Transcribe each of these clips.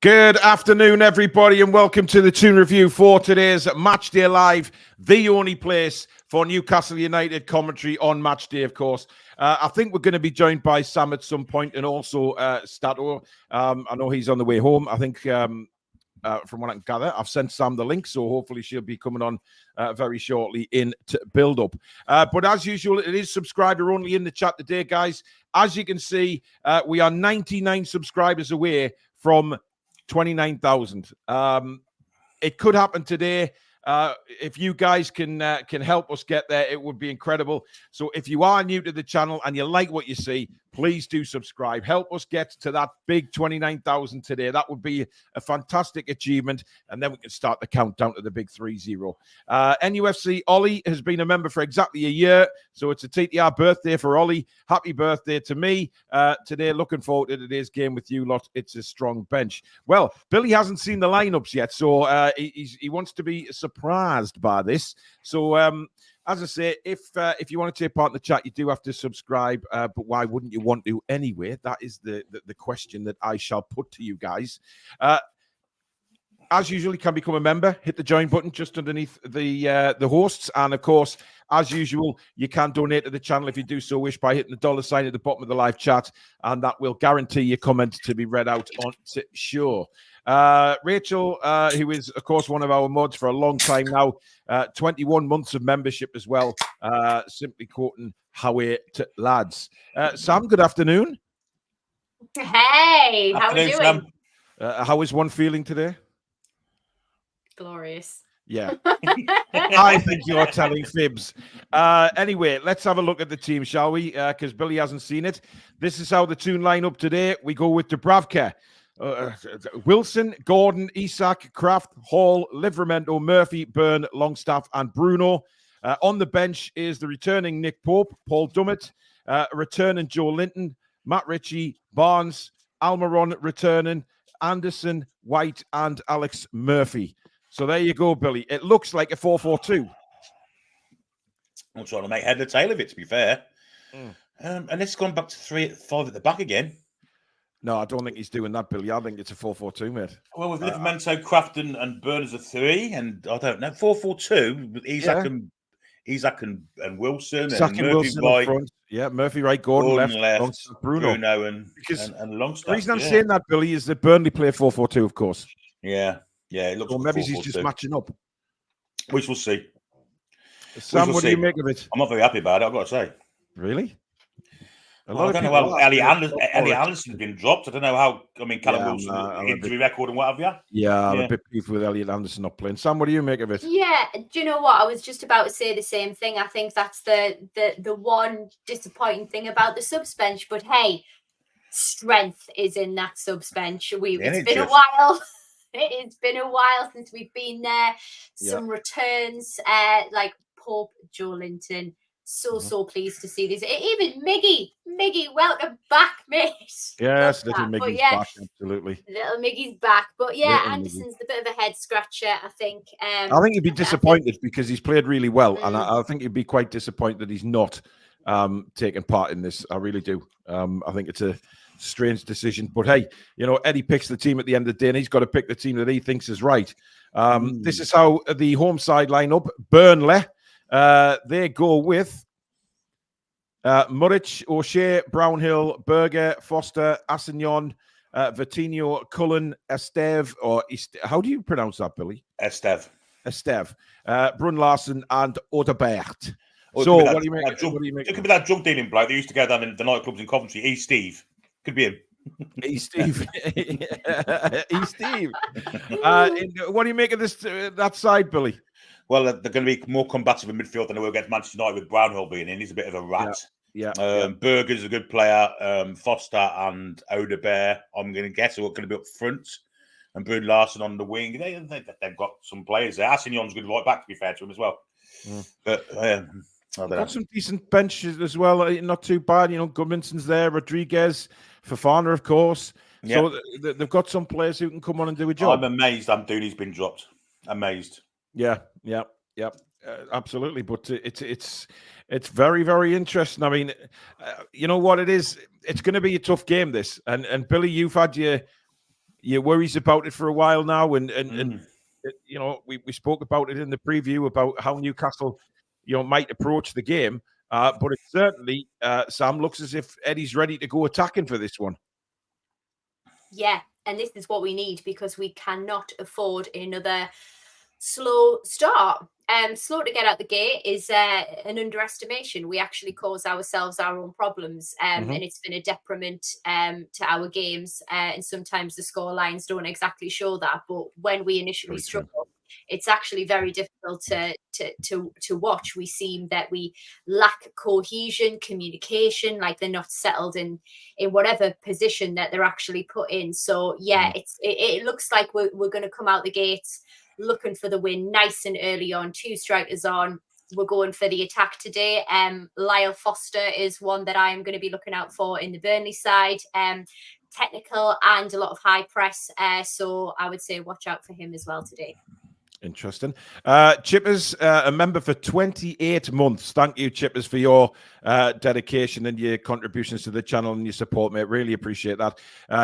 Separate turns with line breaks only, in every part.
Good afternoon, everybody, and welcome to the Toon Review for today's Matchday Live, the only place for Newcastle United commentary on Matchday, of course. I think we're going to be joined by Sam at some point, and also Stato. I know he's on the way home. I think, from what I can gather, I've sent Sam the link, so hopefully she'll be coming on very shortly in to Buildup. But as usual, it is subscriber only in the chat today, guys. As you can see, we are 99 subscribers away from 29,000. It could happen today. If you guys can help us get there, it would be incredible. So if you are new to the channel and you like what you see, please do subscribe. Help us get to that big 29,000 today. That would be a fantastic achievement. And then we can start the countdown to the big 3-0. NUFC Ollie has been a member for exactly a year. So it's a TTR birthday for Ollie. Happy birthday to me today. Looking forward to today's game with you lot. It's a strong bench. Well, Billy hasn't seen the lineups yet. So he wants to be surprised by this. So, as I say, if you want to take part in the chat, you do have to subscribe. But why wouldn't you want to anyway? That is the question that I shall put to you guys. As usual, you can become a member. Hit the join button just underneath the hosts. And, of course, as usual, you can donate to the channel if you do so wish by hitting the $sign at the bottom of the live chat. And that will guarantee your comment to be read out on show. Rachel, who is, of course, one of our mods for a long time now, 21 months of membership as well, simply quoting how it lads. Sam, good afternoon.
Hey, how are we doing?
Sam. How is one feeling today?
Glorious.
Yeah. I think you're telling fibs. Anyway, let's have a look at the team, shall we? Because Billy hasn't seen it. This is how the Toon line up today. We go with Dubravka, Wilson, Gordon, Isak, Kraft, Hall, Livramento, Murphy, Byrne, Longstaff, and Bruno. On the bench is the returning Nick Pope, Paul Dummett, returning Joe Linton, Matt Ritchie, Barnes, Almiron returning, Anderson, White, and Alex Murphy. So there you go, Billy. It looks like a 4-4-2.
I'm trying to make head or tail of it, to be fair. And it's gone back to 3-5 at the back again.
No, I don't think he's doing that, Billy. I think it's a 4-4-2, mate.
Well, with Livramento, Kraft, and Byrne as a 3, and I don't know, 4-4-2 with Isak and Wilson,
Isak
and
and
Murphy
Wilson
right,
up front. Yeah, Murphy right, Gordon left, Bruno
and Longstaff.
The reason I'm saying that, Billy, is that Burnley play 4-4-2, of course.
Yeah, it looks.
Or maybe he's just matching up.
Which we'll see.
Sam, what do you make of it?
I'm not very happy about it, I've got to say.
Really?
I don't know how Ellie Anderson's been dropped. I don't know how. I mean, Callum Wilson, injury record and what have you.
Yeah, I'm a bit peeved with Elliot Anderson not playing. Sam, what do you make of it?
Yeah, do you know what? I was just about to say the same thing. I think that's the one disappointing thing about the subs bench. But hey, strength is in that subs bench. It's been a while. It's been a while since we've been there. Some returns, like Pope, Joe Linton. So pleased to see this. Even Miggy, welcome back, mate.
Yes, little Miggy's back, absolutely.
Little Miggy's back, but yeah, little Anderson's a bit of a head scratcher, I think.
I think he'd be disappointed because he's played really well, and I think he'd be quite disappointed that he's not taking part in this. I really do. I think it's a strange decision, but hey, you know, Eddie picks the team at the end of the day, and he's got to pick the team that he thinks is right. This is how the home side line up. Burnley. They go with Muric, O'Shea, Brownhill, Berger, Foster, Assignon, Vitinho, Cullen, Esteve, or how do you pronounce that, Billy?
Esteve,
Brun Larsen, and Odebert.
So, what do you make? It could be that drug dealing bloke that used to go down in the nightclubs in Coventry. Steve. Could be him.
Steve. Steve. What do you make of this that side, Billy?
Well, they're going to be more combative in midfield than they were against Manchester United with Brownhill being in. He's a bit of a rat. Berger's a good player. Foster and Odebert, I'm going to guess, are going to be up front. And Brun Larsen on the wing. They've got some players there. Assignon's good right back, to be fair to him as well. But
got some decent benches as well. Not too bad. You know, Gudmundson's there. Rodriguez, Fofana, of course. So they've got some players who can come on and do a job.
I'm amazed Amdouni's been dropped. Amazed.
Yeah, absolutely. But it's very, very interesting. I mean, you know what it is? It's going to be a tough game, this. And Billy, you've had your your worries about it for a while now, and you know, we spoke about it in the preview about how Newcastle, you know, might approach the game. But it certainly, Sam, looks as if Eddie's ready to go attacking for this one.
Yeah, and this is what we need because we cannot afford another slow start. Slow to get out the gate is an underestimation. We actually cause ourselves our own problems, and it's been a detriment to our games. And sometimes the score lines don't exactly show that. But when we initially struggle, it's actually very difficult to watch. We seem that we lack cohesion, communication, like they're not settled in whatever position that they're actually put in. So yeah, it looks like we're going to come out the gates looking for the win nice and early on. 2 strikers on. We're going for the attack today. Lyle Foster is one that I am going to be looking out for in the Burnley side. Technical and a lot of high press. So I would say watch out for him as well today.
Interesting. Chippers, a member for 28 months. Thank you, Chippers, for your dedication and your contributions to the channel and your support, mate. Really appreciate that.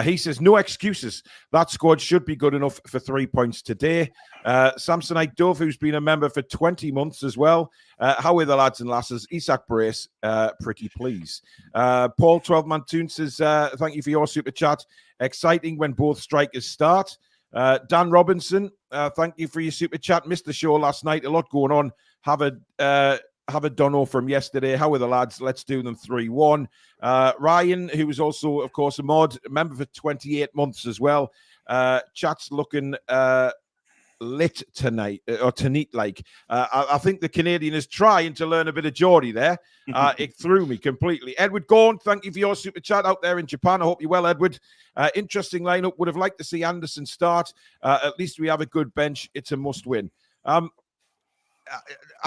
He says, no excuses. That squad should be good enough for 3 points today. Samsonite Dove, who's been a member for 20 months as well. How are the lads and lasses? Isak Brace, pretty please. Paul 12-man Toon says, thank you for your super chat. Exciting when both strikers start. Dan Robinson, thank you for your super chat. Missed the show last night. A lot going on. Have a dono from yesterday. How are the lads? Let's do them 3-1. Ryan, who was also, of course, a member for 28 months as well. Chat's looking lit tonight or tonight. Like I think the Canadian is trying to learn a bit of Geordie there. It threw me completely. Edward Gorn, thank you for your super chat out there in Japan. I hope you're well, Edward. Interesting lineup. Would have liked to see Anderson start. At least we have a good bench. It's a must win. I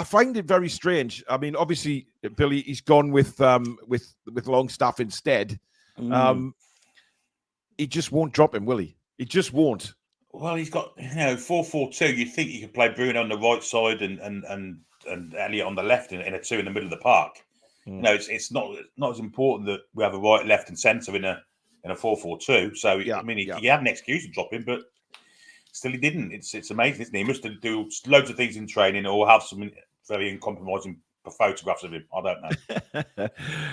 find it very strange. I mean, obviously, Billy, he's gone with Longstaff instead. He just won't drop him, will he? He just won't.
Well, he's got 4-4-2. You'd think you could play bruno on the right side and Elliot on the left in a 2 in the middle of the park. It's not as important that we have a right, left, and centre in a 4-4-2. So yeah, I mean, he had an excuse to drop him, but still he didn't. It's amazing, isn't he? He must do loads of things in training or have some very uncompromising photographs of him. I don't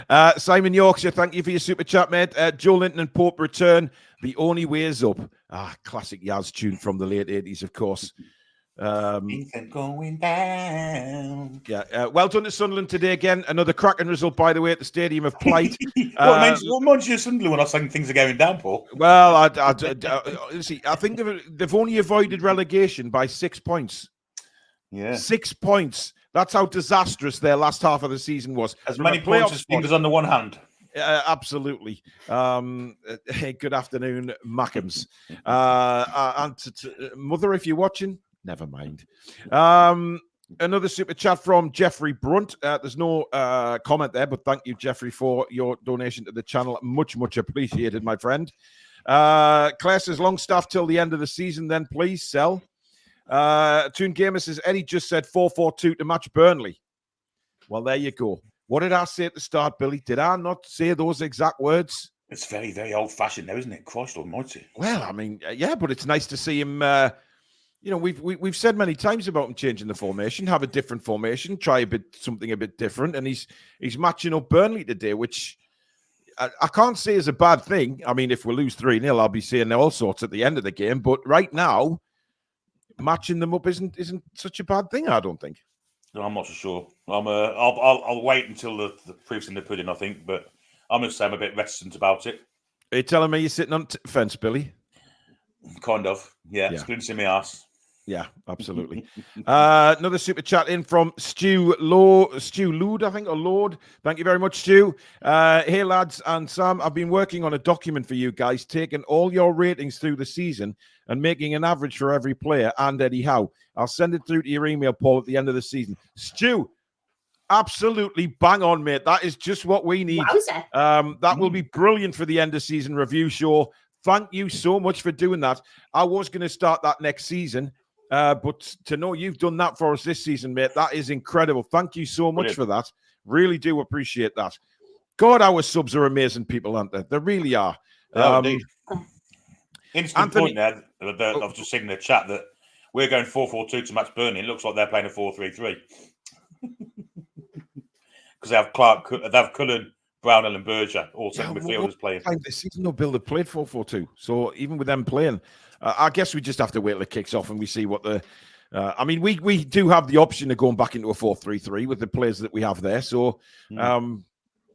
know. Simon Yorkshire, thank you for your super chat, mate. Joe Linton and Pope return. The only way is up. Classic Yaz tune from the late 80s, of course.
Ethan going down.
Yeah. Well done to Sunderland today again. Another cracking result, by the way, at the Stadium of Plight.
What reminds you of Sunderland when I saying things are going down, Paul?
Well, see, I think they've only avoided relegation by 6 points.
Yeah.
6 points. That's how disastrous their last half of the season was.
As many points as fingers on the one hand.
Absolutely. Hey, good afternoon, Mackhams. And Mother, if you're watching, never mind. Another super chat from Jeffrey Brunt. There's no comment there, but thank you, Jeffrey, for your donation to the channel. Much, much appreciated, my friend. Claire says, Longstaff till the end of the season, then please sell. Toon Gamer says, Eddie just said 4-4-2 to match Burnley. Well, there you go. What did I say at the start, Billy? Did I not say those exact words?
It's very, very old-fashioned now, isn't it? Christ almighty.
Well, I mean, yeah, but it's nice to see him. We've said many times about him changing the formation, have a different formation, try something a bit different, and he's matching up Burnley today, which I can't say is a bad thing. I mean, if we lose 3-0, I'll be saying all sorts at the end of the game. But right now, matching them up isn't such a bad thing, I don't think.
No, I'm not so sure. I'll wait until the proof's in the pudding, I think, but I'm going to say I'm a bit reticent about it.
Are you telling me you're sitting on the fence, Billy?
Kind of, yeah. Splints in my ass.
Yeah, absolutely. Another super chat in from Stu Lord, I think, or Lord. Thank you very much, Stu. Hey, lads and Sam, I've been working on a document for you guys, taking all your ratings through the season and making an average for every player and Eddie Howe. I'll send it through to your email, Paul, at the end of the season. Stu, absolutely bang on, mate. That is just what we need. That will be brilliant for the end of season review show. Thank you so much for doing that. I was going to start that next season. But to know you've done that for us this season, mate, that is incredible. Thank you so much for that. Really do appreciate that. God, our subs are amazing people, aren't they? They really are.
Interesting point there. I've just seen in the chat that we're going 4-4-2 to match Burnley. It looks like they're playing a 4-3-3 because they have Cullen, Brownhill, and Berger all centre midfielders playing.
This season, no Buildup played 4-4-2. So even with them playing, I guess we just have to wait till it kicks off and we see what the. I mean, we do have the option of going back into a 4-3-3 with the players that we have there. So.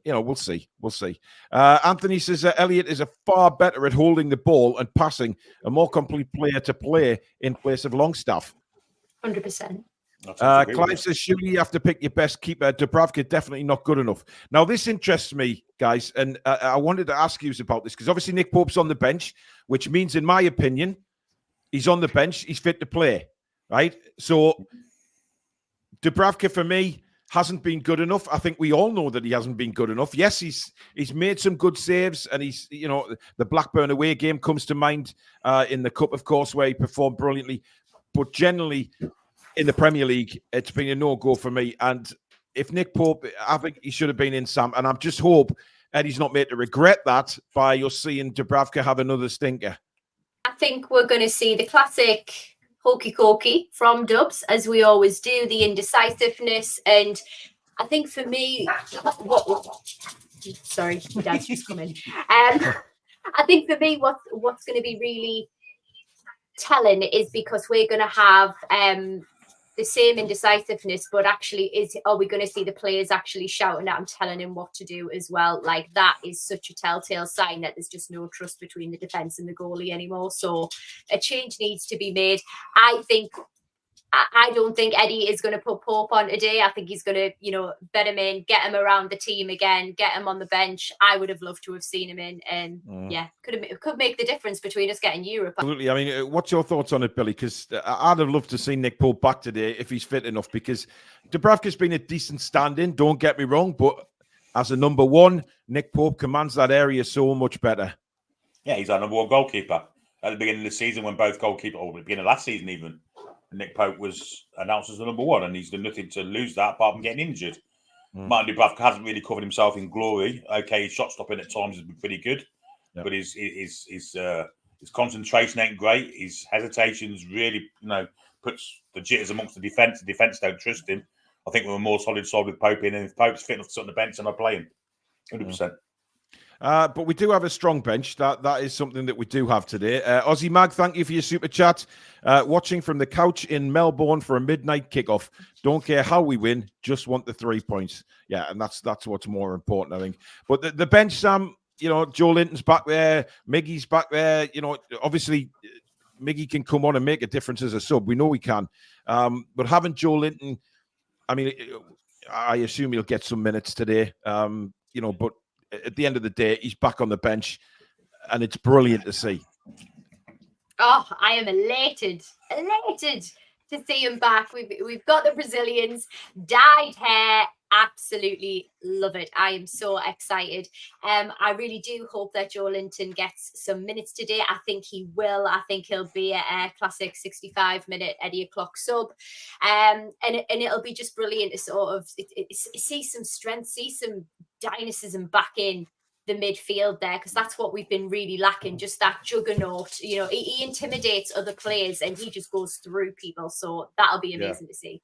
We'll see. Anthony says Elliott is a far better at holding the ball and passing, a more complete player to play in place of Longstaff.
100%.
Clive says, surely you have to pick your best keeper. Dubravka definitely not good enough. Now, this interests me, guys, and I wanted to ask you about this because obviously Nick Pope's on the bench, which means, in my opinion, he's on the bench. He's fit to play, right? So Dubravka, for me, hasn't been good enough. I think we all know that he hasn't been good enough. Yes, he's made some good saves, and he's, the Blackburn away game comes to mind in the Cup, of course, where he performed brilliantly. But generally, in the Premier League, it's been a no-go for me. And if Nick Pope, I think he should have been in Sam, and I just hope Eddie's not made to regret that by us seeing Dubravka have another stinker.
I think we're going to see the classic hokey-cokey from Dubs, as we always do, the indecisiveness. And I think for me, sorry, my dad's just come in. I think for me, what's going to be really telling is because we're going to have the same indecisiveness, but actually are we going to see the players actually shouting at him, telling him what to do as well? Like, that is such a telltale sign that there's just no trust between the defence and the goalie anymore. So a change needs to be made. I don't think Eddie is going to put Pope on today. I think he's going to, bet him in, get him around the team again, get him on the bench. I would have loved to have seen him in, and could make the difference between us getting Europe.
Absolutely. I mean, what's your thoughts on it, Billy? Because I'd have loved to see Nick Pope back today if he's fit enough. Because Dubravka's been a decent stand-in. Don't get me wrong, but as a number one, Nick Pope commands that area so much better.
Yeah, he's our number one goalkeeper at the beginning of the season when both goalkeepers, or at the beginning of last season even. Nick Pope was announced as the number one, and he's done nothing to lose that apart from getting injured. Martin Dubravka hasn't really covered himself in glory. Okay, his shot stopping at times has been pretty good, but his concentration ain't great. His hesitations really, puts the jitters amongst the defence. The defence don't trust him. I think we're a more solid side with Pope in, and if Pope's fit enough to sit on the bench, and I'm playing 100%.
But we do have a strong bench. That is something that we do have today. Aussie Mag, thank you for your super chat. Watching from the couch in Melbourne for a midnight kickoff. Don't care how we win, just want the 3 points. Yeah, and that's what's more important, I think. But the bench, Sam, Joe Linton's back there, Miggy's back there. Obviously, Miggy can come on and make a difference as a sub. We know he can. But having Joe Linton, I mean, I assume he'll get some minutes today. But at the end of the day, he's back on the bench, and it's brilliant to see.
Oh, I am elated to see him back. We've got the Brazilians, dyed hair, absolutely love it. I am so excited. I really do hope that Joe Linton gets some minutes today. I think he will. I think he'll be a classic 65-minute Eddie o'clock sub, and it'll be just brilliant to sort of see some strength, see some dynamism back in the midfield there, because that's what we've been really lacking, just that juggernaut. He intimidates other players and he just goes through people, so that'll be amazing to see.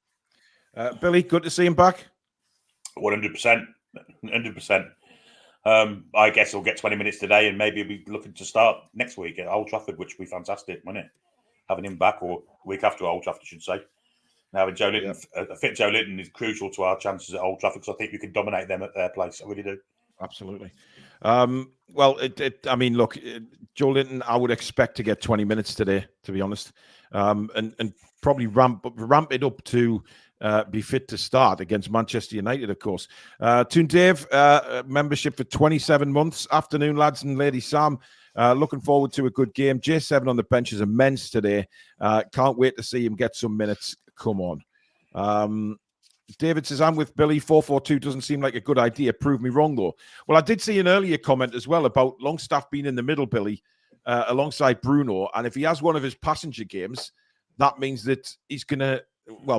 Billy, good to see him back.
100%. I guess he'll get 20 minutes today, and maybe he'll be looking to start next week at Old Trafford, which would be fantastic, wouldn't it? Having him back, or a week after Old Trafford, I should say. Now, Joe Linton, a fit Joe Linton is crucial to our chances at Old Trafford, because I think we can dominate them at their place. I really do.
Absolutely. Well, I mean, look, Joe Linton, I would expect to get 20 minutes today, to be honest, and probably ramp it up to be fit to start against Manchester United, of course. Toon Dave, membership for 27 months. Afternoon, lads and Lady Sam. Looking forward to a good game. J7 on the bench is immense today. Can't wait to see him get some minutes. Come on. David says, I'm with Billy. 4-4-2 doesn't seem like a good idea. Prove me wrong, though. Well, I did see an earlier comment as well about Longstaff being in the middle, Billy, alongside Bruno. And if he has one of his passenger games, that means that he's going to,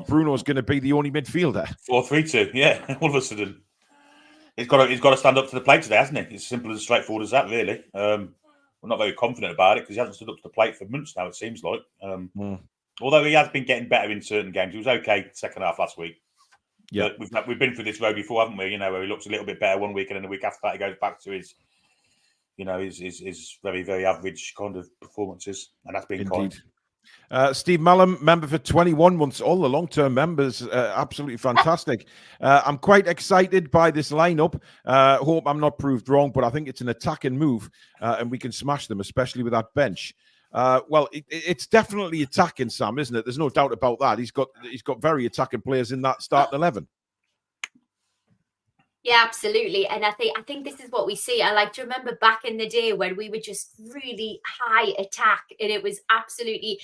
Bruno's going to be the only midfielder.
4-3-2, yeah. All of a sudden. He's got to stand up to the plate today, hasn't he? It's simple and straightforward as that, really. we're not very confident about it because he hasn't stood up to the plate for months now, it seems like. Although he has been getting better in certain games. He was okay second half last week. Yeah, we've been through this road before, haven't we? You know, where he looks a little bit better one week and then the week after that he goes back to his, you know, his very, very average kind of performances. And that's been kind.
Steve Mallam, member for 21 months. All the long-term members, absolutely fantastic. I'm quite excited by this lineup. Hope I'm not proved wrong, but I think it's an attacking move, and we can smash them, especially with that bench. Well, it's definitely attacking, Sam, isn't it? There's no doubt about that. He's got very attacking players in that starting 11.
Yeah, absolutely. And I think this is what we see. I like to remember back in the day when we were just really high attack and it was absolutely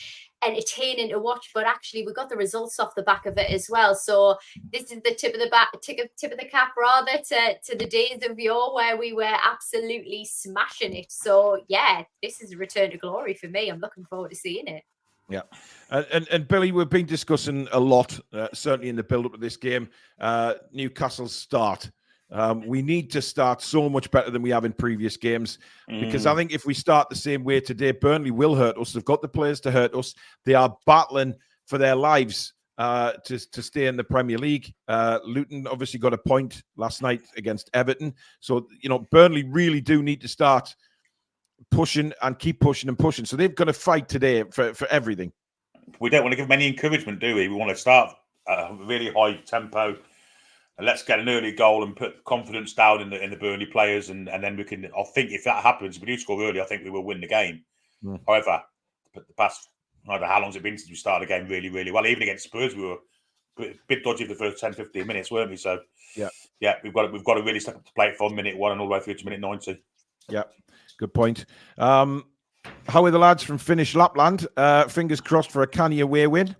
entertaining to watch, but actually we got the results off the back of it as well. So this is the tip of the cap rather to the days of yore where we were absolutely smashing it. So yeah, this is a return to glory for me. I'm looking forward to seeing it.
Yeah. And Billy, we've been discussing a lot, certainly in the build-up of this game, Newcastle's start. We need to start so much better than we have in previous games because I think if we start the same way today, Burnley will hurt us. They've got the players to hurt us. They are battling for their lives to stay in the Premier League. Luton obviously got a point last night against Everton. So, you know, Burnley really do need to start pushing and keep pushing and pushing. So they've got to fight today for everything.
We don't want to give them any encouragement, do we? We want to start really high tempo. Let's get an early goal and put confidence down in the Burnley players, and then we can. I think if that happens, if we do score early, I think we will win the game. However, the past, I don't know how long it's been since we started a game really, really well. Even against Spurs, we were a bit dodgy for the first 10, 15 minutes, weren't we? So yeah, we've got to really step up to plate from minute 1 and all the way through to minute 90.
Yeah, good point. How are the lads from Finnish Lapland? Fingers crossed for a canny away win.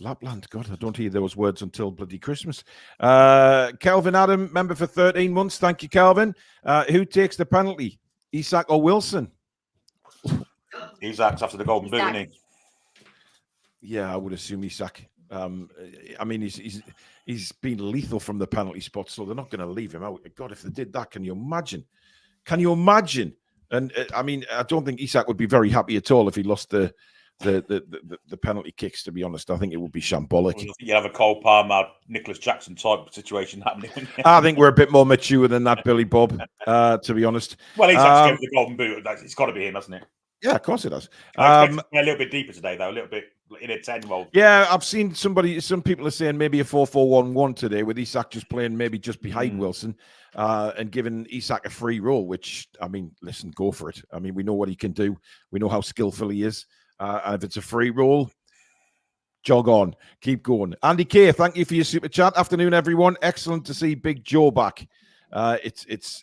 Lapland, God, I don't hear those words until bloody Christmas. Kelvin Adam, member for 13 months. Thank you, Kelvin. Who takes the penalty, Isak or Wilson?
Isak's after the golden boot, isn't he?
Yeah, I would assume Isak. I mean, he's been lethal from the penalty spot, so they're not going to leave him out. God, if they did that, can you imagine? Can you imagine? And I mean, I don't think Isak would be very happy at all if he lost the penalty kicks, to be honest. I think it would be shambolic.
You have a Cole Palmer, Nicholas Jackson type situation happening.
I think we're a bit more mature than that, Billy Bob, to be honest.
Well, he's actually going for the golden boot. It's got to be him, hasn't it?
Yeah, of course it does.
A little bit deeper today, though. A little bit in a 10-year-old.
Yeah, I've seen some people are saying maybe a 4-4-1-1 today with Isak just playing maybe just behind Wilson and giving Isak a free role, which, I mean, listen, go for it. I mean, we know what he can do. We know how skillful he is. And if it's a free roll, jog on, keep going. Andy K, thank you for your super chat. Afternoon, everyone. Excellent to see Big Joe back. It's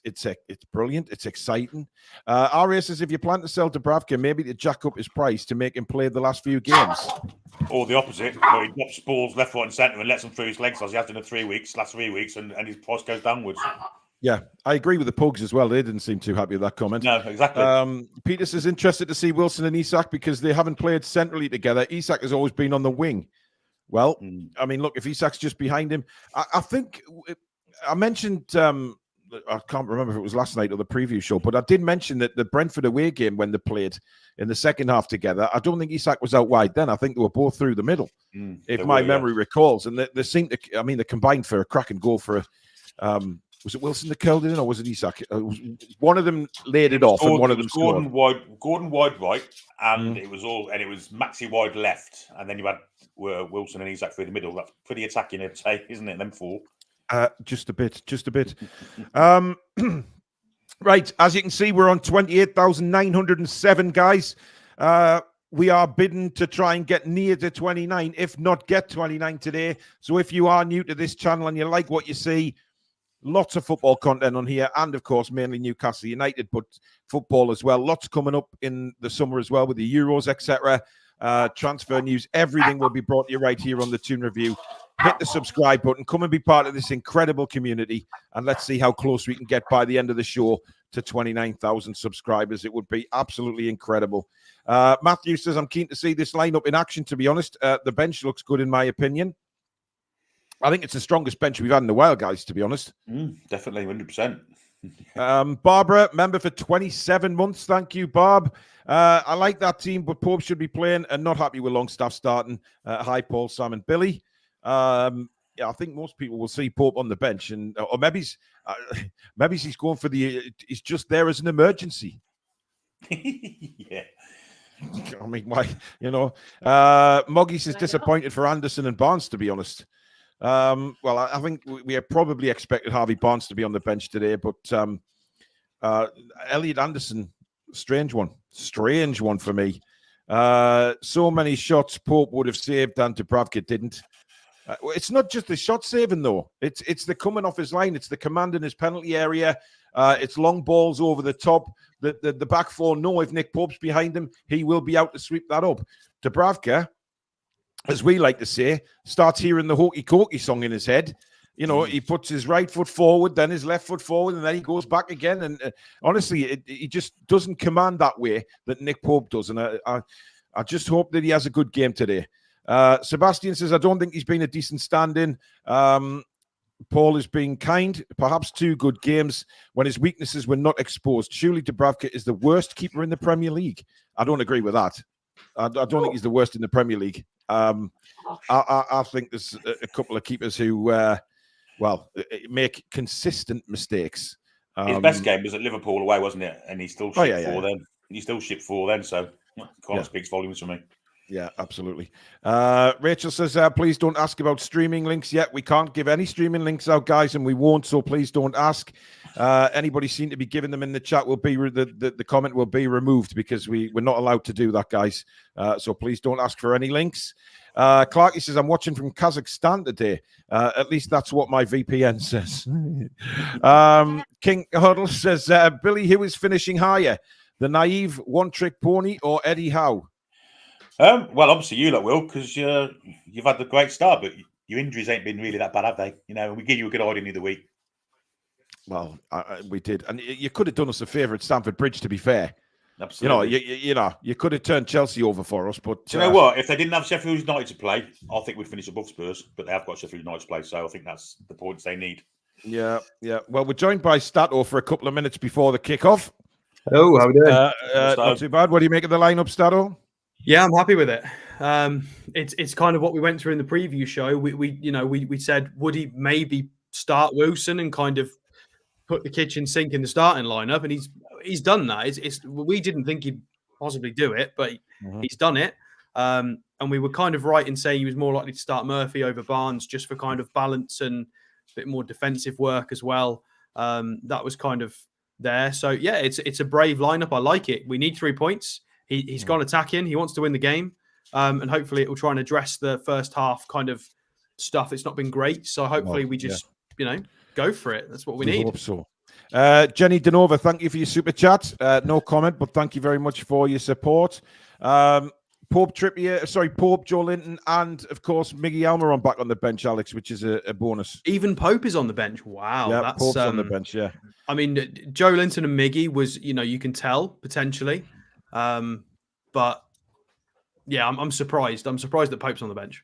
brilliant. It's exciting. RA says if you plan to sell Dubravka, maybe to jack up his price to make him play the last few games.
Or the opposite, where he drops balls left, right, and centre and lets them through his legs as he has done in last 3 weeks, and his price goes downwards.
Yeah, I agree with the Pugs as well. They didn't seem too happy with that comment.
No, exactly.
Peter says interested to see Wilson and Isak because they haven't played centrally together. Isak has always been on the wing. Well, I mean, look, if Isak's just behind him, I think I mentioned, I can't remember if it was last night or the preview show, but I did mention that the Brentford away game when they played in the second half together, I don't think Isak was out wide then. I think they were both through the middle, if my memory recalls. And they seemed to, I mean, they combined for a cracking goal for was it Wilson that curled it in, or was it Isak? One of them laid it off, and one of them scored.
Gordon wide right, and it was Maxi wide left, and then you had Wilson and Isak through the middle. That's pretty attacking, I'd say, isn't it? Them four.
Just a bit. Right, as you can see, we're on 28,907 guys. We are bidding to try and get near to 29, if not get 29 today. So if you are new to this channel and you like what you see, lots of football content on here, and of course, mainly Newcastle United, but football as well. Lots coming up in the summer as well with the Euros, etc. Transfer news, everything will be brought to you right here on the Toon Review. Hit the subscribe button, come and be part of this incredible community, and let's see how close we can get by the end of the show to 29,000 subscribers. It would be absolutely incredible. Matthew says, I'm keen to see this lineup in action, to be honest. The bench looks good, in my opinion. I think it's the strongest bench we've had in a while, guys, to be honest.
Definitely, 100%.
Barbara, member for 27 months. Thank you, Barb. I like that team, but Pope should be playing and not happy with Longstaff starting. Hi, Paul, Sam, and Billy. Yeah, I think most people will see Pope on the bench, and or maybe he's going for he's just there as an emergency.
Yeah.
I mean, why? Moggies is disappointed for Anderson and Barnes, to be honest. Well, I think we had probably expected Harvey Barnes to be on the bench today, but Elliot Anderson, strange one for me. So many shots Pope would have saved and Dubravka didn't. It's not just the shot saving though. It's the coming off his line. It's the command in his penalty area. It's long balls over the top. The back four know if Nick Pope's behind him, he will be out to sweep that up. Dubravka, as we like to say, starts hearing the hokey cokey song in his head. He puts his right foot forward, then his left foot forward, and then he goes back again. And honestly, he just doesn't command that way that Nick Pope does. And I just hope that he has a good game today. Sebastian says, I don't think he's been a decent stand-in. Paul is being kind. Perhaps 2 good games when his weaknesses were not exposed. Surely Dubravka is the worst keeper in the Premier League. I don't agree with that. I don't think he's the worst in the Premier League. I think there's a couple of keepers who, make consistent mistakes.
His best game was at Liverpool away, wasn't it? And he still shipped 4 then. He still shipped 4 then, so quite speaks volumes for me.
Yeah, absolutely. Rachel says, please don't ask about streaming links yet. We can't give any streaming links out, guys, and we won't, so please don't ask. Anybody seem to be giving them in the chat will be the comment will be removed because we're not allowed to do that, guys. So please don't ask for any links. Clarky says, I'm watching from Kazakhstan today. At least that's what my VPN says. King Huddle says, Billy, who is finishing higher? The naive one-trick pony or Eddie Howe?
Well, obviously you lot will, because you've had the great start, but your injuries ain't been really that bad, have they? We give you a good idea of the week.
Well, we did, and you could have done us a favour at Stamford Bridge. To be fair,
absolutely.
You could have turned Chelsea over for us, but
do you know what? If they didn't have Sheffield United to play, I think we'd finish above Spurs. But they have got Sheffield United to play, so I think that's the points they need.
Yeah. Well, we're joined by Stato for a couple of minutes before the kickoff.
Hello, how are we doing?
Not too bad. What do you make of the lineup, Stato?
Yeah, I'm happy with it. It's kind of what we went through in the preview show. We said, would he maybe start Wilson and kind of put the kitchen sink in the starting lineup, and he's done that. We didn't think he'd possibly do it, but he's done it. And we were kind of right in saying he was more likely to start Murphy over Barnes just for kind of balance and a bit more defensive work as well. That was kind of there. So yeah, it's a brave lineup. I like it. We need 3 points. He's gone attacking. He wants to win the game. And hopefully it will try and address the first half kind of stuff. It's not been great. So hopefully we just, go for it. That's what we need.
Hope so. Jenny Denova, thank you for your super chat. No comment, but thank you very much for your support. Pope, Joe Linton, and of course Miggy Almiron back on the bench, Alex, which is a bonus.
Even Pope is on the bench. Wow.
Yeah,
that's
Pope's on the bench, yeah.
I mean, Joe Linton and Miggy was, you can tell potentially. But yeah, I'm surprised. I'm surprised that Pope's on the bench.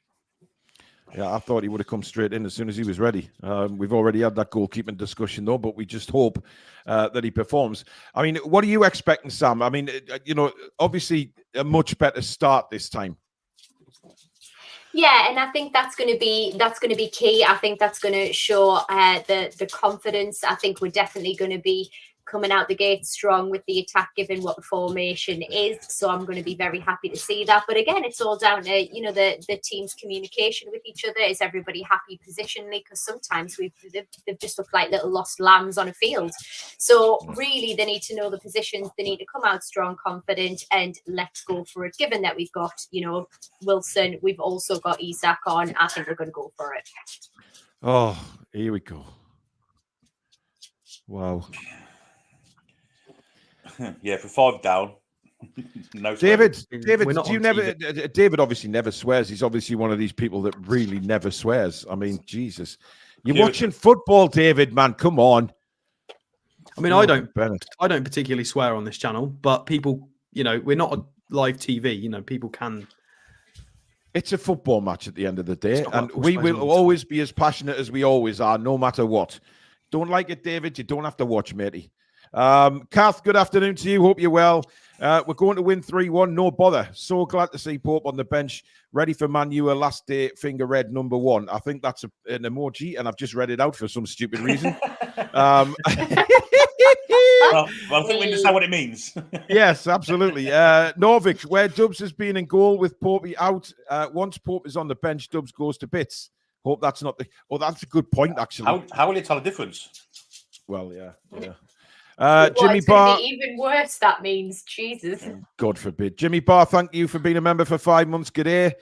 Yeah, I thought he would have come straight in as soon as he was ready. We've already had that goalkeeping discussion, though, but we just hope that he performs. I mean, what are you expecting, Sam? I mean, obviously a much better start this time.
Yeah, and I think that's going to be key. I think that's going to show the confidence. I think we're definitely going to be coming out the gate strong with the attack, given what the formation is. So I'm going to be very happy to see that. But again, it's all down to, the team's communication with each other. Is everybody happy positionally? Because sometimes they've just looked like little lost lambs on a field. So really, they need to know the positions. They need to come out strong, confident, and let's go for it. Given that we've got, Wilson, we've also got Isak on. I think we're going to go for it.
Oh, here we go. Wow.
Yeah, for 5 down. No,
David, David obviously never swears. He's obviously one of these people that really never swears. I mean, Jesus. You're watching football, David, man. Come on.
I mean, I don't particularly swear on this channel, but people, we're not a live TV, people can.
It's a football match at the end of the day, and we will always be as passionate as we always are, no matter what. Don't like it, David? You don't have to watch, matey. Kath, good afternoon to you. Hope you're well. We're going to win 3-1. No bother. So glad to see Pope on the bench, ready for Man U, last day, finger red, number 1. I think that's an emoji, and I've just read it out for some stupid reason.
Well, I think we understand what it means.
Yes, absolutely. Norvik, where Dubs has been in goal with Popey out. Once Pope is on the bench, Dubs goes to bits. Hope that's not the... Oh, that's a good point, actually.
How will you tell the difference?
Well, yeah.
Jimmy Barr. Even worse, that means. Jesus.
God forbid. Jimmy Barr, thank you for being a member for 5 months. Good day.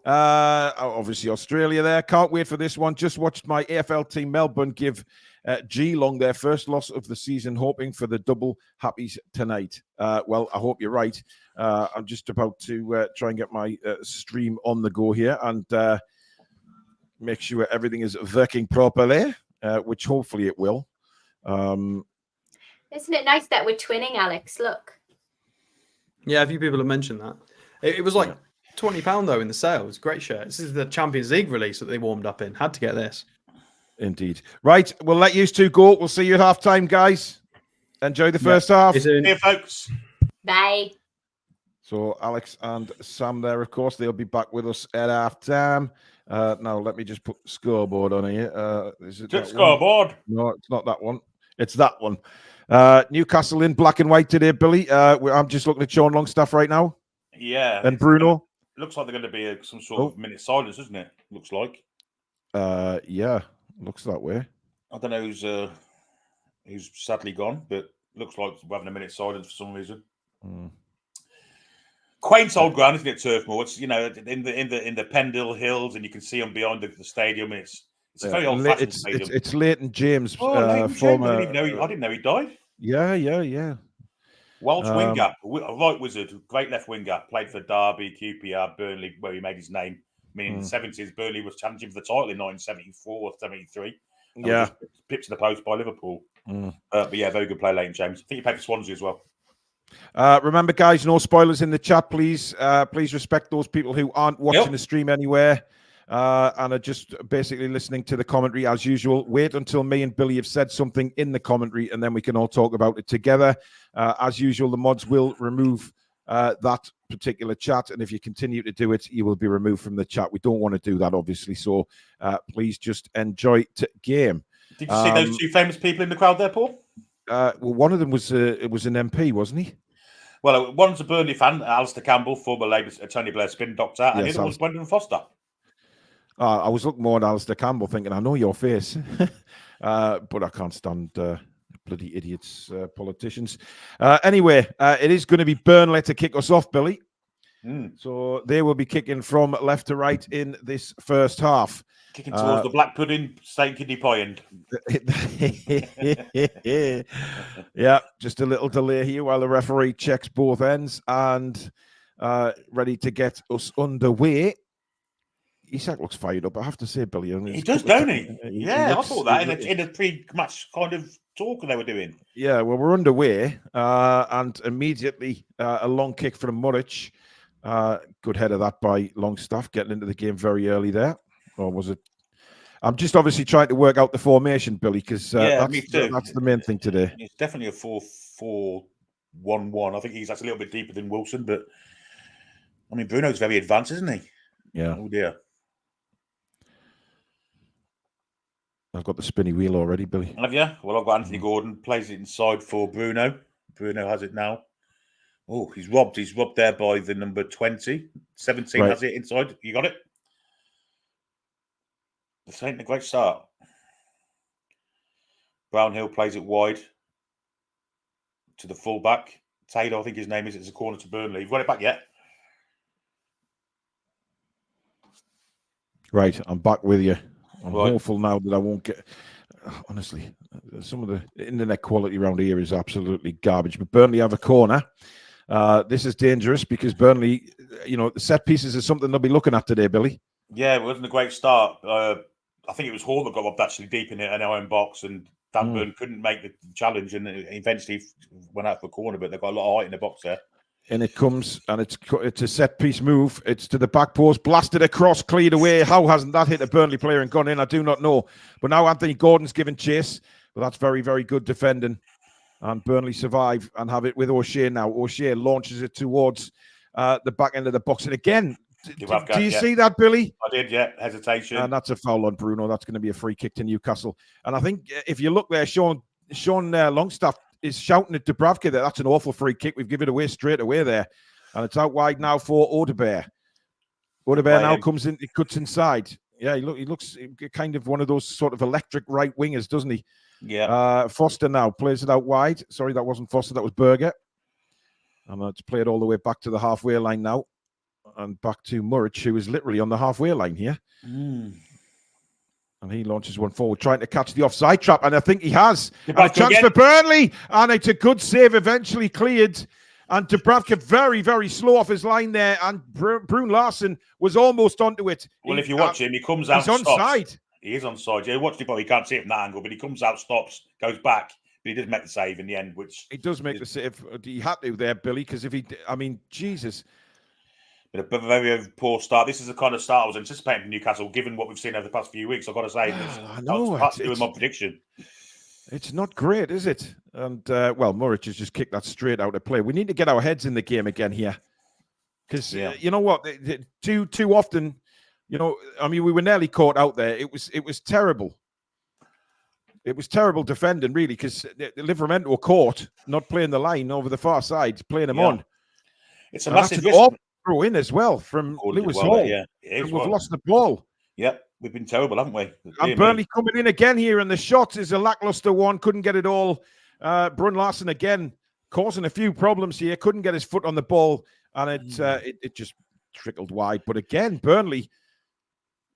Obviously, Australia there. Can't wait for this one. Just watched my AFL team, Melbourne, give Geelong their first loss of the season, hoping for the double happies tonight. Well, I hope you're right. I'm just about to try and get my stream on the go here and make sure everything is working properly, which hopefully it will.
Isn't it nice that we're twinning, Alex? Look.
Yeah, a few people have mentioned that. It was like £20 though in the sale. It was a great shirt. This is the Champions League release that they warmed up in. Had to get this.
Indeed. Right, we'll let you two go. We'll see you at half time, guys. Enjoy the first half.
See you, folks.
Bye.
So Alex and Sam there, of course, they'll be back with us at half time. Now let me just put scoreboard on here. Is it
scoreboard?
No, it's not that one. It's that one. Newcastle in black and white today, Billy. I'm just looking at Sean Longstaff right now.
Yeah.
And Bruno.
Looks like they're going to be some sort of minute silence, isn't it? Looks like.
Yeah, looks that way.
I don't know who's sadly gone, but looks like we're having a minute silence for some reason. Quaint old ground, isn't it, Turf Moor? It's in the Pendle Hills, and you can see them behind the stadium. And it's a very old-fashioned stadium.
It's Leighton James,
Leighton
former.
James. I didn't know he died.
Yeah.
Welsh winger, right wizard, great left winger. Played for Derby, QPR, Burnley, where he made his name. I mean, in the 70s, Burnley was challenging for the title in 1974 or 73.
Yeah.
Pipped to the post by Liverpool. But yeah, very good player, Leighton James. I think he played for Swansea as well.
Remember, guys, no spoilers in the chat, please. Please respect those people who aren't watching the stream anywhere and are just basically listening to the commentary as usual. Wait until me and Billy have said something in the commentary, and then we can all talk about it together. As usual, the mods will remove that particular chat, and if you continue to do it, you will be removed from the chat. We don't want to do that, obviously, so please just enjoy the game.
Did you see those two famous people in the crowd there, Paul?
Well, one of them was an MP, wasn't he?
Well, one's a Burnley fan, Alistair Campbell, former Labour Tony Blair spin doctor, and the other was Brendan Foster.
I was looking more at Alistair Campbell, thinking, I know your face, but I can't stand bloody idiots, politicians. Anyway, it is going to be Burnley to kick us off, Billy. So they will be kicking from left to right in this first half.
Kicking towards the black pudding, St. Kidney Pie end.
Yeah, just a little delay here while the referee checks both ends and ready to get us underway. Isak looks fired up, I have to say, Billy.
He does, don't he? Yeah, I thought that in a pre-match kind of talk they were doing.
Yeah, well, we're underway, and immediately a long kick from Muric. Good header that by Longstaff, getting into the game very early there. Or was it? I'm just obviously trying to work out the formation, Billy, because that's the main thing today.
It's definitely a 4-4-1-1. I think he's actually a little bit deeper than Wilson, but I mean, Bruno's very advanced, isn't he?
Yeah.
Oh, dear.
I've got the spinny wheel already, Billy.
Have you? Well, I've got Anthony Gordon, plays it inside for Bruno. Bruno has it now. Oh, he's robbed. He's robbed there by the number 20. 17 has it inside. You got it? This ain't a great start. Brownhill plays it wide to the fullback. Taylor, I think his name is. It's a corner to Burnley. You've got it back yet?
Right, I'm back with you. I'm hopeful now that I won't get... Honestly, some of the internet quality around here is absolutely garbage. But Burnley have a corner. This is dangerous because Burnley, the set pieces is something they'll be looking at today, Billy.
Yeah, it wasn't a great start. I think it was Hall that got robbed actually deep in our own box, and Dan Burn couldn't make the challenge and eventually went out for a corner, but they've got a lot of height in the box there.
And it comes, and it's a set-piece move. It's to the back post, blasted across, cleared away. How hasn't that hit a Burnley player and gone in? I do not know. But now Anthony Gordon's given chase. But that's very, very good defending. And Burnley survive and have it with O'Shea now. O'Shea launches it towards the back end of the box. And again, do you see that, Billy?
I did, yeah. Hesitation.
And that's a foul on Bruno. That's going to be a free kick to Newcastle. And I think if you look there, Sean Longstaff is shouting at Dubravka that that's an awful free kick. We've given it away straight away there. And it's out wide now for Odebear. Odebear now comes in, he cuts inside. Yeah, he looks kind of one of those sort of electric right wingers, doesn't he?
Yeah.
Foster now plays it out wide. Sorry, that wasn't Foster, that was Berger. And let's play it all the way back to the halfway line now. And back to Muric, who is literally on the halfway line here. And he launches one forward, trying to catch the offside trap. And I think he has. A chance for Burnley. And it's a good save, eventually cleared. And Dubravka very, very slow off his line there. And Bruno Larson was almost onto it.
Well, if you watch him, he comes out.
He's onside.
He is onside. Yeah, watch it, but he can't see it from that angle. But he comes out, stops, goes back. But he does make the save in the end, which
he does make the save. He had to there, Billy, because if he, I mean, Jesus.
But a very, very poor start. This is the kind of start I was anticipating from Newcastle, given what we've seen over the past few weeks. I've got to say,
I know.
That's doing my prediction.
It's not great, is it? And, well, Muric has just kicked that straight out of play. We need to get our heads in the game again here. Because, you know what, too often, you know, I mean, we were nearly caught out there. It was terrible. It was terrible defending, really, because Livermore were caught, not playing the line over the far side, playing him on.
It's a massive risk.
Throw in as well from Lewis Hall.
Yeah,
we've lost the ball.
Yep, we've been terrible, haven't we?
And Burnley coming in again here, and the shot is a lackluster one. Couldn't get it all. Bruno Larson again causing a few problems here. Couldn't get his foot on the ball, and it just trickled wide. But again, Burnley.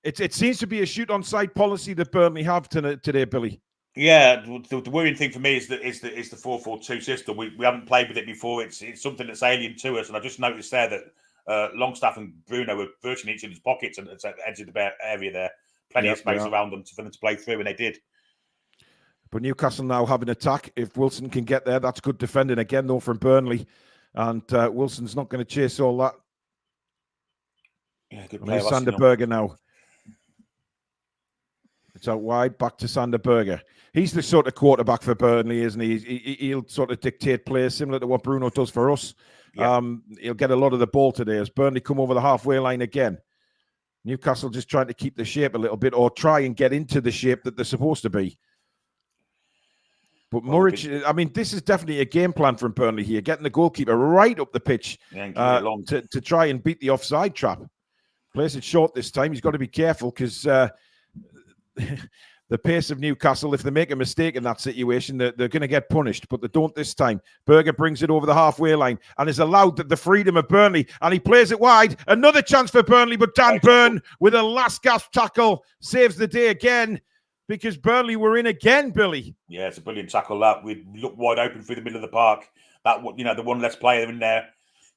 It seems to be a shoot on side policy that Burnley have today, Billy.
Yeah, the worrying thing for me is the 4-4-2 system. We haven't played with it before. It's something that's alien to us, and I just noticed there that Longstaff and Bruno were virtually each in his pockets and at the edge of the area there. Plenty of space around them for them to play through, and they did.
But Newcastle now have an attack. If Wilson can get there, that's good defending again, though, from Burnley. And Wilson's not going to chase all that.
Yeah, good play.
Sander Berger now. It's out wide, back to Sander Berger. He's the sort of quarterback for Burnley, isn't he? He'll sort of dictate play similar to what Bruno does for us. Yeah. He'll get a lot of the ball today as Burnley come over the halfway line again. Newcastle just trying to keep the shape a little bit or try and get into the shape that they're supposed to be. But Muric, I mean, this is definitely a game plan from Burnley here, getting the goalkeeper right up the pitch to try and beat the offside trap. Plays it short this time. He's got to be careful because the pace of Newcastle, if they make a mistake in that situation, they're going to get punished, but they don't this time. Berger brings it over the halfway line and is allowed the freedom of Burnley, and he plays it wide. Another chance for Burnley, but Dan Burn with a last gasp tackle saves the day again because Burnley were in again, Billy.
Yeah, it's a brilliant tackle that. We look wide open through the middle of the park. That, you know, the one less player in there.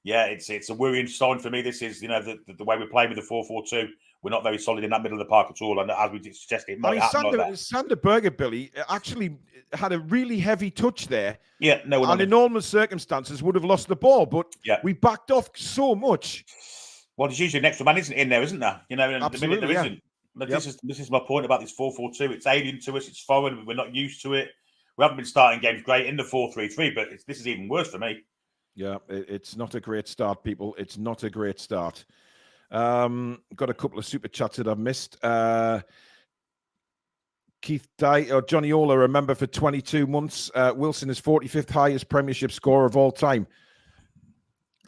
Yeah, it's a worrying sign for me. This is, you know, the way we're playing with the 4-4-2. We're not very solid in that middle of the park at all. And as we suggested, it might happen like that.
Sander Berger, Billy, actually had a really heavy touch there.
Yeah, no one.
And in normal circumstances would have lost the ball, but we backed off so much.
Well, there's usually an extra man in there, isn't there? You know,
absolutely,
the minute there isn't. But this is my point about this 4-4-2. It's alien to us. It's foreign. We're not used to it. We haven't been starting games great in the 4-3-3, but this is even worse for me. Yeah,
it's not a great start, people. It's not a great start. Got a couple of super chats that I've missed. Keith Dye or Johnny Ola, a member for 22 months. Wilson is 45th highest Premiership scorer of all time.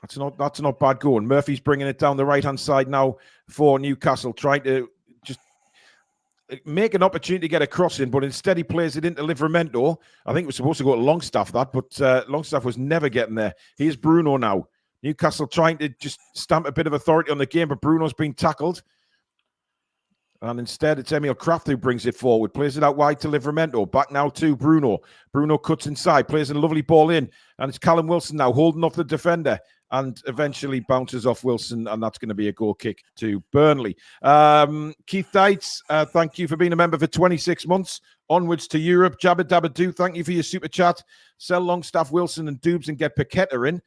That's not bad going. Murphy's bringing it down the right hand side now for Newcastle, trying to just make an opportunity to get a cross in, but instead he plays it into Livramento. I think it was supposed to go to Longstaff, but Longstaff was never getting there. Here's Bruno now. Newcastle trying to just stamp a bit of authority on the game, but Bruno's been tackled. And instead, it's Emil Kraft who brings it forward, plays it out wide to Livramento. Back now to Bruno. Bruno cuts inside, plays a lovely ball in. And it's Callum Wilson now holding off the defender and eventually bounces off Wilson. And that's going to be a goal kick to Burnley. Keith Dites, thank you for being a member for 26 months. Onwards to Europe. Jabba Dabba Doo, thank you for your super chat. Sell Longstaff, Wilson and Doobs and get Paqueta in.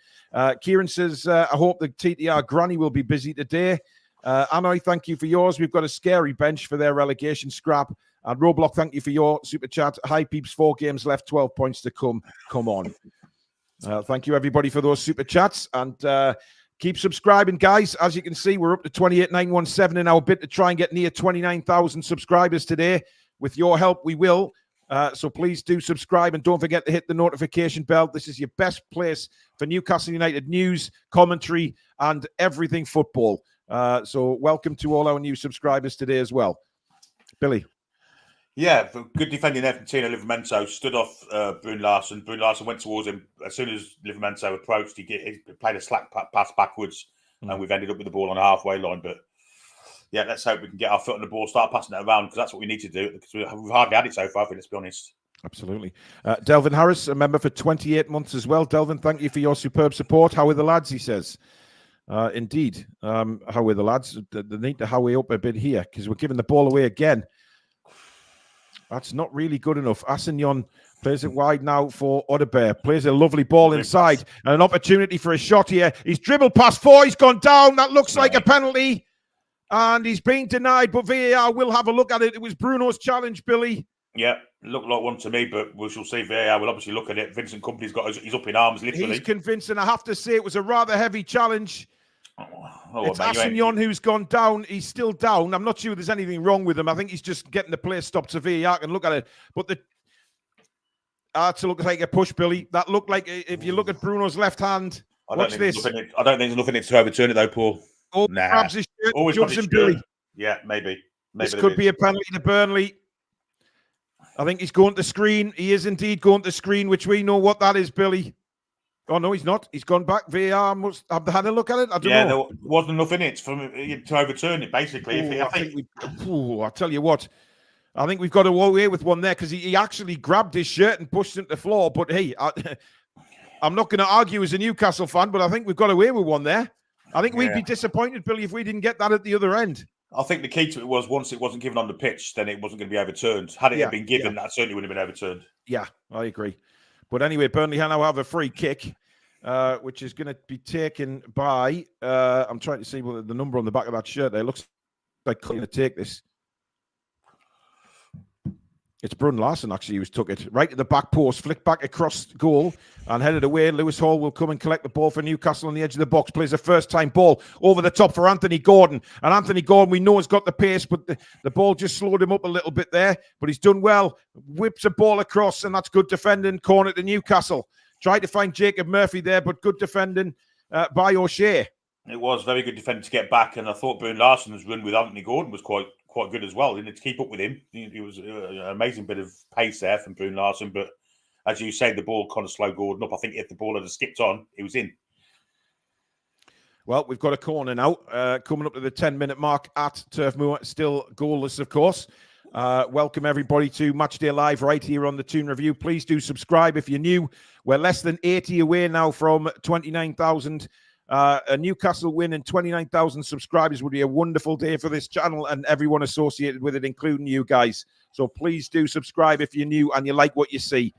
Kieran says, I hope the TTR granny will be busy today. Annoy, thank you for yours. We've got a scary bench for their relegation scrap. And Roblox, thank you for your super chat. Hi, peeps. 4 games left, 12 points to come. Come on. Thank you, everybody, for those super chats. And keep subscribing, guys. As you can see, we're up to 28,917 in our bid to try and get near 29,000 subscribers today. With your help, we will. So please do subscribe and don't forget to hit the notification bell. This is your best place for Newcastle United news, commentary, and everything football. So welcome to all our new subscribers today as well. Billy.
Yeah, good defending there from Tino Livramento. Stood off Bruno Larson. Bruno Larson went towards him. As soon as Livramento approached, he played a slack pass backwards, and we've ended up with the ball on the halfway line. But yeah, let's hope we can get our foot on the ball, start passing it around, because that's what we need to do. Because we've hardly had it so far, let's be honest. Absolutely.
Delvin Harris, a member for 28 months as well. Delvin, thank you for your superb support. How are the lads, he says. Indeed. How are the lads? They need to howie up a bit here, because we're giving the ball away again. That's not really good enough. Assignon plays it wide now for Odebear. Plays a lovely ball inside. And an opportunity for a shot here. He's dribbled past 4. He's gone down. That looks like a penalty. And he's been denied, but VAR will have a look at it. It was Bruno's challenge, Billy.
Yeah, looked like one to me, but we shall see. VAR will obviously look at it. Vincent Kompany's got he's up in arms, literally.
He's convincing. I have to say it was a rather heavy challenge. It's Assignon who's gone down. He's still down. I'm not sure there's anything wrong with him. I think he's just getting the play stopped so VAR can look at it. But that looked like a push, Billy. That looked like, if you look at Bruno's left hand, watch this.
I don't think there's enough in it to overturn it, though, Paul.
Oh, grabs his shirt,
always
jumps in, Billy.
Yeah, maybe.
This could be a penalty to Burnley. I think he's going to screen. He is indeed going to screen, which we know what that is, Billy. Oh, no, he's not. He's gone back. VAR must have had a look at it. I don't know.
There wasn't enough in it to overturn it, basically.
I tell you what, I think we've got away with one there, because he actually grabbed his shirt and pushed it to the floor. But hey, I'm not going to argue as a Newcastle fan, but I think we've got away with one there. I think we'd be disappointed, Billy, if we didn't get that at the other end.
I think the key to it was, once it wasn't given on the pitch, then it wasn't going to be overturned. Had it been given, that certainly would have been overturned. Yeah,
I agree. But anyway, Burnley now have a free kick, which is going to be taken by, I'm trying to see what the number on the back of that shirt there. Looks like going to take this. It's Bruno Larson, actually, who's took it. Right to the back post, flicked back across goal and headed away. Lewis Hall will come and collect the ball for Newcastle on the edge of the box. Plays a first-time ball over the top for Anthony Gordon. And Anthony Gordon, we know, has got the pace, but the ball just slowed him up a little bit there. But he's done well. Whips a ball across, and that's good defending. Corner to Newcastle. Tried to find Jacob Murphy there, but good defending by O'Shea.
It was very good defending to get back, and I thought Bruno Larson's run with Anthony Gordon was quite good as well. Didn't to keep up with him. It was an amazing bit of pace there from Bruno Larson, but as you say, the ball kind of slowed Gordon up. I think if the ball had skipped on, he was in.
Well, we've got a corner now, coming up to the 10-minute mark at Turf Moor. Still goalless, of course. Welcome, everybody, to Matchday Live right here on the Toon Review. Please do subscribe if you're new. We're less than 80 away now from 29,000. A Newcastle win and 29,000 subscribers would be a wonderful day for this channel and everyone associated with it, including you guys. So please do subscribe if you're new and you like what you see.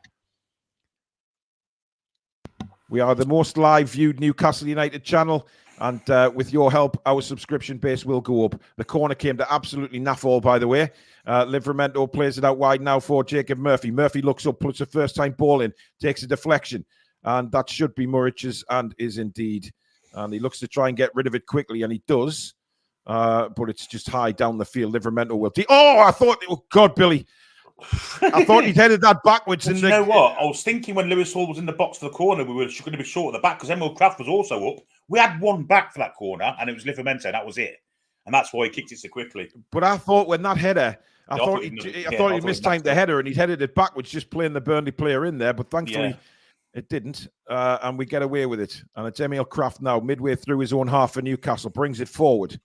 We are the most live viewed Newcastle United channel, and with your help, our subscription base will go up. The corner came to absolutely naff all, by the way. Livramento plays it out wide now for Jacob Murphy. Murphy looks up, puts a first-time ball in, takes a deflection, and that should be Murich's, and is indeed. And he looks to try and get rid of it quickly, and he does. But it's just high down the field. Livramento will. I thought, oh God, Billy. I thought he'd headed that backwards.
You know what? I was thinking when Lewis Hall was in the box for the corner, we were going to be short at the back because Emerald Craft was also up. We had one back for that corner, and it was Livramento. That was it. And that's why he kicked it so quickly.
But I thought when that header, I thought he mistimed the header, and he'd headed it backwards, just playing the Burnley player in there. But thankfully, it didn't, and we get away with it. And it's Emil Kraft now, midway through his own half for Newcastle, brings it forward.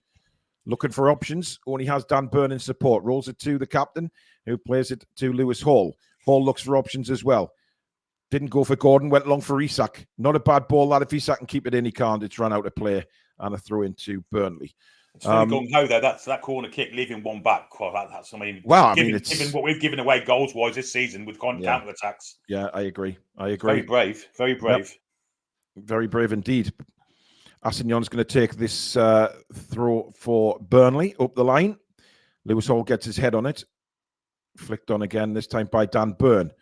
Looking for options, only has Dan Burn in support. Rolls it to the captain, who plays it to Lewis Hall. Hall looks for options as well. Didn't go for Gordon, went long for Isak. Not a bad ball, that. If Isak can keep it in, he can't. It's run out of play, and a throw into Burnley.
It's really gung-ho, though. That's that corner kick, leaving one back. That's, given what we've given away goals-wise this season with counter-attacks.
Yeah, I agree.
Very brave. Very brave.
Yep. Very brave indeed. Assignon's going to take this throw for Burnley up the line. Lewis Hall gets his head on it. Flicked on again, this time by Dan Burn.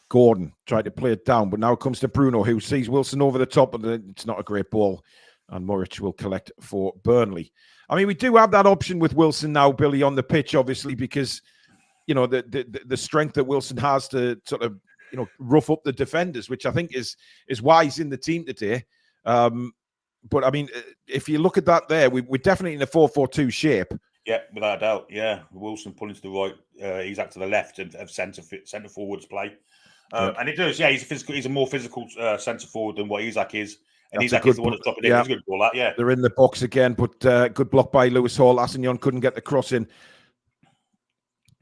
Gordon tried to play it down, but now it comes to Bruno, who sees Wilson over the top, but it's not a great ball. And Muric will collect for Burnley. I mean, we do have that option with Wilson now, Billy, on the pitch, obviously, because, you know, the strength that Wilson has to sort of, you know, rough up the defenders, which I think is why he's in the team today. But, I mean, if you look at that there, we're definitely in a 4-4-2 shape.
Yeah, without a doubt. Yeah, Wilson pulling to the right, Isak to the left of centre forwards play. And it does, yeah. He's a more physical centre forward than what Isak is, and Isak is the one that's dropping in. He's a good ball, that, yeah.
They're in the box again, but good block by Lewis Hall. Assignon couldn't get the cross in,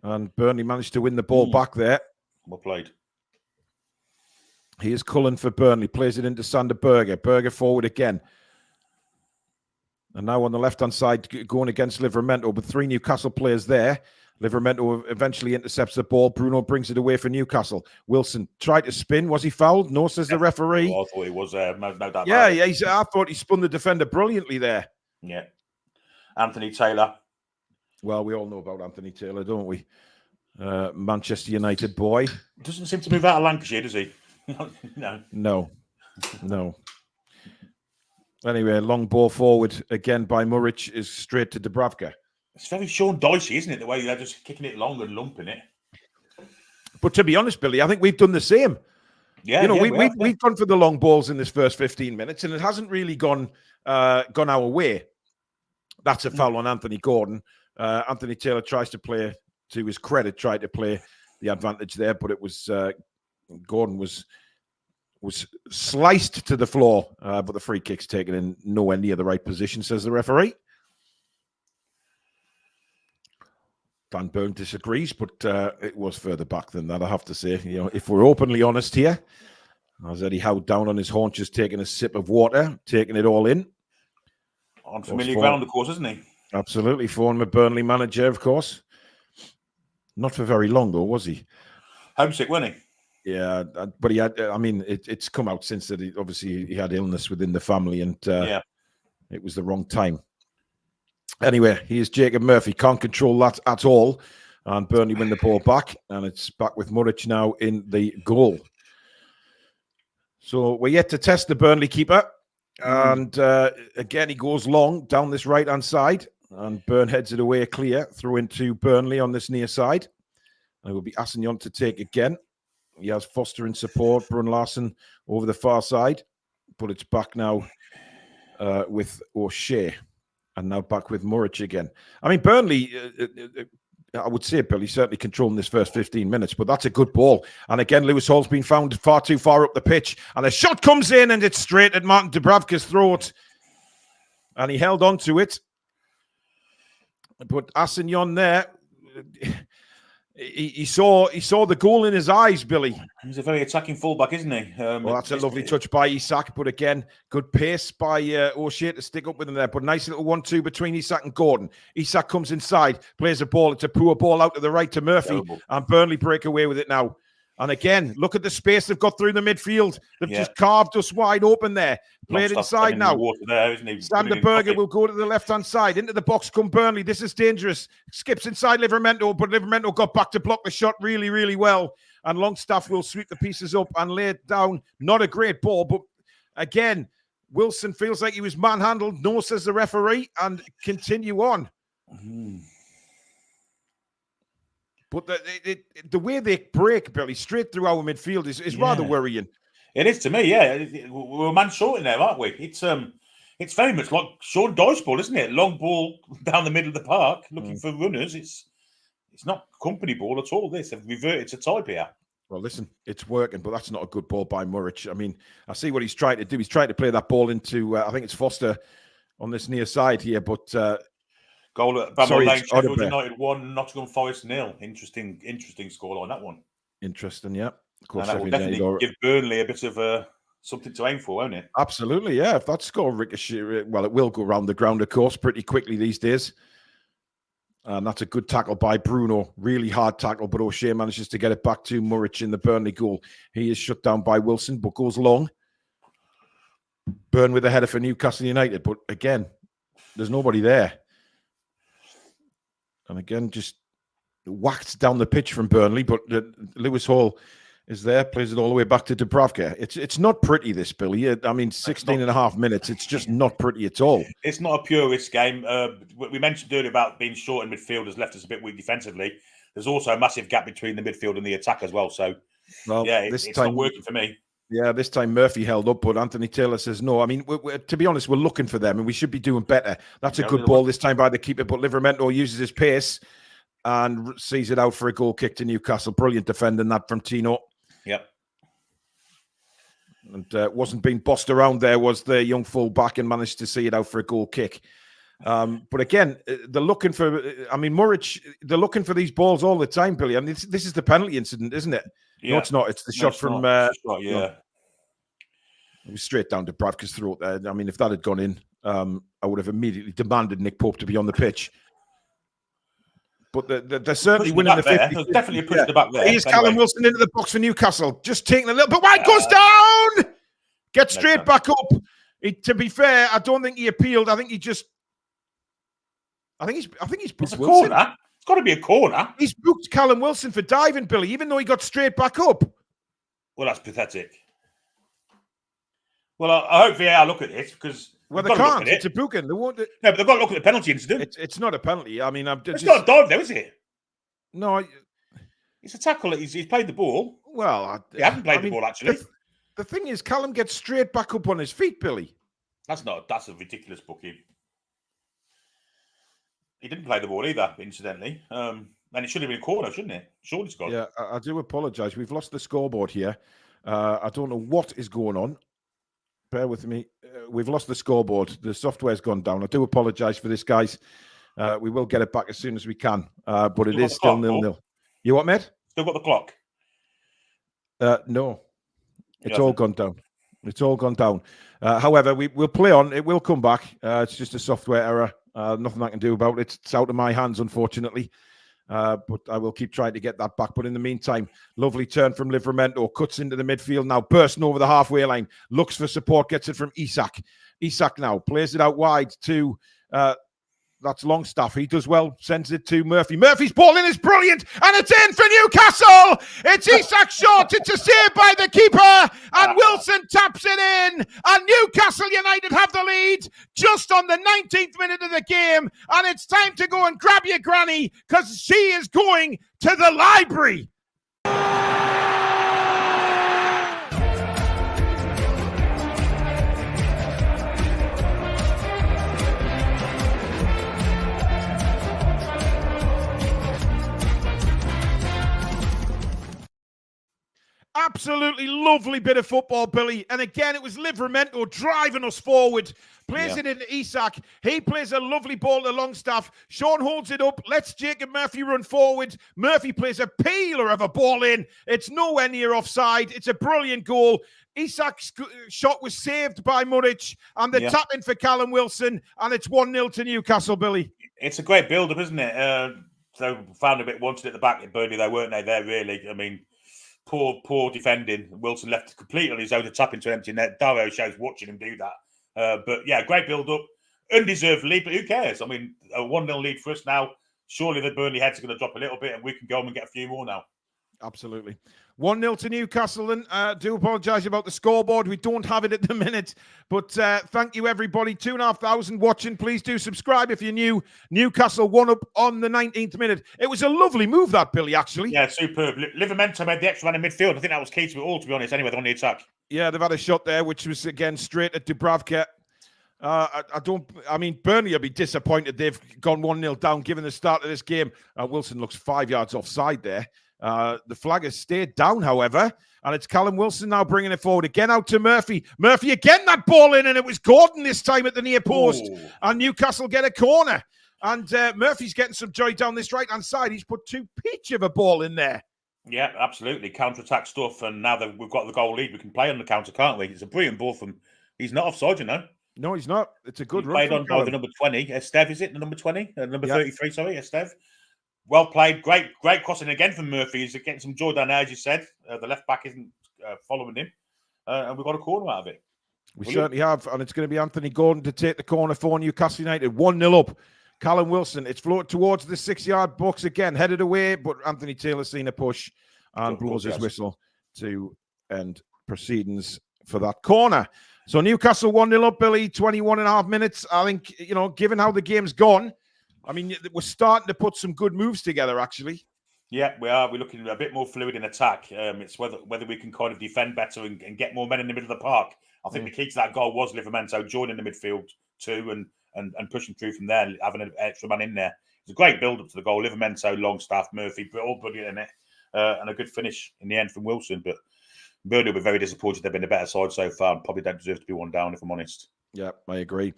and Burnley managed to win the ball back there.
Well played.
Here's Cullen for Burnley, plays it into Sander Berger. Berger forward again. And now on the left-hand side, going against Livramento, but 3 Newcastle players there. Livramento eventually intercepts the ball. Bruno brings it away for Newcastle. Wilson tried to spin. Was he fouled? No, says the referee.
Oh, I thought he was. No doubt.
Yeah, I thought he spun the defender brilliantly there.
Yeah. Anthony Taylor.
Well, we all know about Anthony Taylor, don't we? Manchester United boy.
Doesn't seem to move out of Lancashire, does he?
No. Anyway, long ball forward again by Muric is straight to Dubravka.
It's very Sean Dicey, isn't it? The way they're just kicking it long and lumping it.
But to be honest, Billy, I think we've done the same.
Yeah,
you know, we've gone for the long balls in this first 15 minutes, and it hasn't really gone our way. That's a foul on Anthony Gordon. Anthony Taylor tries to play, to his credit, tried to play the advantage there, but it was Gordon was sliced to the floor, but the free kick's taken in nowhere near the right position, says the referee. Dan Burn disagrees, but it was further back than that, I have to say. You know, if we're openly honest here, as Eddie Howe down on his haunches, taking a sip of water, taking it all in.
On familiar ground, of course, isn't he?
Absolutely. Former Burnley manager, of course. Not for very long, though, was he?
Homesick, wasn't he?
Yeah, but he had, I mean, it's come out since that he had illness within the family, and it was the wrong time. Anyway, here's Jacob Murphy. Can't control that at all. And Burnley win the ball back, and it's back with Muric now in the goal. So we're yet to test the Burnley keeper. And again, he goes long down this right-hand side, and Burn heads it away clear through into Burnley on this near side. And it will be Assignon to take again. He has Foster in support, Brun Larsen over the far side, but it's back now with O'Shea, and now back with Muric again. I mean, Burnley, I would say, Billy, certainly controlling this first 15 minutes, but that's a good ball. And again, Lewis Hall's been found far too far up the pitch, and a shot comes in, and it's straight at Martin Dubravka's throat, and he held on to it. But Assignon there, he saw the goal in his eyes, Billy.
He's a very attacking fullback, isn't he?
Well, that's a lovely touch by Isak, but again, good pace by O'Shea to stick up with him there. But nice little 1-2 between Isak and Gordon. Isak comes inside, plays a ball. It's a poor ball out to the right to Murphy, and Burnley break away with it now. And again, look at the space they've got through the midfield. They've just carved us wide open there. Play it inside now. Sander Berger will go to the left-hand side. Into the box come Burnley. This is dangerous. Skips inside Livramento, but Livramento got back to block the shot really, really well. And Longstaff will sweep the pieces up and lay it down. Not a great ball, but again, Wilson feels like he was manhandled. No, says the referee, and continue on. But the way they break, Billy, straight through our midfield is rather worrying.
It is to me, yeah. We're a man short in there, aren't we? It's very much like Sean Dyche ball, isn't it? Long ball down the middle of the park, looking for runners. It's not company ball at all. This have reverted to type here.
Well, listen, it's working, but that's not a good ball by Muric. I mean, I see what he's trying to do. He's trying to play that ball into, I think it's Foster on this near side here, but.
Goal at Bramall Lane, Sheffield United 1, Nottingham Forest 0. Interesting score on that one.
Interesting, yeah. Of course,
and that will definitely give Burnley a bit of something to aim for, won't it?
Absolutely, yeah. If that score ricochet, well, it will go around the ground, of course, pretty quickly these days. And that's a good tackle by Bruno. Really hard tackle, but O'Shea manages to get it back to Muric in the Burnley goal. He is shut down by Wilson, but goes long. Burn with a header for Newcastle United, but again, there's nobody there. And again, just whacked down the pitch from Burnley, but Lewis Hall is there, plays it all the way back to Dubravka. It's not pretty, this, Billy. I mean, 16 and a half minutes. It's just not pretty at all.
It's not a purist game. We mentioned earlier about being short in midfield has left us a bit weak defensively. There's also a massive gap between the midfield and the attack as well. So, yeah, it's not working for me. Yeah,
this time Murphy held up, but Anthony Taylor says no. I mean, to be honest, we're looking for them, and we should be doing better. That's a good ball this time by the keeper, but Livramento uses his pace and sees it out for a goal kick to Newcastle. Brilliant defending that from Tino.
Yep.
And wasn't being bossed around there, was the young full back, and managed to see it out for a goal kick. But again, they're looking for, I mean, Muric, they're looking for these balls all the time, Billy. I mean, this is the penalty incident, isn't it?
Yeah.
No, it's not. It's the shot from...
yeah.
No. It was straight down to Bradker's throat there. I mean, if that had gone in, I would have immediately demanded Nick Pope to be on the pitch. But they're certainly winning the 50.
There's definitely a push the back there.
Here's Callum Wilson into the box for Newcastle. Just taking a little bit wide, goes down! Gets straight back up. To be fair, I don't think he appealed. I think he just... I think he's booked Wilson.
Corner. It's got to be a corner.
He's booked Callum Wilson for diving, Billy, even though he got straight back up.
Well, that's pathetic. Well, I hope VAR look at this because...
Well, they can't. It's a booking. They won't.
No, but they've got to look at the penalty incident.
It's not a penalty. I mean,
it's not a dive, though, is it?
No,
it's a tackle. He's played the ball.
Well,
he hasn't played the ball actually.
The thing is, Callum gets straight back up on his feet, Billy.
That's a ridiculous booking. He didn't play the ball either, incidentally. And it should have been a corner, shouldn't it? Surely, Scott.
Yeah, I do apologise. We've lost the scoreboard here. I don't know what is going on. Bear with me. We've lost the scoreboard. The software's gone down. I do apologise for this, guys. We will get it back as soon as we can. But it is still 0-0. You what, mate?
Still got the clock?
No. It's all gone down. It's all gone down. However, we'll play on. It will come back. It's just a software error. Nothing I can do about it. It's out of my hands, unfortunately. But I will keep trying to get that back. But in the meantime, lovely turn from Livramento, cuts into the midfield now, bursting over the halfway line, looks for support, gets it from Isak. Isak now plays it out wide to that's Longstaff. He does well, sends it to Murphy. Murphy's ball in is brilliant, and it's in for Newcastle. It's Isak short. It's a save by the keeper, and Wilson taps it in, and Newcastle United have the lead just on the 19th minute of the game, and it's time to go and grab your granny because she is going to the library. Absolutely lovely bit of football, Billy. And again, it was Livramento driving us forward. Plays it into Isak. He plays a lovely ball to Longstaff. Sean holds it up. Lets Jacob Murphy run forward. Murphy plays a peeler of a ball in. It's nowhere near offside. It's a brilliant goal. Isak's shot was saved by Muric. And the tap in for Callum Wilson. And it's 1-0 to Newcastle, Billy.
It's a great build-up, isn't it? So found a bit wanted at the back at Burnley, though, weren't they? There, really. I mean... Poor defending. Wilson left completely on his own to tap into empty net. Dario shows watching him do that. But yeah, great build-up. Undeserved lead, but who cares? I mean, a 1-0 lead for us now. Surely the Burnley heads are going to drop a little bit and we can go on and get a few more now. Absolutely.
1-0 to Newcastle. And do apologise about the scoreboard. We don't have it at the minute. But thank you, everybody. 2,500 watching. Please do subscribe if you're new. Newcastle won up on the 19th minute. It was a lovely move, that, Billy, actually.
Yeah, superb. Livramento made the extra man in midfield. I think that was key to it all, to be honest, anyway, on the attack.
Yeah, they've had a shot there, which was, again, straight at Dubravka. I mean, Burnley will be disappointed they've gone 1-0 down given the start of this game. Wilson looks 5 yards offside there. The flag has stayed down, however, and it's Callum Wilson now bringing it forward again out to Murphy. Murphy again, that ball in, and it was Gordon this time at the near post. Ooh. And Newcastle get a corner. And Murphy's getting some joy down this right-hand side. He's put too peach of a ball in there.
Yeah, absolutely. Counter-attack stuff, and now that we've got the goal lead, we can play on the counter, can't we? It's a brilliant ball from... He's not offside, you know.
No, he's not. It's a good run.
Played on by the number 20. Esteve, is it? The number 20? Number 33, sorry, Esteve. Well played. Great crossing again from Murphy. He's getting some joy down there, as you said. The left back isn't following him. And we've got a corner out of it.
We certainly have. And it's going to be Anthony Gordon to take the corner for Newcastle United. 1-0 up. Callum Wilson, it's floated towards the 6-yard box again, headed away, but Anthony Taylor's seen a push and blows his whistle to end proceedings for that corner. So Newcastle 1-0 up, Billy, 21.5 minutes. I think, given how the game's gone, I mean, we're starting to put some good moves together, actually.
Yeah, we are. We're looking a bit more fluid in attack. It's whether we can kind of defend better and get more men in the middle of the park. I think the key to that goal was Livramento joining the midfield too and pushing through from there, having an extra man in there. It's a great build-up to the goal. Livramento, Longstaff, Murphy, all brilliant in it. And a good finish in the end from Wilson. But Burnley will be very disappointed. They've been a better side so far and probably don't deserve to be one down, if I'm honest.
Yeah, I agree.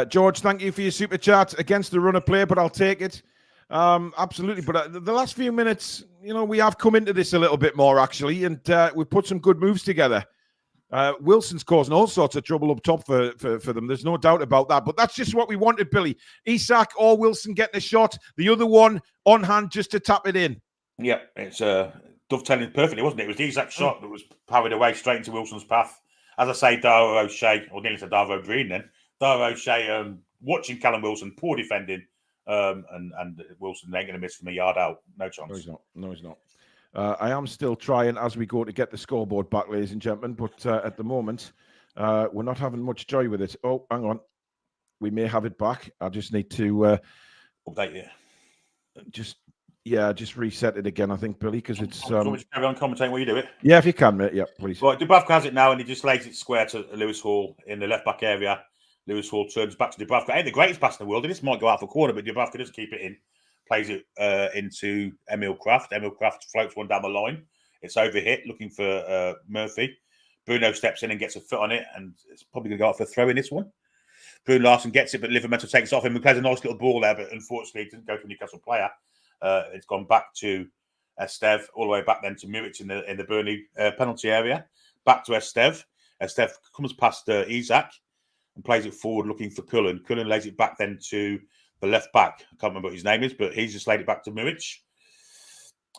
George, thank you for your super chat. Against the run of play, but I'll take it. Absolutely. But the last few minutes, we have come into this a little bit more, actually, and we've put some good moves together. Wilson's causing all sorts of trouble up top for them. There's no doubt about that. But that's just what we wanted, Billy. Isak or Wilson getting a shot, the other one on hand just to tap it in.
Yeah, it's dovetailing perfectly, wasn't it? It was the exact shot that was powered away straight into Wilson's path. As I say, Dara O'Shea, or nearly said Dara O'Brien then. Dara O'Shea watching Callum Wilson, poor defending, and Wilson ain't going to miss from a yard out. No chance.
No, he's not. I am still trying as we go to get the scoreboard back, ladies and gentlemen, but at the moment, we're not having much joy with it. Oh, hang on. We may have it back. I just need to...
update you.
Just reset it again, I think, Billy, because it's...
Do you want me to carry on commentating while you do it?
Yeah, if you can, mate. Yeah, please.
Right, Dubravka has it now, and he just lays it square to Lewis Hall in the left-back area. Lewis Hall turns back to Dubravka. Ain't the greatest pass in the world, and this might go out for corner, but Dubravka does keep it in. Plays it into Emil Kraft. Emil Kraft floats one down the line. It's overhit, looking for Murphy. Bruno steps in and gets a foot on it, and it's probably going to go out for a throw in this one. Bruno Larson gets it, but Livramento takes it off him. He plays a nice little ball there, but unfortunately it didn't go to a Newcastle player. It's gone back to Estev, all the way back then to Muric in the Burnley penalty area. Back to Estev. Estev comes past Isak and plays it forward looking for Cullen. Cullen lays it back then to the left back. I can't remember what his name is, but he's just laid it back to Muric.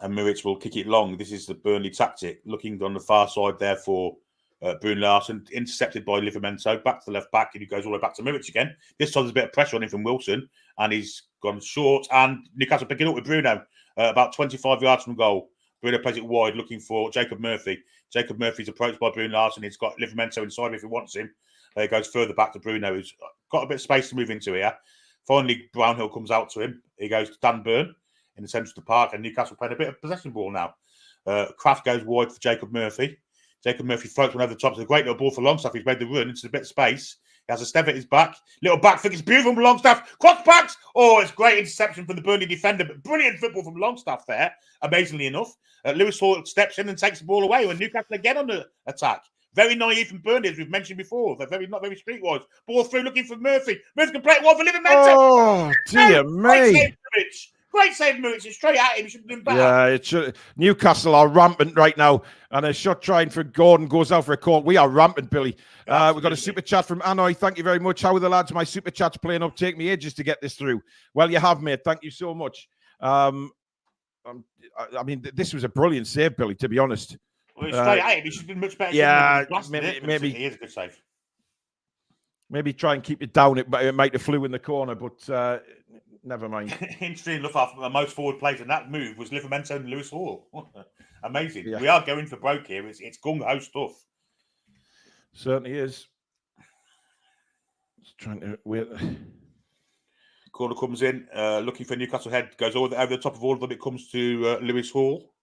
And Muric will kick it long. This is the Burnley tactic. Looking on the far side there for Bruno Larson, intercepted by Livramento, back to the left back, and he goes all the way back to Muric again. This time there's a bit of pressure on him from Wilson, and he's gone short, and Newcastle picking up with Bruno, about 25 yards from goal. Bruno plays it wide, looking for Jacob Murphy. Jacob Murphy's approached by Bruno Larson. He's got Livramento inside him if he wants him. He goes further back to Bruno, who's got a bit of space to move into here. Finally, Brownhill comes out to him. He goes to Dan Burn in the centre of the park, and Newcastle playing a bit of possession ball now. Kraft goes wide for Jacob Murphy. Jacob Murphy floats one over the top. It's a great little ball for Longstaff. He's made the run into a bit of space. He has a step at his back. Little back flick. It's beautiful from Longstaff. Cross backs. Oh, it's great interception from the Burnley defender. But brilliant football from Longstaff there, amazingly enough. Lewis Hall steps in and takes the ball away when Newcastle again on the attack. Very naive from Burnley, as we've mentioned before. They're not very streetwise. Ball through looking for Murphy. Murphy can play it one for Livramento.
Oh, dear me.
Great save, Muric. It's straight at him. He should have been back.
Yeah, it should. Newcastle are rampant right now, and a shot trying for Gordon goes out for a call. We are rampant, Billy. We've got a super chat from Anoy. Thank you very much. How are the lads? My super chat's playing up. Take me ages to get this through. Well, you have, mate. Thank you so much. I mean, this was a brilliant save, Billy, to be honest.
Well, straight at him. He should have been much better.
Yeah, maybe
he is a good save.
Maybe try and keep it down. It might have flew in the corner, but never mind.
Interesting enough, our most forward plays in that move was Livramento and Lewis Hall. Amazing.
Yeah.
We are going for broke here. It's gung-ho stuff.
Certainly is. Just trying to wait.
Corner comes in, looking for Newcastle head, goes over the top of all of them. It comes to Lewis Hall.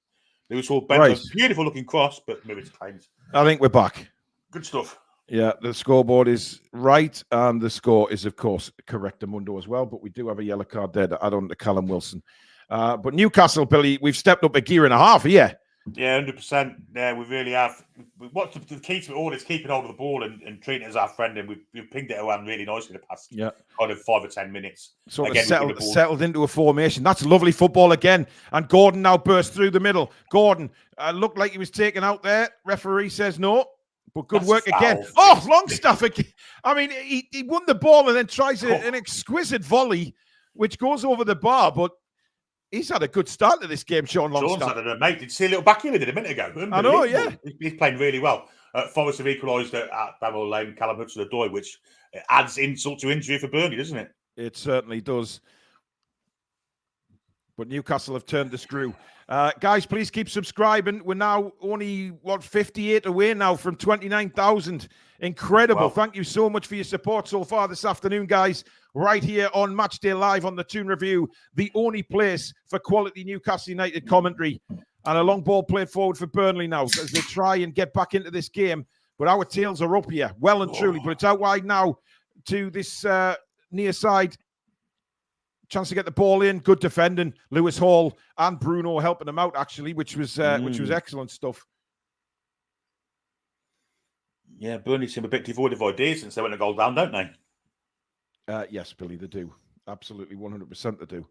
Lewis Hall bends a beautiful looking cross, but Muric claims.
I think we're back.
Good stuff.
Yeah, the scoreboard is right, and the score is, of course, correctamundo as well. But we do have a yellow card there to add on to Callum Wilson. But Newcastle, Billy, we've stepped up a gear and a half here.
Yeah, 100%. Yeah, we really have. What's the key to it all is keeping hold of the ball and treating it as our friend. And we've pinged it around really nicely the past kind of 5 or 10 minutes.
Sort of settled into a formation. That's lovely football again. And Gordon now bursts through the middle. Gordon looked like he was taken out there. Referee says no. But good work again. Oh, Longstaff again. I mean, he won the ball and then tries an exquisite volley, which goes over the bar. But he's had a good start to this game, Sean Longstaff.
Sean's had a mate. Did you see a little back he did a minute ago?
I know, yeah.
He's playing really well. Forest have equalised at Bramall Lane, Callum Hudson-Odoi, which adds insult to injury for Burnley, doesn't it?
It certainly does. but Newcastle have turned the screw. Guys, please keep subscribing. We're now only, 58 away now from 29,000. Incredible. Wow. Thank you so much for your support so far this afternoon, guys. Right here on Matchday Live on the Toon Review, the only place for quality Newcastle United commentary. And a long ball played forward for Burnley now as they try and get back into this game. But our tails are up here, well and truly. But it's out wide now to this near side. Chance to get the ball in. Good defending. Lewis Hall and Bruno helping them out, actually, which was excellent stuff.
Yeah, Burnley seem a bit devoid of ideas since they went a goal down, don't they?
Yes, Billy, they do. Absolutely, 100% they do.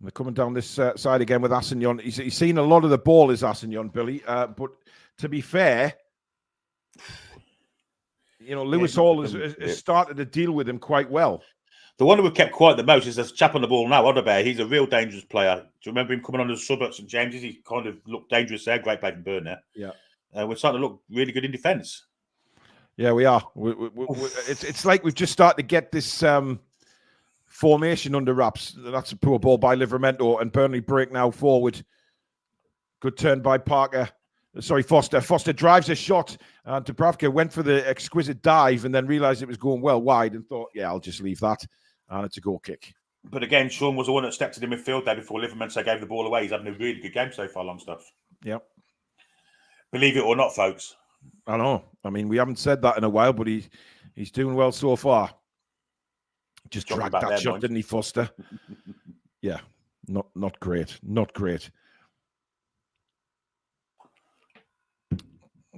They're coming down this side again with Assignon. He's seen a lot of the ball, is Assignon, Billy. But to be fair, Lewis Hall has started to deal with him quite well.
The one who we've kept quiet the most is this chap on the ball now, Odebear. He's a real dangerous player. Do you remember him coming on as a sub at St James's? He kind of looked dangerous there. Great play from Burnley.
Yeah.
We're starting to look really good in defence.
Yeah, we are. It's like we've just started to get this formation under wraps. That's a poor ball by Livramento, and Burnley break now forward. Good turn by Foster. Foster drives a shot. Dubravka went for the exquisite dive and then realised it was going well wide and thought, yeah, I'll just leave that. And it's a goal kick.
But again, Sean was the one that stepped in midfield there before Livramento gave the ball away. He's having a really good game so far, Longstaff.
Yep.
Believe it or not, folks.
I know. I mean, we haven't said that in a while, but he's doing well so far. Just dragged that shot, didn't he, Foster? Yeah, not great. Not great.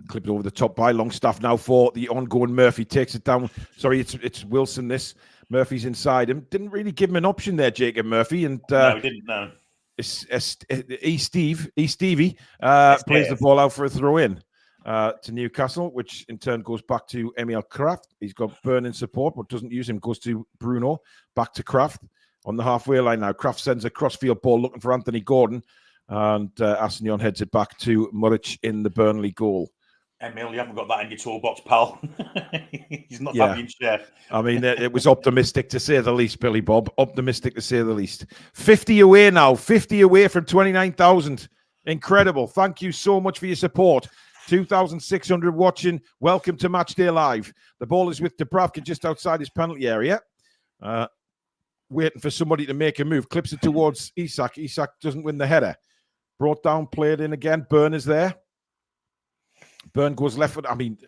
Clipped over the top by Longstaff now for the ongoing Murphy. Takes it down. Sorry, it's Wilson. This Murphy's inside him. Didn't really give him an option there, Jacob Murphy. And
no, he didn't. No.
Stevie plays the ball out for a throw in to Newcastle, which in turn goes back to Emil Kraft. He's got burning support, but doesn't use him. Goes to Bruno. Back to Kraft on the halfway line now. Kraft sends a crossfield ball looking for Anthony Gordon, and Assignon heads it back to Muric in the Burnley goal.
Emil, you haven't got that in your toolbox, pal. He's not happy in share.
I mean, it was optimistic to say the least, Billy Bob. Optimistic to say the least. 50 away now. 50 away from 29,000. Incredible. Thank you so much for your support. 2,600 watching. Welcome to Matchday Live. The ball is with Dubravka just outside his penalty area. Waiting for somebody to make a move. Clips it towards Isak. Isak doesn't win the header. Brought down, played in again. Burn is there. Burn goes left foot. I mean,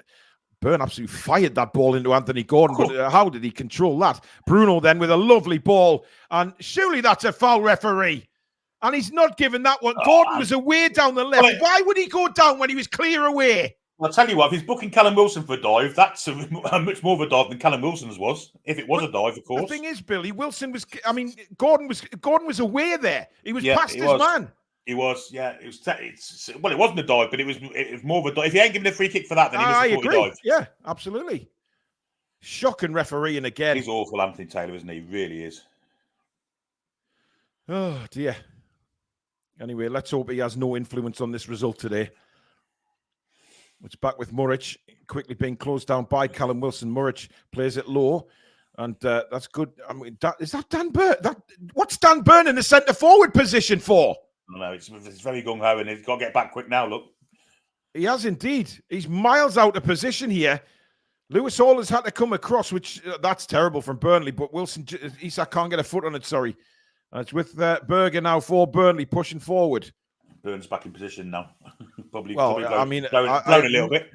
Burn absolutely fired that ball into Anthony Gordon, but how did he control that? Bruno then with a lovely ball, and surely that's a foul, referee. And he's not giving that one. Gordon was away down the left. Why would he go down when he was clear away?
I'll tell you what, if he's booking Callum Wilson for a dive, that's much more of a dive than Callum Wilson's was. If it was a dive, of course.
The thing is, Billy, Wilson was, Gordon was away there. He was past his man.
He was, yeah. It wasn't a dive, but it was more of a dive. If he ain't giving a free kick for that, then he must have dive.
Yeah, absolutely. Shocking refereeing again.
He's awful, Anthony Taylor, isn't he? He really is.
Oh, dear. Anyway, let's hope he has no influence on this result today. It's back with Muric, quickly being closed down by Callum Wilson. Muric plays it low, and that's good. I mean, is that Dan Burn? What's Dan Burn in the centre forward position for?
No, it's very gung-ho, and he's got to get back quick now, look.
He has indeed. He's miles out of position here. Lewis Hall has had to come across, which that's terrible from Burnley, but Isak can't get a foot on it, sorry. It's with Berger now for Burnley, pushing forward.
Burn's back in position now. probably
blown
a little bit.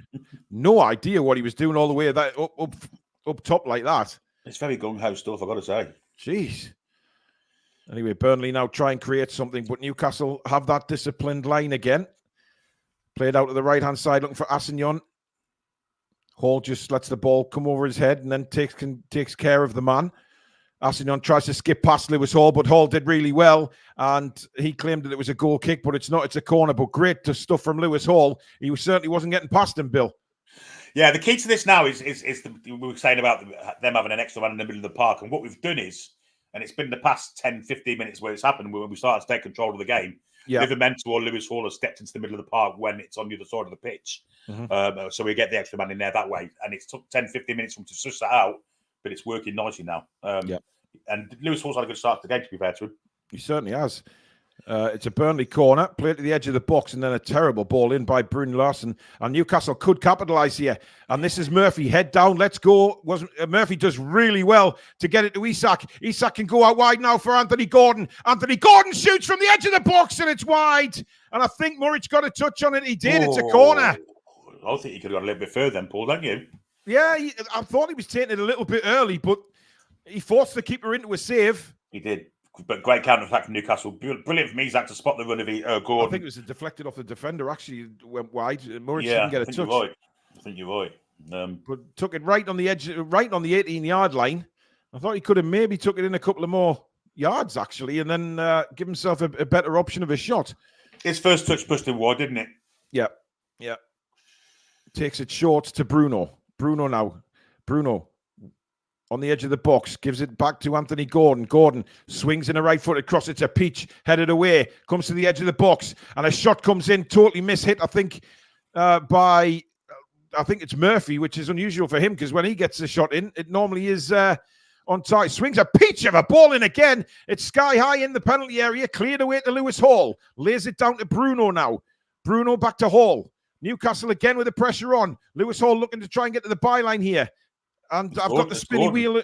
No idea what he was doing all the way up top like that.
It's very gung-ho stuff, I've got to say.
Jeez. Anyway, Burnley now try and create something, but Newcastle have that disciplined line again. Played out to the right-hand side, looking for Assignon. Hall just lets the ball come over his head and then takes care of the man. Assignon tries to skip past Lewis Hall, but Hall did really well, and he claimed that it was a goal kick, but it's not. It's a corner, but great stuff from Lewis Hall. He certainly wasn't getting past him, Bill.
Yeah, the key to this now is we were saying about them having an extra run in the middle of the park, and what we've done is, and it's been the past 10, 15 minutes where it's happened, when we started to take control of the game. Yeah. Livramento or Lewis Hall has stepped into the middle of the park when it's on the other side of the pitch. Mm-hmm. So we get the extra man in there that way. And it's took 10, 15 minutes for him to suss that out, but it's working nicely now. And Lewis Hall's had a good start to the game, to be fair to him.
He certainly has. It's a Burnley corner, played to the edge of the box, and then a terrible ball in by Bruno Larson. And Newcastle could capitalise here. And this is Murphy, head down, let's go. Murphy does really well to get it to Isak. Isak can go out wide now for Anthony Gordon. Anthony Gordon shoots from the edge of the box, and it's wide. And I think Muric got a touch on it. He did. It's a corner.
I think he could have gone a little bit further then, Paul, don't you?
Yeah, I thought he was taking it a little bit early, but he forced the keeper into a save.
He did. But great counter-attack from Newcastle. Brilliant from Isak to spot the run of Gordon.
I think it was deflected off the defender, actually went wide. Muric
yeah,
didn't get a touch.
You're right. I think you're right.
But took it right on the edge, right on the 18-yard line. I thought he could have maybe took it in a couple of more yards, actually, and then give himself a better option of a shot.
His first touch pushed him wide, didn't it?
Yeah. Takes it short to Bruno. Bruno now. Bruno on the edge of the box, gives it back to Anthony Gordon. Gordon swings in a right-footed cross. It's a peach, headed away, comes to the edge of the box, and a shot comes in, totally mishit, I think it's Murphy, which is unusual for him, because when he gets the shot in, it normally is on target. Swings a peach of a ball in again. It's sky high in the penalty area, cleared away to Lewis Hall. Lays it down to Bruno now. Bruno back to Hall. Newcastle again with the pressure on. Lewis Hall looking to try and get to the byline here. And I've got the spinny wheel.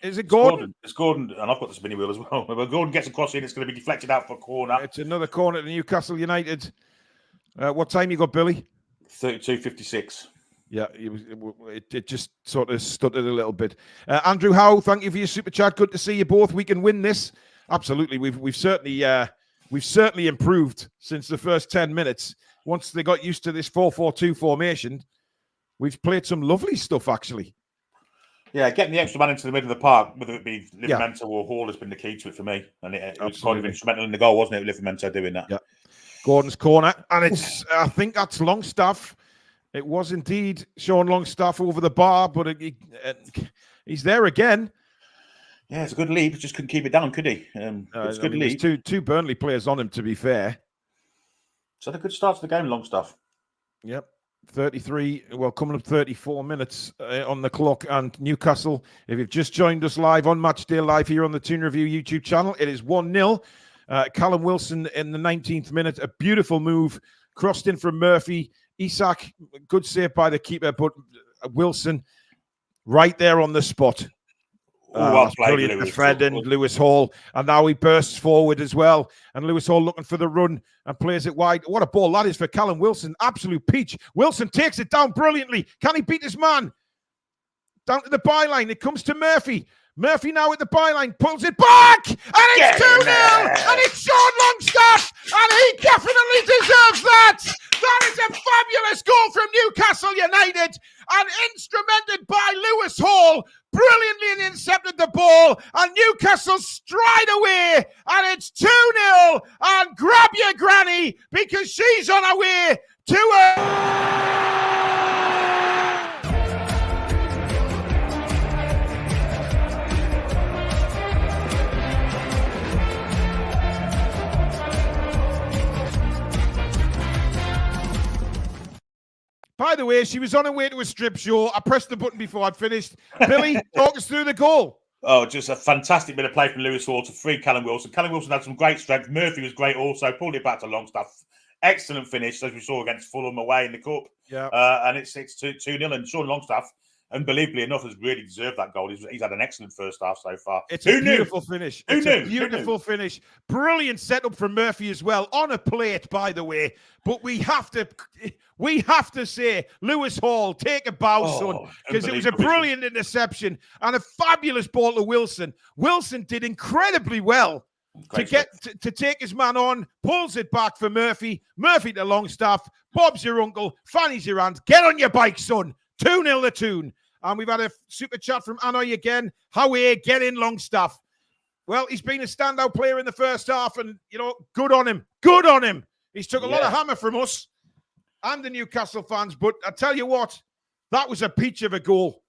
Is it Gordon?
It's Gordon, and I've got the spinny wheel as well. When Gordon gets across in, it's going to be deflected out for a corner.
It's another corner to Newcastle United. What time you got, Billy?
32:56.
Yeah, it just sort of stuttered a little bit. Andrew Howe, thank you for your super chat. Good to see you both. We can win this. Absolutely, we've certainly improved since the first 10 minutes. Once they got used to this 4-4-2 formation, we've played some lovely stuff, actually.
Yeah, getting the extra man into the middle of the park, whether it be Livramento or Hall, has been the key to it for me. And it was kind of instrumental in the goal, wasn't it, Livramento doing that?
Yeah. Gordon's corner. And I think that's Longstaff. It was indeed Sean Longstaff over the bar, but he's there again.
Yeah, it's a good lead. Just couldn't keep it down, could he? It's a good lead.
There's two Burnley players on him, to be fair.
So a good start to the game, Longstaff.
Yep. 33, well, coming up 34 minutes on the clock. And Newcastle, if you've just joined us live on Matchday Live here on the Toon Review YouTube channel, it is 1-0. Callum Wilson in the 19th minute, a beautiful move, crossed in from Murphy. Isak, good save by the keeper, but Wilson right there on the spot. Brilliant defending, Lewis Hall. And now he bursts forward as well. And Lewis Hall looking for the run and plays it wide. What a ball that is for Callum Wilson. Absolute peach. Wilson takes it down brilliantly. Can he beat his man? Down to the byline. It comes to Murphy. Murphy now at the byline, pulls it back, and it's 2-0, and it's Sean Longstaff, and he definitely deserves that. That is a fabulous goal from Newcastle United, and instrumented by Lewis Hall, brilliantly intercepted the ball, and Newcastle stride away, and it's 2-0, and grab your granny, because she's on her way to her. By the way, she was on her way to a strip show. I pressed the button before I'd finished. Billy, talk us through the goal.
Oh, just a fantastic bit of play from Lewis Hall to free Callum Wilson. Callum Wilson had some great strength. Murphy was great also. Pulled it back to Longstaff. Excellent finish, as we saw against Fulham away in the Cup.
Yeah.
And it's 2-0. And Sean Longstaff, unbelievably enough, has really deserved that goal. He's had an excellent first half so far.
It's a beautiful finish. It's a beautiful finish. Brilliant setup from Murphy as well. On a plate, by the way. But we have to say, Lewis Hall, take a bow, son, because it was a brilliant interception and a fabulous ball to Wilson. Wilson did incredibly well to take his man on, pulls it back for Murphy. Murphy to Longstaff. Bob's your uncle. Fanny's your aunt. Get on your bike, son. 2-0 the Toon. And we've had a super chat from Annoy again. Howie, get in Longstaff. Well, he's been a standout player in the first half, and, good on him. Good on him. He's took a lot of hammer from us and the Newcastle fans, but I tell you what, that was a peach of a goal.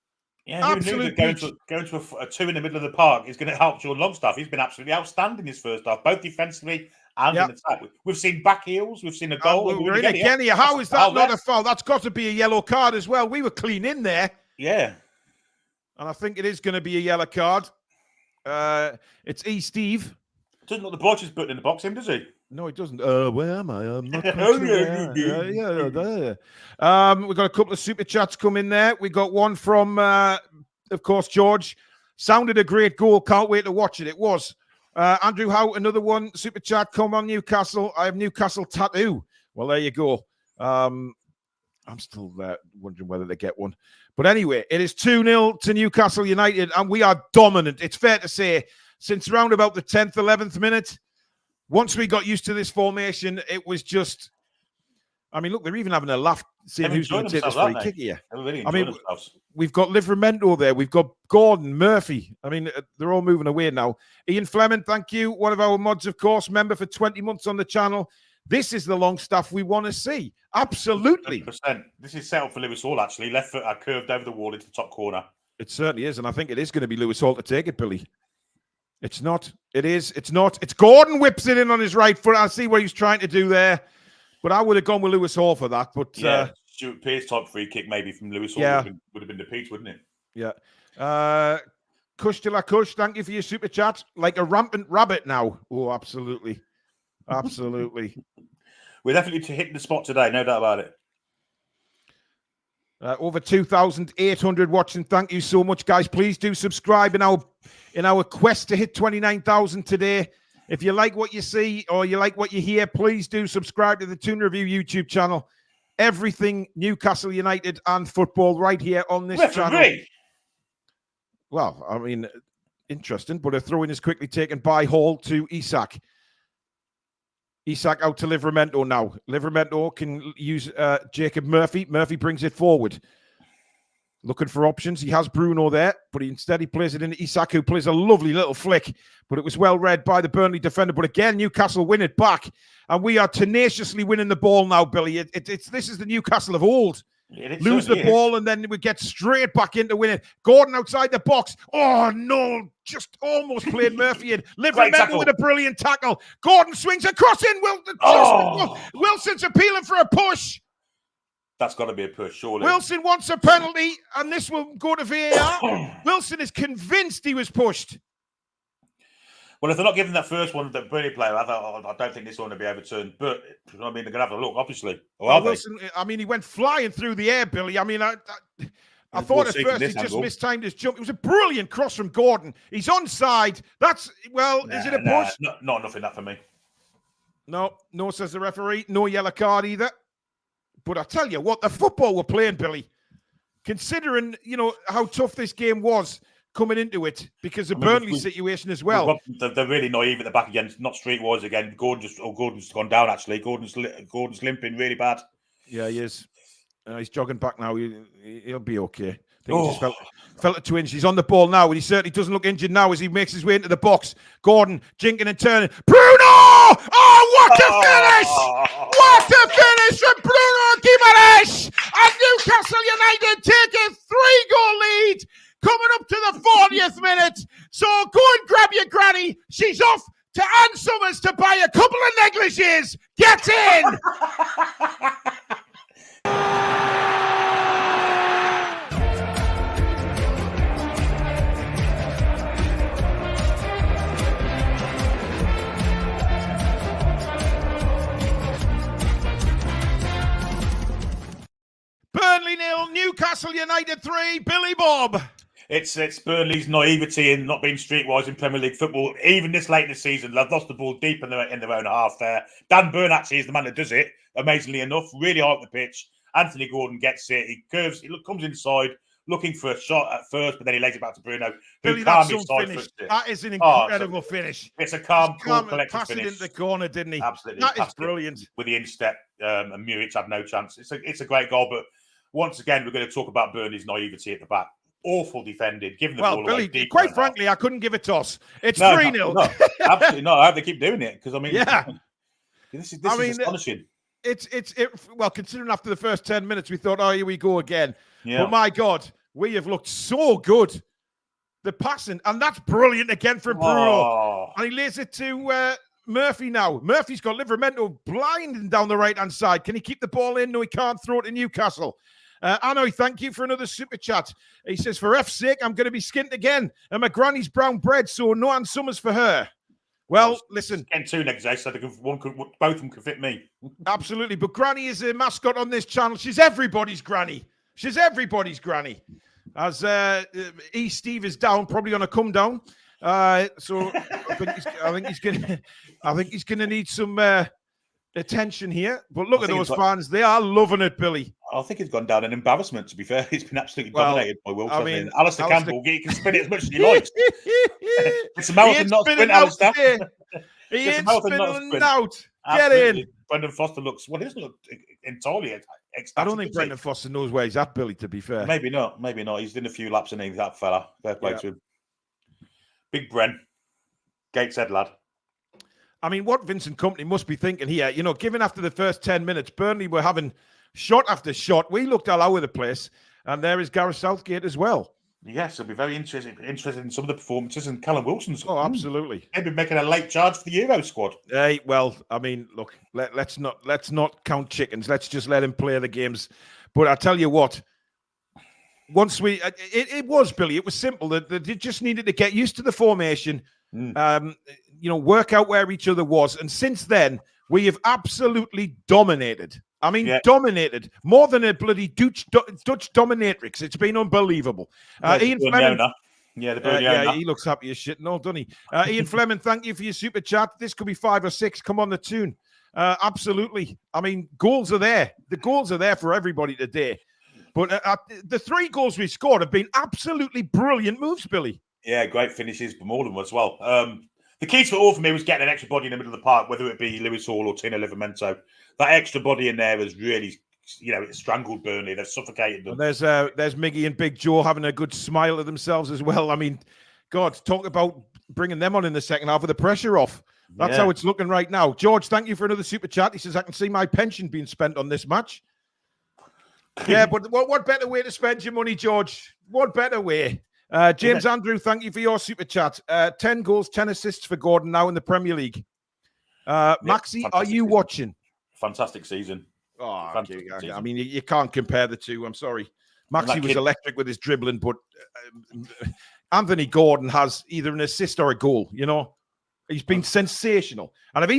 Yeah, absolute going to a 2 in the middle of the park is going to help Sean Longstaff. He's been absolutely outstanding his first half, both defensively and in attack. We've seen back heels, we've seen a goal.
We're in again here. How is that not a foul? That's got to be a yellow card as well. We were clean in there.
Yeah.
And I think it is going to be a yellow card. It's Steve.
Doesn't look the Borch's button in the box, him, does he?
No, it doesn't. Where am I? I'm not quite sure. We've got a couple of super chats come in there. We got one from, of course, George. Sounded a great goal. Can't wait to watch it. It was. Andrew Howe, another one. Super chat. Come on, Newcastle. I have Newcastle tattoo. Well, there you go. I'm still wondering whether they get one. But anyway, it is 2-0 to Newcastle United, and we are dominant. It's fair to say, since around about the 10th, 11th minute, once we got used to this formation, it was just... I mean, look, they're even having a laugh seeing who's going to take this free kick here.
Really
we've got Livramento there. We've got Gordon, Murphy. I mean, they're all moving away now. Ian Fleming, thank you. One of our mods, of course, member for 20 months on the channel. This is the long stuff we want to see. Absolutely.
100%. This is set up for Lewis Hall, actually. Left foot curved over the wall into the top corner.
It certainly is, and I think it is going to be Lewis Hall to take it, Billy. It's not. It is. It's not. It's Gordon whips it in on his right foot. I see what he's trying to do there. But I would have gone with Lewis Hall for that. But
yeah, Stuart Pearce type free kick maybe from Lewis Hall would have been the piece, wouldn't it?
Yeah. Kush de la Kush, thank you for your super chat. Like a rampant rabbit now. Oh, absolutely. Absolutely.
We're definitely to hit the spot today, no doubt about it.
Over 2,800 watching. Thank you so much, guys. Please do subscribe in our quest to hit 29,000 today. If you like what you see or you like what you hear, please do subscribe to the Toon Review YouTube channel. Everything Newcastle United and football right here on this channel. Well, I mean, interesting, but a throw-in is quickly taken by Hall to Isak. Isak out to Livramento now. Livramento can use Jacob Murphy. Murphy brings it forward. Looking for options. He has Bruno there, but instead he plays it into Isak, who plays a lovely little flick. But it was well read by the Burnley defender. But again, Newcastle win it back. And we are tenaciously winning the ball now, Billy. This is the Newcastle of old. Lose the ball, and then we get straight back into winning. Gordon outside the box. Oh, no. Just almost played Murphy in. Livramento with a brilliant tackle. Gordon swings across in. Wilson's appealing for a push.
That's got to be a push, surely.
Wilson wants a penalty, and this will go to VAR. Wilson is convinced he was pushed.
Well, if they're not giving that first one, the Burnley player, I don't think this one will be overturned. But I mean, they're going to have a look, obviously.
Wilson, I mean, he went flying through the air, Billy. I mean, I thought at first he just mistimed his jump. It was a brilliant cross from Gordon. He's onside. Is it a push?
Not enough in that for me.
No, says the referee. No yellow card either. But I tell you what, the football we're playing, Billy, considering, how tough this game was coming into it, because of Burnley situation as well.
They're really naive at the back again, not streetwise again. Gordon's gone down, actually. Gordon's limping really bad.
Yeah, he is. He's jogging back now. He'll be okay. I think he just felt a twinge. He's on the ball now, and he certainly doesn't look injured now as he makes his way into the box. Gordon jinking and turning. Bruno! Oh, what a finish! What a finish from Bruno G! And Newcastle United take a 3-goal lead coming up to the 40th minute. So go and grab your granny. She's off to Ann Summers to buy a couple of negligees. Get in! Burnley 0, Newcastle United 3, Billy Bob.
It's Burnley's naivety in not being streetwise in Premier League football. Even this late in the season, they've lost the ball deep in their own half there. Dan Burn actually is the man that does it, amazingly enough. Really high up the pitch. Anthony Gordon gets it. He curves. He comes inside, looking for a shot at first, but then he lays it back to Bruno.
Billy, that's finish. That is an incredible finish.
It's a calm, cool, collected
finish. Passed it into the corner, didn't he?
Absolutely.
That is brilliant.
With the instep, and Muric had no chance. It's a great goal, but once again, we're going to talk about Burnley's naivety at the back. Awful defended, giving the ball away. Billy,
quite frankly, I couldn't give a toss. It's 3-0.
No, absolutely not. I hope they keep doing it, because I mean, this is astonishing.
Well, considering after the first 10 minutes, we thought, here we go again.
Yeah.
But my God, we have looked so good. The passing, and that's brilliant again from Bruno. And he lays it to Murphy now. Murphy's got Livramento blinding down the right-hand side. Can he keep the ball in? No, he can't. Throw it to Newcastle. Anoy, thank you for another super chat. He says, for F's sake, I'm going to be skint again. And my granny's brown bread, so no Ann Summers for her. Well, listen.
Getting two next day, so both of them can fit me.
Absolutely. But Granny is a mascot on this channel. She's everybody's granny. She's everybody's granny. As E. Steve is down, probably on a come down. So I think he's gonna need some attention here. But look at those fans; they are loving it, Billy.
I think he's gone down in embarrassment. To be fair, he's been absolutely dominated by Wilson. I mean, Alistair Campbell, he can spin it as much as he likes. It's a marathon, not sprint, Alistair.
He ain't spinning out. Get in.
Brendan Foster looks. Well, he doesn't look entirely ecstatic.
I don't think Brendan Foster knows where he's at, Billy. To be fair,
maybe not. Maybe not. He's done a few laps and he's that fella. Fair play to him. Big Bren, Gateshead lad.
I mean, what Vincent Kompany must be thinking here, you know, given after the first 10 minutes, Burnley were having shot after shot. We looked all over the place, and there is Gareth Southgate as well.
Yes, it'll be very interesting in some of the performances, and Callum Wilson's.
Oh, absolutely.
Maybe making a late charge for the Euro squad.
Hey, well, I mean, look, let's not count chickens. Let's just let him play the games. But I tell you what, once it was, Billy, it was simple. They just needed to get used to the formation, you know, work out where each other was. And since then, we have absolutely dominated. I mean, dominated more than a bloody Dutch dominatrix. It's been unbelievable. Ian Fleming, he looks happy as shit. No, doesn't he? Ian Fleming, thank you for your super chat. This could be 5 or 6. Come on, the Toon. Absolutely. I mean, goals are there. The goals are there for everybody today. But the 3 goals we scored have been absolutely brilliant moves, Billy.
Yeah, great finishes from all of them as well. The key to it all for me was getting an extra body in the middle of the park, whether it be Lewis Hall or Tino Livramento. That extra body in there has really, you know, it strangled Burnley. They've suffocated them.
There's Miggy and Big Joe having a good smile at themselves as well. I mean, God, talk about bringing them on in the second half with the pressure off. That's how it's looking right now. George, thank you for another super chat. He says, I can see my pension being spent on this match. Yeah, but what better way to spend your money, George? What better way? James Andrew, thank you for your super chat. 10 goals, 10 assists for Gordon now in the Premier League. Maxi, are you watching?
Fantastic season.
Oh, season. I mean, you can't compare the two. I'm sorry. Maxi was electric with his dribbling, but Anthony Gordon has either an assist or a goal. You know, he's been sensational. And if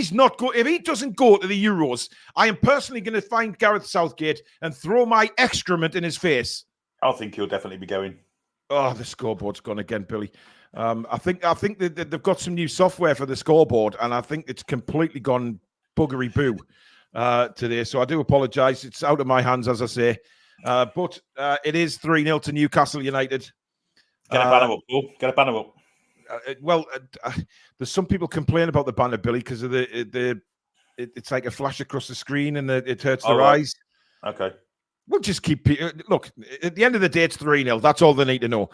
he doesn't go to the Euros, I am personally going to find Gareth Southgate and throw my excrement in his face.
I think he'll definitely be going.
Oh, the scoreboard's gone again, Billy. I think that they've got some new software for the scoreboard, and I think it's completely gone buggery boo today. So I do apologise. It's out of my hands, as I say. But it is 3-0 to Newcastle United.
Get a banner up, Paul. Get a banner up.
There's some people complain about the banner, Billy, because of it's like a flash across the screen and it hurts their eyes.
Okay.
We'll just keep... Look, at the end of the day, it's 3-0. That's all they need to know.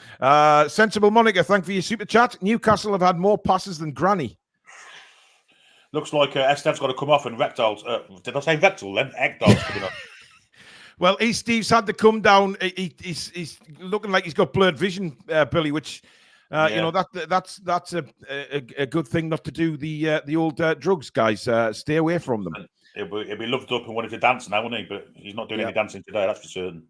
Sensible Monica, thank you for your super chat. Newcastle have had more passes than Granny.
Looks like Estev's got to come off and Rectal's... did I say Rectal then? Ekdal's coming up.
Well, Steve's had to come down. He's looking like he's got blurred vision, Billy, which... You know, that's a good thing not to do the old drugs, guys. Stay away from them.
He'll be loved up and wanted to dance now, won't he? But he's not doing any dancing today, that's for certain.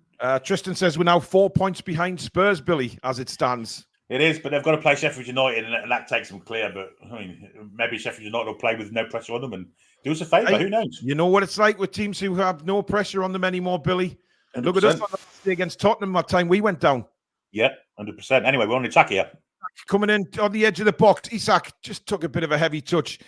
Tristan says we're now 4 points behind Spurs, Billy, as it stands.
It is, but they've got to play Sheffield United, and that takes them clear. But I mean, maybe Sheffield United will play with no pressure on them and do us a favour. Who knows? You know what it's like with teams who have no pressure on them anymore, Billy. 100%. Look at us on the last day against Tottenham that time we went down. Yeah, 100%. Anyway, we're on the attack here. Coming in on the edge of the box, Isak just took a bit of a heavy touch.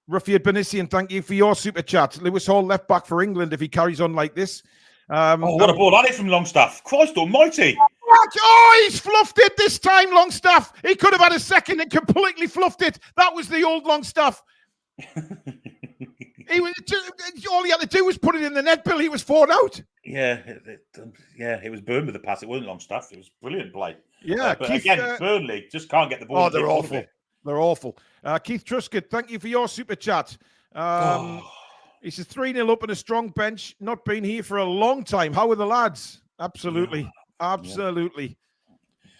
Rafiad Benisian, thank you for your super chat. Lewis Hall left back for England if he carries on like this. What a ball that is from Longstaff. Christ almighty. Oh, he's fluffed it this time, Longstaff. He could have had a second and completely fluffed it. That was the old Longstaff. All he had to do was put it in the net, Bill. He was 4 out. Yeah, it was Burnley with the pass. It wasn't Longstaff. It was brilliant play. Yeah, but Keith, again, Burnley just can't get the ball. Oh, they're awful. They're awful. Keith Truscott, thank you for your super chat. He says 3-0 up and a strong bench. Not been here for a long time. How are the lads? Absolutely. Absolutely.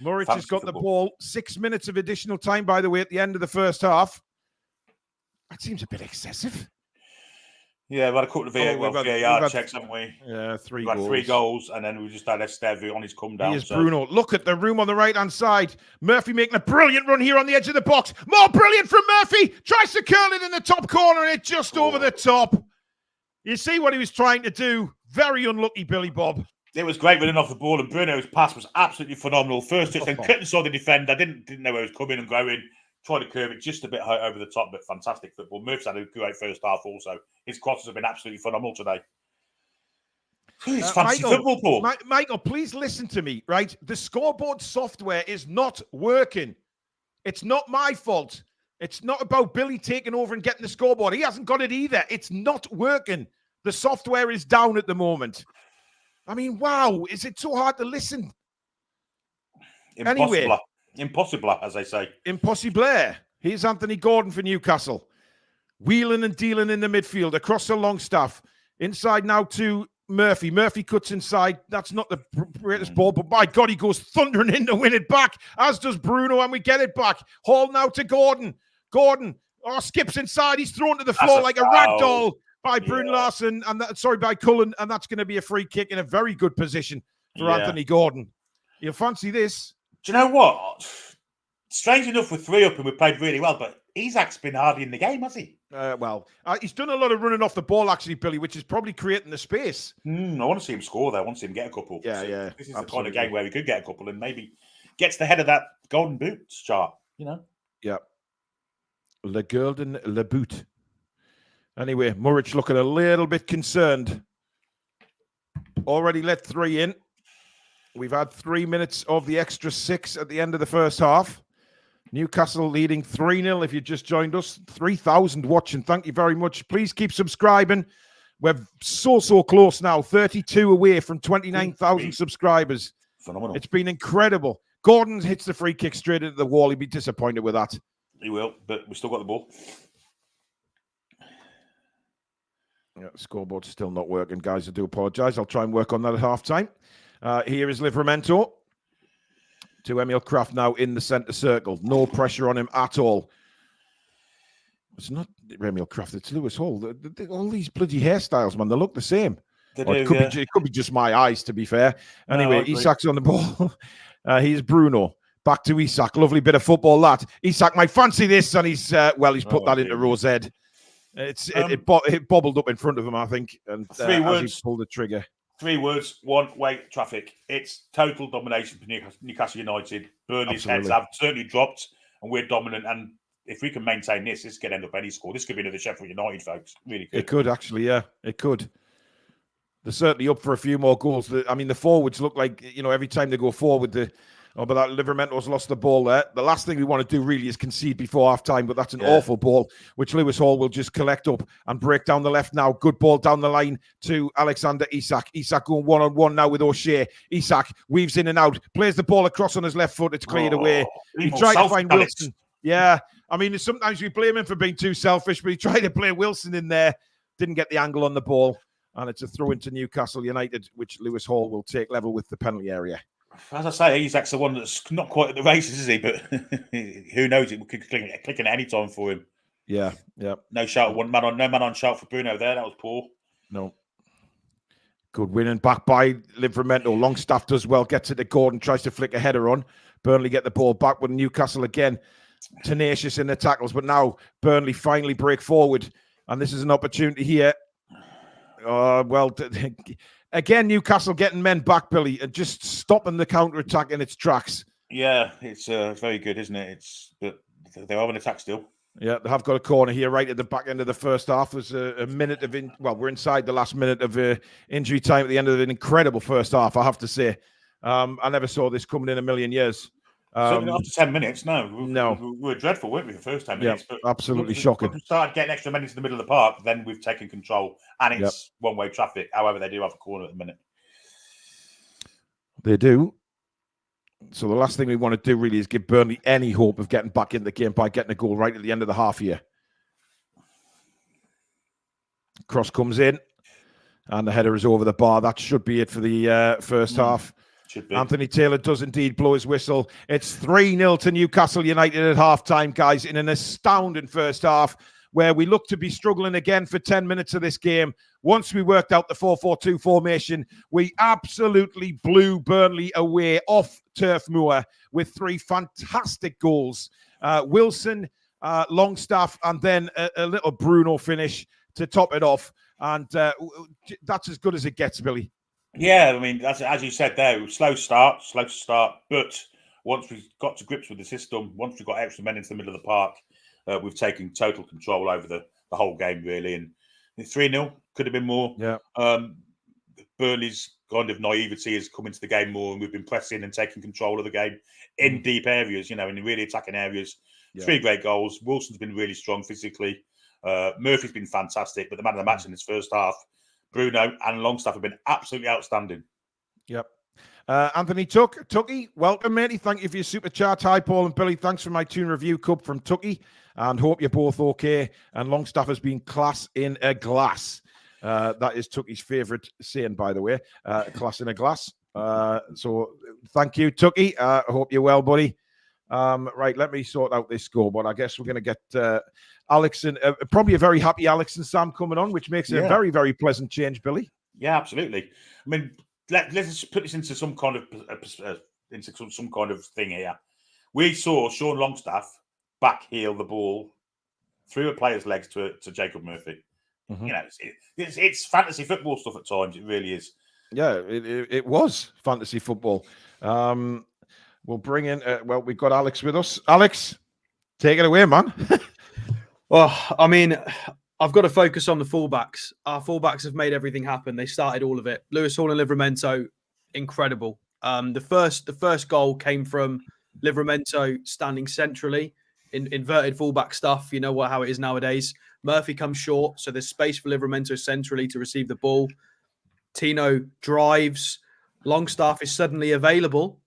Muric has got the ball. 6 minutes of additional time, by the way, at the end of the first half. That seems a bit excessive. Yeah, we've had a couple of VAR checks, haven't we?
Yeah,
we've had 3 goals, and then we just had Esteve on his come down.
Here's Bruno. Look at the room on the right-hand side. Murphy making a brilliant run here on the edge of the box. More brilliant from Murphy. Tries to curl it in the top corner, and it's just over the top. You see what he was trying to do. Very unlucky, Billy Bob.
It was great running off the ball, and Bruno's pass was absolutely phenomenal. First touch, then couldn't saw the defender. Didn't know where he was coming and going. Tried to curve it just a bit high over the top, but fantastic football. Murphy's had a great first half also. His crosses have been absolutely phenomenal today. It's fantasy football, Paul.
Michael, please listen to me, right? The scoreboard software is not working. It's not my fault. It's not about Billy taking over and getting the scoreboard. He hasn't got it either. It's not working. The software is down at the moment. I mean, wow. Is it so hard to listen?
Impossible.
Anyway.
Impossible, as they say.
Impossible. Here's Anthony Gordon for Newcastle. Wheeling and dealing in the midfield. Across the Longstaff. Inside now to Murphy. Murphy cuts inside. That's not the greatest ball, but by God, he goes thundering in to win it back, as does Bruno, and we get it back. Hall now to Gordon. Gordon skips inside. He's thrown to the floor like a rag doll by Brun Larson, and by Cullen, and that's going to be a free kick in a very good position for Anthony Gordon. You'll fancy this.
Do you know what? Strange enough, with 3 up and we played really well, but Isaac's been hardly in the game, has he?
He's done a lot of running off the ball, actually, Billy, which is probably creating the space.
I want to see him score, though. I want to see him get a couple.
Yeah.
This is the kind of game where we could get a couple and maybe gets the head of that golden boots chart, you know?
Yeah. Le Golden Le Boot. Anyway, Muric looking a little bit concerned. Already let 3 in. We've had 3 minutes of the extra 6 at the end of the first half. Newcastle leading 3-0. If you just joined us, 3,000 watching. Thank you very much. Please keep subscribing. We're so close now. 32 away from 29,000 subscribers.
Phenomenal.
It's been incredible. Gordon hits the free kick straight into the wall. He'd be disappointed with that.
He will, but we still got the ball.
Yeah, the scoreboard's still not working, guys. I do apologise. I'll try and work on that at half-time. Here is Livramento to Emil Kraft now in the centre circle. No pressure on him at all. It's not Emil Kraft, it's Lewis Hall. All these bloody hairstyles, man, they look the same. It could be just my eyes, to be fair. Anyway, Isak's on the ball. Here's Bruno. Back to Isak. Lovely bit of football, that. Isak might fancy this, and he's put that into Rose Ed. It bobbled up in front of him, I think, and as he pulled the trigger.
3 words, 1 way, traffic. It's total domination for Newcastle United. Burnley's heads have certainly dropped, and we're dominant. And if we can maintain this could end up any score. This could be another Sheffield United, folks. Really could.
It could, actually, yeah. It could. They're certainly up for a few more goals. The forwards look like, every time they go forward, but that Livermento's lost the ball there. The last thing we want to do really is concede before half-time, but that's an awful ball, which Lewis Hall will just collect up and break down the left now. Good ball down the line to Alexander Isak. Isak going one-on-one now with O'Shea. Isak weaves in and out, plays the ball across on his left foot. It's cleared away. He tried to find Wilson. Yeah, sometimes we blame him for being too selfish, but he tried to play Wilson in there. Didn't get the angle on the ball. And it's a throw into Newcastle United, which Lewis Hall will take level with the penalty area.
As I say, Isak's the one that's not quite at the races, is he? But who knows? It could click at any time for him.
Yeah.
No shout. No man on shout for Bruno there. That was poor.
No. Good winning back by Livramento. Longstaff does well. Gets it to Gordon. Tries to flick a header on. Burnley get the ball back with Newcastle again. Tenacious in the tackles. But now Burnley finally break forward. And this is an opportunity here. Again, Newcastle getting men back, Billy, and just stopping the counter-attack in its tracks.
Yeah, it's very good, isn't it? But they have an attack still.
Yeah, they have got a corner here right at the back end of the first half. There's a minute of we're inside the last minute of injury time at the end of an incredible first half, I have to say. I never saw this coming in a million years.
Certainly after 10 minutes, no. We were dreadful, weren't we, the first 10 minutes?
Yeah, absolutely shocking.
When we started getting extra minutes in the middle of the park, then we've taken control, and it's one-way traffic. However, they do have a corner at the minute.
They do. So the last thing we want to do really is give Burnley any hope of getting back in the game by getting a goal right at the end of the half here. Cross comes in, and the header is over the bar. That should be it for the first half. Anthony Taylor does indeed blow his whistle. It's 3-0 to Newcastle United at half-time, guys, in an astounding first half. where we looked to be struggling again for 10 minutes of this game. Once we worked out the 4-4-2 formation, we absolutely blew Burnley away off Turf Moor with 3 fantastic goals. Wilson, Longstaff, and then a little Bruno finish to top it off. And that's as good as it gets, Billy.
Yeah, I mean, as you said there, slow to start. But once we got to grips with the system, once we got extra men into the middle of the park, we've taken total control over the whole game, really. And 3-0 could have been more.
Yeah.
Burnley's kind of naivety has come into the game more, and we've been pressing and taking control of the game in deep areas, in really attacking areas. Yeah. 3 great goals. Wilson's been really strong physically. Murphy's been fantastic, but the man of the match in this first half, Bruno and Longstaff have been absolutely outstanding.
Yep. Anthony Tucky, welcome, matey. Thank you for your super chat. Hi, Paul and Billy. Thanks for my Toon Review cup from Tucky, and hope you're both okay. And Longstaff has been class in a glass. That is Tucky's favourite saying, by the way. Class in a glass. So thank you, Tucky. I hope you're well, buddy. Right, let me sort out this scoreboard. I guess we're going to get Alex and probably a very happy Alex and Sam coming on, which makes it a very, very pleasant change, Billy.
Yeah, absolutely. I mean, let's put this into some kind of thing here. We saw Sean Longstaff back heel the ball through a player's legs to Jacob Murphy. Mm-hmm. It's fantasy football stuff at times. It really is. Yeah,
it was fantasy football. We'll bring in. We've got Alex with us. Alex, take it away, man.
Well, I mean, I've got to focus on the fullbacks. Our fullbacks have made everything happen. They started all of it. Lewis Hall and Livramento, incredible. The first goal came from Livramento standing centrally in inverted fullback stuff. You know how it is nowadays. Murphy comes short, so there's space for Livramento centrally to receive the ball. Tino drives. Longstaff is suddenly available.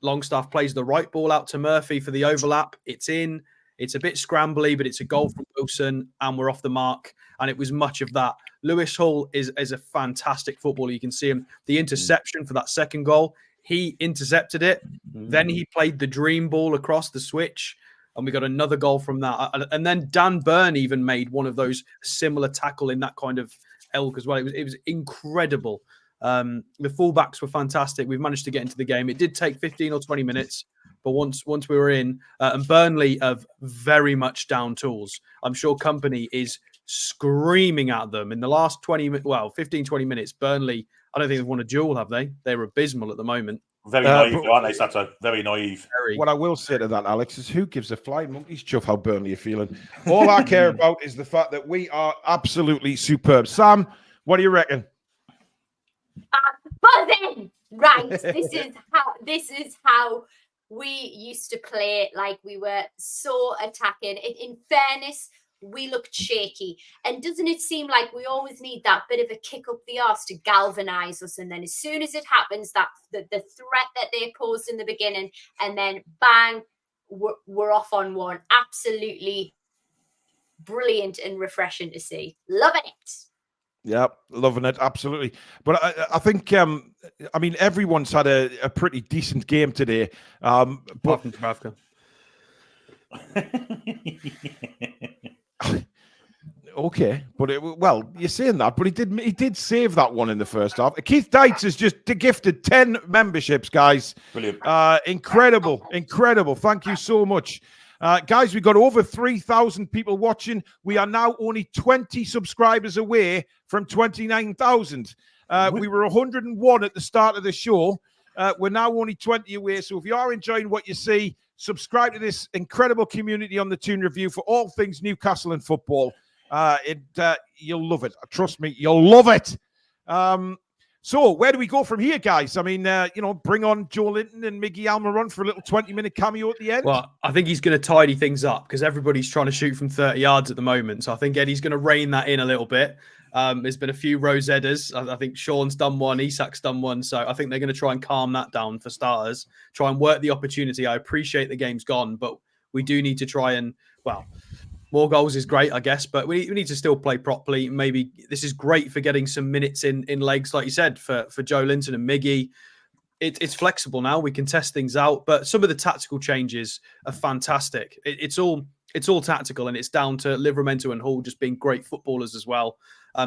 Longstaff plays the right ball out to Murphy for the overlap. It's in. It's a bit scrambly, but it's a goal from Wilson, and we're off the mark. And it was much of that. Lewis Hall is a fantastic footballer. You can see him. The interception for that second goal, he intercepted it. Then he played the dream ball across the switch, and we got another goal from that. And then Dan Burn even made one of those similar tackle in that kind of ilk as well. It was incredible. The fullbacks were fantastic. We've managed to get into the game. It did take 15 or 20 minutes, but once we were in, and Burnley have very much down tools. I'm sure Company is screaming at them in the last 15, 20 minutes. Burnley, I don't think they've won a duel, have they? They're abysmal at the moment.
Very naive, aren't they, Sato? Very naive.
What I will say to that, Alex, is who gives a flying monkey's chuff how Burnley are feeling? All I care about is the fact that we are absolutely superb. Sam, what do you reckon?
Buzzing! Right. This is how we used to play. Like, we were so attacking. In fairness, we looked shaky. And doesn't it seem like we always need that bit of a kick up the arse to galvanise us? And then as soon as it happens, that the threat that they posed in the beginning, and then bang, we're off on one. Absolutely brilliant and refreshing to see. Loving it.
Yeah, loving it, absolutely. But I think, I mean, everyone's had a pretty decent game today. But okay, but you're saying that, but he did save that one in the first half. Keith Dites has just gifted 10 memberships, guys.
Brilliant,
incredible. Thank you so much. Guys, we've got over 3,000 people watching. We are now only 20 subscribers away from 29,000. We were 101 at the start of the show. We're now only 20 away. So if you are enjoying what you see, subscribe to this incredible community on the Toon Review for all things Newcastle and football. You'll love it. Trust me, you'll love it. So where do we go from here, guys? I mean, bring on Joe Linton and Miggy Almiron for a little 20-minute cameo at the end.
Well, I think he's going to tidy things up because everybody's trying to shoot from 30 yards at the moment. So I think Eddie's going to rein that in a little bit. There's been a few Rose Edders. I think Sean's done one. Isak's done one. So I think they're going to try and calm that down for starters. Try and work the opportunity. I appreciate the game's gone, but we do need to try and, more goals is great, I guess, but we need to still play properly. Maybe this is great for getting some minutes in legs, like you said, for Joe Linton and Miggy. It's flexible now. We can test things out, but some of the tactical changes are fantastic. It's all It's all tactical, and it's down to Livramento and Hall just being great footballers as well.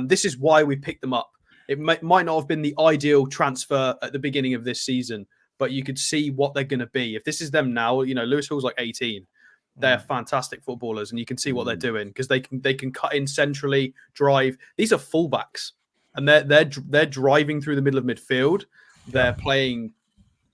This is why we picked them up. It might not have been the ideal transfer at the beginning of this season, but you could see what they're going to be. If this is them now, Lewis Hall's like 18. They're fantastic footballers, and you can see what they're doing because they can cut in centrally, drive. These are fullbacks, and they're driving through the middle of midfield. They're playing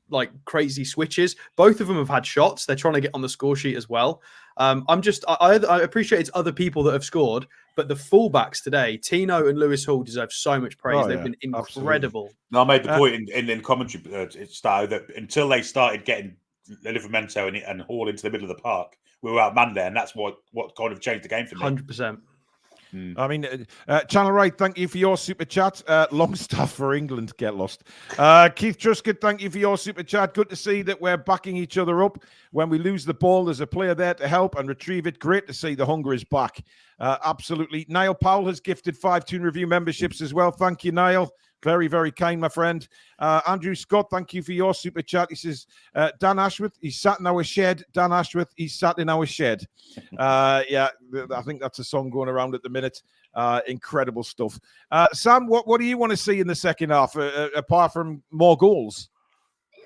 like crazy switches. Both of them have had shots. They're trying to get on the score sheet as well. I appreciate it's other people that have scored, but the fullbacks today, Tino and Lewis Hall, deserve so much praise. They've been incredible.
Absolutely. No, I made the point in commentary, that until they started getting Livramento and Hall into the middle of the park, we were outmanned there, and that's what kind of changed the game for me.
100%.
I mean, Channel Right, thank you for your super chat. Longstaff for England, get lost. Keith Truscott, thank you for your super chat. Good to see that we're backing each other up. When we lose the ball, there's a player there to help and retrieve it. Great to see the hunger is back. Absolutely. Niall Powell has gifted 5 Toon Review memberships as well. Thank you, Niall. Very, very kind, my friend. Andrew Scott, thank you for your super chat. He says, Dan Ashworth, he's sat in our shed. Dan Ashworth, he's sat in our shed. Yeah, I think that's a song going around at the minute. Incredible stuff. Sam, what do you want to see in the second half, apart from more goals?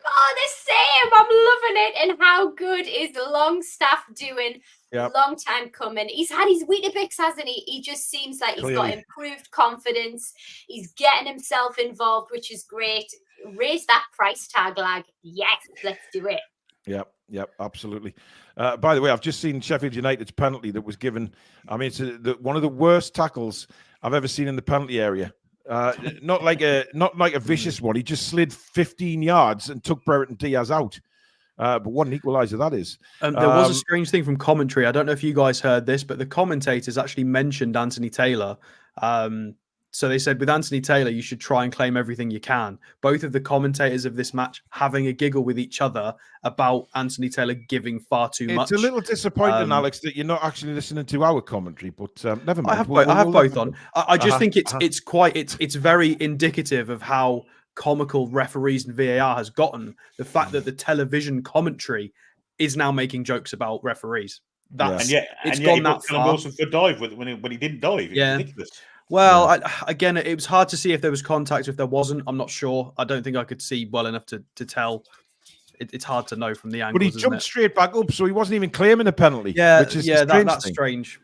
Oh, the same. I'm loving it. And how good is Longstaff doing? Yep. Long time coming. He's had his Weetabix, hasn't he? He just seems like he's got improved confidence. He's getting himself involved, which is great. Raise that price tag, like, yes, let's do it.
Yep, absolutely. By the way, I've just seen Sheffield United's penalty that was given. I mean, it's one of the worst tackles I've ever seen in the penalty area. Not like a vicious one. He just slid 15 yards and took Brereton Diaz out. But what an equaliser that is.
There was a strange thing from commentary. I don't know if you guys heard this, but the commentators actually mentioned Anthony Taylor. So they said, with Anthony Taylor, you should try and claim everything you can. Both of the commentators of this match having a giggle with each other about Anthony Taylor giving far too much.
It's a little disappointing, Alex, that you're not actually listening to our commentary, but never mind.
I have both on. I just think it's very indicative of how comical referees and VAR has gotten. The fact that the television commentary is now making jokes about referees. It's gone that far.
Wilson for dive when he didn't dive. It's ridiculous.
Well, again, it was hard to see if there was contact, if there wasn't. I'm not sure. I don't think I could see well enough to tell. It's hard to know from the angle.
But he jumped straight back up, so he wasn't even claiming a penalty.
That's strange.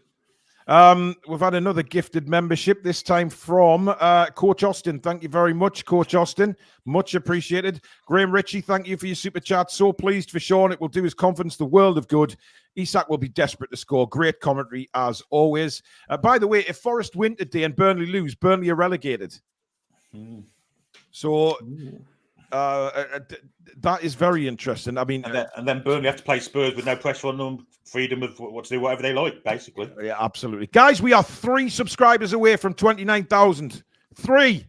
We've had another gifted membership, this time from Coach Austin. Thank you very much, Coach Austin. Much appreciated. Graham Ritchie, thank you for your super chat. So pleased for Sean. It will do his confidence the world of good. Isak will be desperate to score. Great commentary, as always. By the way, if Forest win today and Burnley lose, Burnley are relegated. So that is very interesting. I mean,
and then Burnley have to play Spurs with no pressure on them, freedom of what to do, whatever they like, basically.
Yeah, absolutely. Guys, we are 3 subscribers away from 29,000. 3.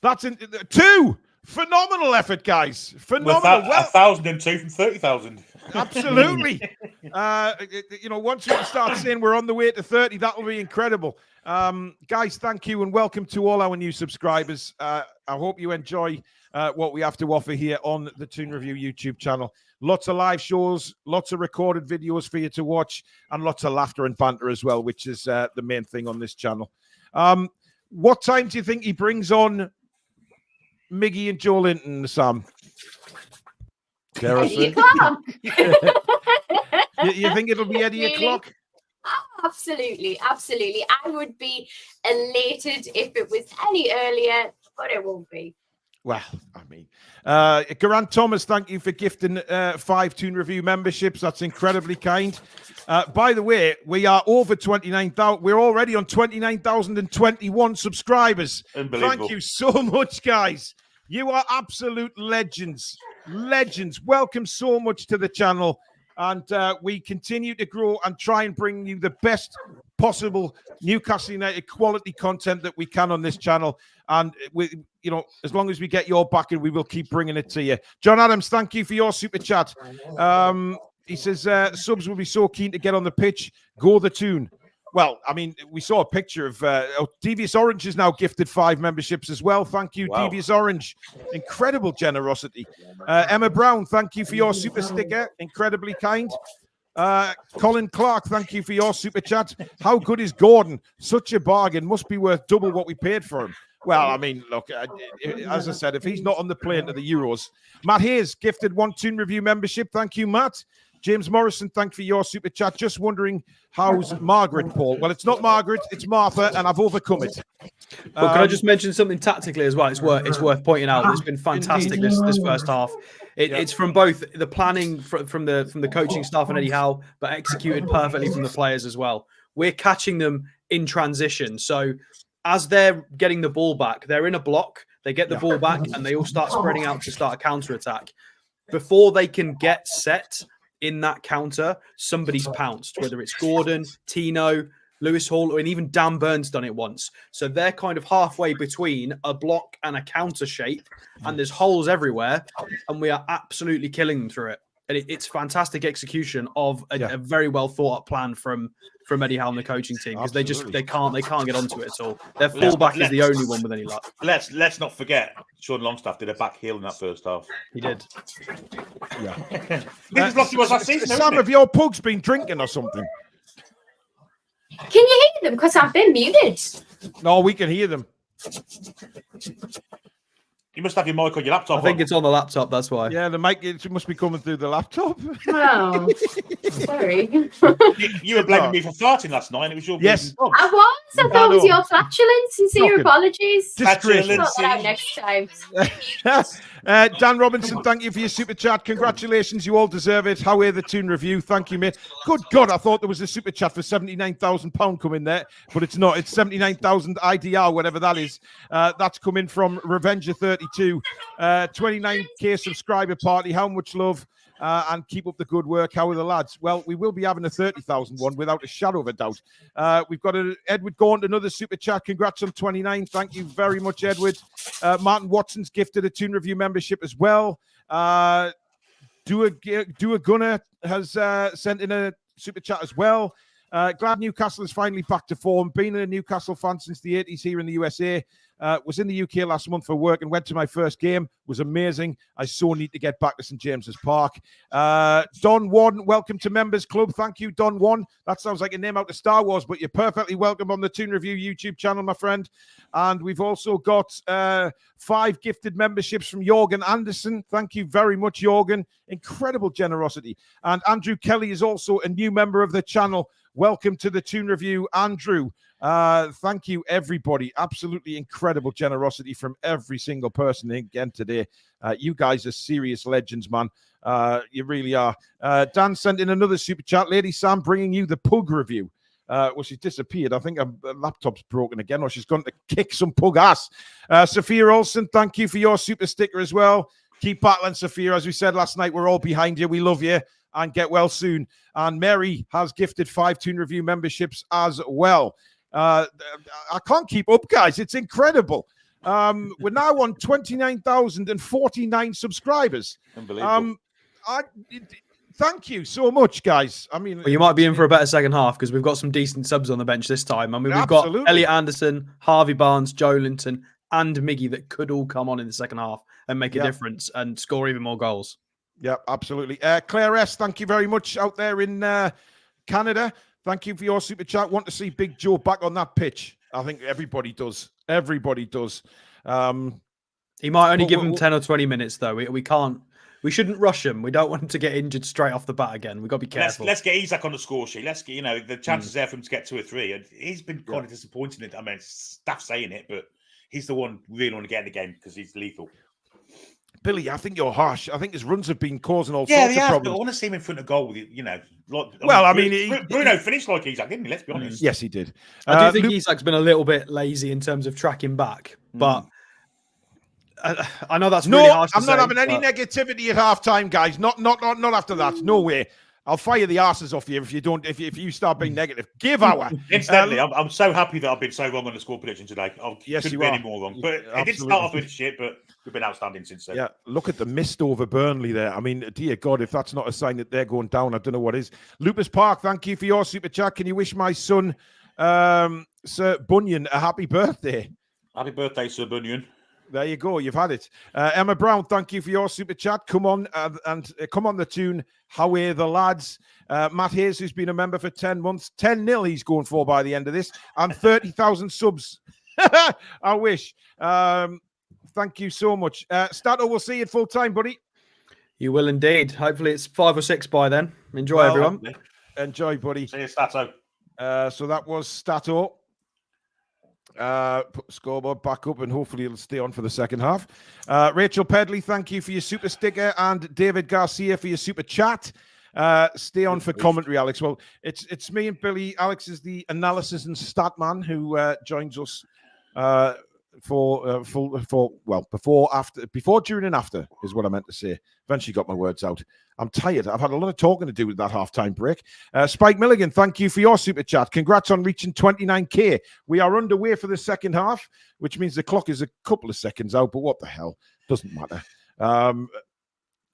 That's 2. Phenomenal effort, guys. Phenomenal.
1,002 from 30,000.
Absolutely. Once we start saying we're on the way to 30, that'll be incredible. Guys, thank you and welcome to all our new subscribers. I hope you enjoy what we have to offer here on the Toon Review YouTube channel. Lots of live shows, lots of recorded videos for you to watch, and lots of laughter and banter as well, which is the main thing on this channel. What time do you think he brings on Miggy and Joe Linton, Sam?
8 o'clock.
You think it'll be 8 o'clock?
Oh, absolutely. I would be elated if it was any earlier, but it won't be.
Well, I mean, Garant Thomas, thank you for gifting 5 Toon Review memberships. That's incredibly kind. By the way, we are over 29,000. We're already on 29,021 subscribers. Thank you so much, guys. You are absolute legends. Legends. Welcome so much to the channel. And we continue to grow and try and bring you the best possible Newcastle United quality content that we can on this channel. And as long as we get your backing, we will keep bringing it to you. John Adams, thank you for your super chat. He says subs will be so keen to get on the pitch. Go the Toon. Well, I mean, we saw a picture of Devious Orange is now gifted 5 memberships as well. Thank you, wow. Devious Orange. Incredible generosity. Emma Brown, thank you for your super sticker. Incredibly kind. Colin Clark, thank you for your super chat. How good is Gordon? Such a bargain. Must be worth double what we paid for him. Well, I mean, look, as I said, if he's not on the plane to the Euros. Matt Hayes gifted 1 Toon Review membership. Thank you, Matt. James Morrison, thank you for your super chat. Just wondering, how's Margaret, Paul? Well, it's not Margaret, it's Martha, and I've overcome it.
But can I just mention something tactically as well? It's worth pointing out. It's been fantastic this first half. It's from both the planning from the coaching staff and Eddie Howe, but executed perfectly from the players as well. We're catching them in transition. So as they're getting the ball back, they're in a block, they get the ball back, and they all start spreading out to start a counter-attack. Before they can get set in that counter, somebody's pounced, whether it's Gordon, Tino, Lewis Hall, and even Dan Burns done it once. So they're kind of halfway between a block and a counter shape, and there's holes everywhere, and we are absolutely killing them through it. And it's fantastic execution of a very well thought up plan from Eddie Howe and the coaching team, because they can't get onto it at all. Their fullback is the only one with any luck.
Let's not forget Sean Longstaff did a back heel in that first half.
He did.
Yeah.
Sam, have your pugs been drinking or something?
Can you hear them? Because I've been muted.
No, we can hear them.
You must have your mic on your laptop.
I think it's on the laptop, that's why.
Yeah, the mic, it must be coming through the laptop.
Oh, sorry.
You were blaming me for farting last night, and it was your
Yes.
I was. I thought it was your flatulence. Sincere apologies.
Disgraceful.
Sort that out next time.
Dan Robinson, thank you for your super chat. Congratulations, you all deserve it. How are the Toon Review? Thank you, mate. Good God, I thought there was a super chat for £79,000 coming there, but it's not. It's 79,000 IDR, whatever that is. That's coming from Revenger32. 29k subscriber party. How much love? And keep up the good work. How are the lads? Well, we will be having a 30,000 one without a shadow of a doubt. We've got Edward Gaunt, another super chat. Congrats on 29. Thank you very much, Edward. Martin Watson's gifted a Toon Review membership as well. Do a Gunner has sent in a super chat as well. Glad Newcastle is finally back to form. Been a Newcastle fan since the 80s here in the USA. Was in the UK last month for work and went to my first game. Was amazing. I so need to get back to St James's Park. Don One, welcome to Members Club. Thank you, Don One. That sounds like a name out of Star Wars, but you're perfectly welcome on the Toon Review YouTube channel, my friend. And we've also got 5 gifted memberships from Jorgen Anderson. Thank you very much, Jorgen. Incredible generosity. And Andrew Kelly is also a new member of the channel. Welcome to the Toon Review, Andrew. Thank you, everybody. Absolutely incredible generosity from every single person again today. You guys are serious legends, man. You really are. Dan sent in another super chat. Lady Sam bringing you the pug review. Well, she's disappeared. I think her laptop's broken again, or she's gone to kick some pug ass. Sophia Olsen, thank you for your super sticker as well. Keep battling, Sophia. As we said last night, we're all behind you. We love you. And get well soon. And Mary has gifted 5 Toon Review memberships as well. I can't keep up, guys. It's incredible. We're now on 29,049 subscribers.
Unbelievable.
Thank you so much, guys. I mean,
well, you might be in for a better second half because we've got some decent subs on the bench this time. I mean, we've got Elliot Anderson, Harvey Barnes, Joe Linton, and Miggy that could all come on in the second half and make a difference and score even more goals. Yeah,
absolutely. Claire S., thank you very much out there in Canada. Thank you for your super chat. Want to see Big Joe back on that pitch. I think everybody does. Everybody does.
He might only give him 10 or 20 minutes, though. We shouldn't rush him. We don't want him to get injured straight off the bat again. We've got to be careful.
Let's get Isaac on the score sheet. Let's get, the chances there for him to get 2 or 3. He's been kind of disappointing. I mean, staff saying it, but he's the one we really want to get in the game because he's lethal.
Billy, I think you're harsh. I think his runs have been causing all sorts of problems.
But I want to see him in front of goal with, Bruno finished like Isaac, didn't he? Let's be honest.
Yes, he did.
I do think Isac's been a little bit lazy in terms of tracking back, but I know that's really harsh.
I'm not having any negativity at halftime, guys. Not after that. No way. I'll fire the arses off you if you start being negative. Give our.
Incidentally, I'm so happy that I've been so wrong on the score prediction today.
Yes,
couldn't
you
be
are.
any more wrong. But it did start off with shit, but we've been outstanding since then.
Yeah, look at the mist over Burnley there. I mean, dear God, if that's not a sign that they're going down, I don't know what is. Lupus Park, thank you for your super chat. Can you wish my son, Sir Bunyan, a happy birthday?
Happy birthday, Sir Bunyan.
There you go. You've had it. Emma Brown, thank you for your super chat. Come on come on the Toon. How are the lads? Matt Hayes, who's been a member for 10 months. 10-0 he's going for by the end of this. And 30,000 subs. I wish. Thank you so much. Stato, we'll see you full time, buddy.
You will indeed. Hopefully it's 5 or 6 by then. Enjoy, everyone.
Hopefully.
Enjoy, buddy.
See you, Stato.
So that was Stato. Put the scoreboard back up and hopefully it'll stay on for the second half. Rachel Pedley, thank you for your super sticker, and David Garcia for your super chat. Stay on for commentary, Alex. Well, it's me and Billy. Alex is the analysis and stat man who joins us before, during, and after is what I meant to say. Eventually got my words out. I'm tired. I've had a lot of talking to do with that halftime break. Spike Milligan, thank you for your super chat. Congrats on reaching 29k. We are underway for the second half, which means the clock is a couple of seconds out, but what the hell? Doesn't matter.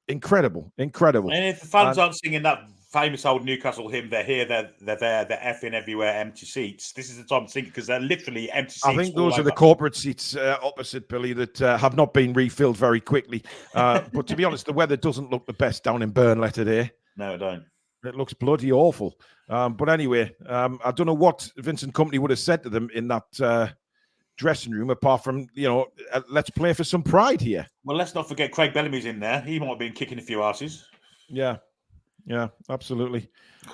Incredible.
And if the fans aren't singing that famous old Newcastle hymn, they're here, they're there, they're effing everywhere, empty seats. This is the time to sing, because they're literally empty seats.
I think those are the corporate seats opposite, Billy, that have not been refilled very quickly. But to be honest, the weather doesn't look the best down in Burnley today.
No, it don't.
It looks bloody awful. But anyway, I don't know what Vincent Kompany would have said to them in that dressing room, apart from, let's play for some pride here.
Well, let's not forget Craig Bellamy's in there. He might have been kicking a few asses.
Yeah, absolutely.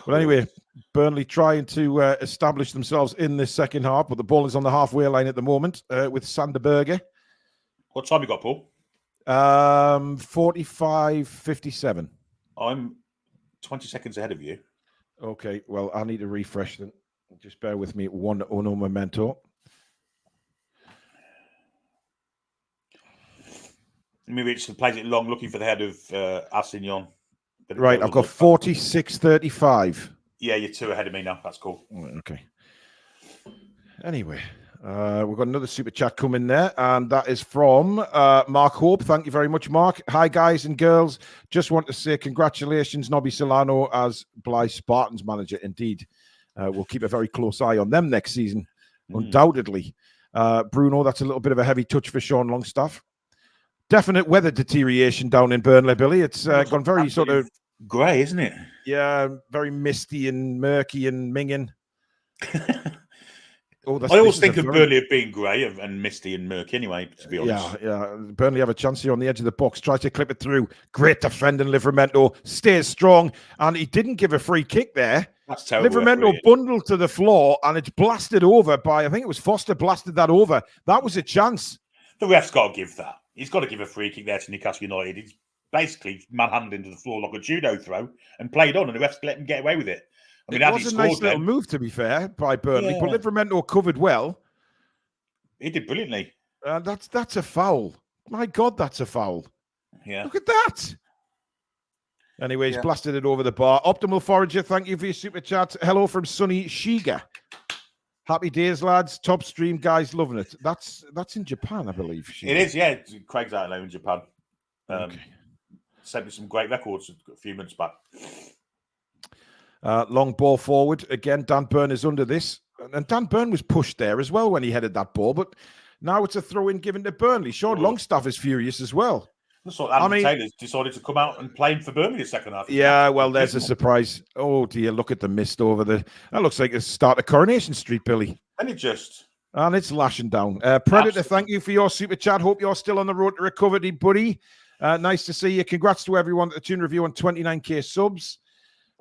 But anyway, Burnley trying to establish themselves in this second half, but the ball is on the halfway line at the moment with Sander Berge.
What time you got, Paul?
45:57.
I'm 20 seconds ahead of you.
Okay, well, I need to refresh then. Just bear with me. One uno momento.
Maybe it's plays it long, looking for the head of Assignon.
Right, I've got 46:35.
Yeah, you're 2 ahead of me now. That's cool.
Okay. Anyway, we've got another super chat coming there, and that is from Mark Hope. Thank you very much, Mark. Hi, guys and girls. Just want to say congratulations, Nobby Solano, as Blythe Spartans manager. Indeed, we'll keep a very close eye on them next season, undoubtedly. Bruno, that's a little bit of a heavy touch for Sean Longstaff. Definite weather deterioration down in Burnley, Billy. It's gone very sort of
grey, isn't it?
Yeah, very misty and murky and minging.
I always think of Burnley as being grey and misty and murky anyway, to be honest.
Yeah. Burnley have a chance here on the edge of the box. Tries to clip it through. Great defending, Livramento. Stays strong. And he didn't give a free kick there.
That's terrible.
Livramento bundled to the floor, and it's blasted over by, I think it was Foster blasted that over. That was a chance.
The ref's got to give that. He's got to give a free kick there to Newcastle United. He's basically manhandled into the floor like a judo throw and played on, and the refs let him get away with it. I mean,
it was a nice little move, to be fair, by Burnley, but Livramento covered well.
He did brilliantly.
That's a foul. My God, that's a foul.
Yeah.
Look at that. Anyway, he's blasted it over the bar. Optimal Forager, thank you for your super chat. Hello from sunny Shiga. Happy days, lads. Top stream, guys. Loving it. That's in Japan, I believe. Shiga.
It is, yeah. Craig's out there in Japan. Sent me some great records a few months back.
Long ball forward. Again, Dan Burn is under this. And Dan Burn was pushed there as well when he headed that ball. But now it's a throw-in given to Burnley. Sean Longstaff is furious as well.
That's what Andy Taylor's decided to come out and play for Burnley the second half.
Yeah, well, there's a surprise. Oh, dear. Look at the mist over there. That looks like the start of Coronation Street, Billy.
And it's
lashing down. Predator, absolutely. Thank you for your super chat. Hope you're still on the road to recovery, buddy. Nice to see you. Congrats to everyone at the Toon Review on 29k subs.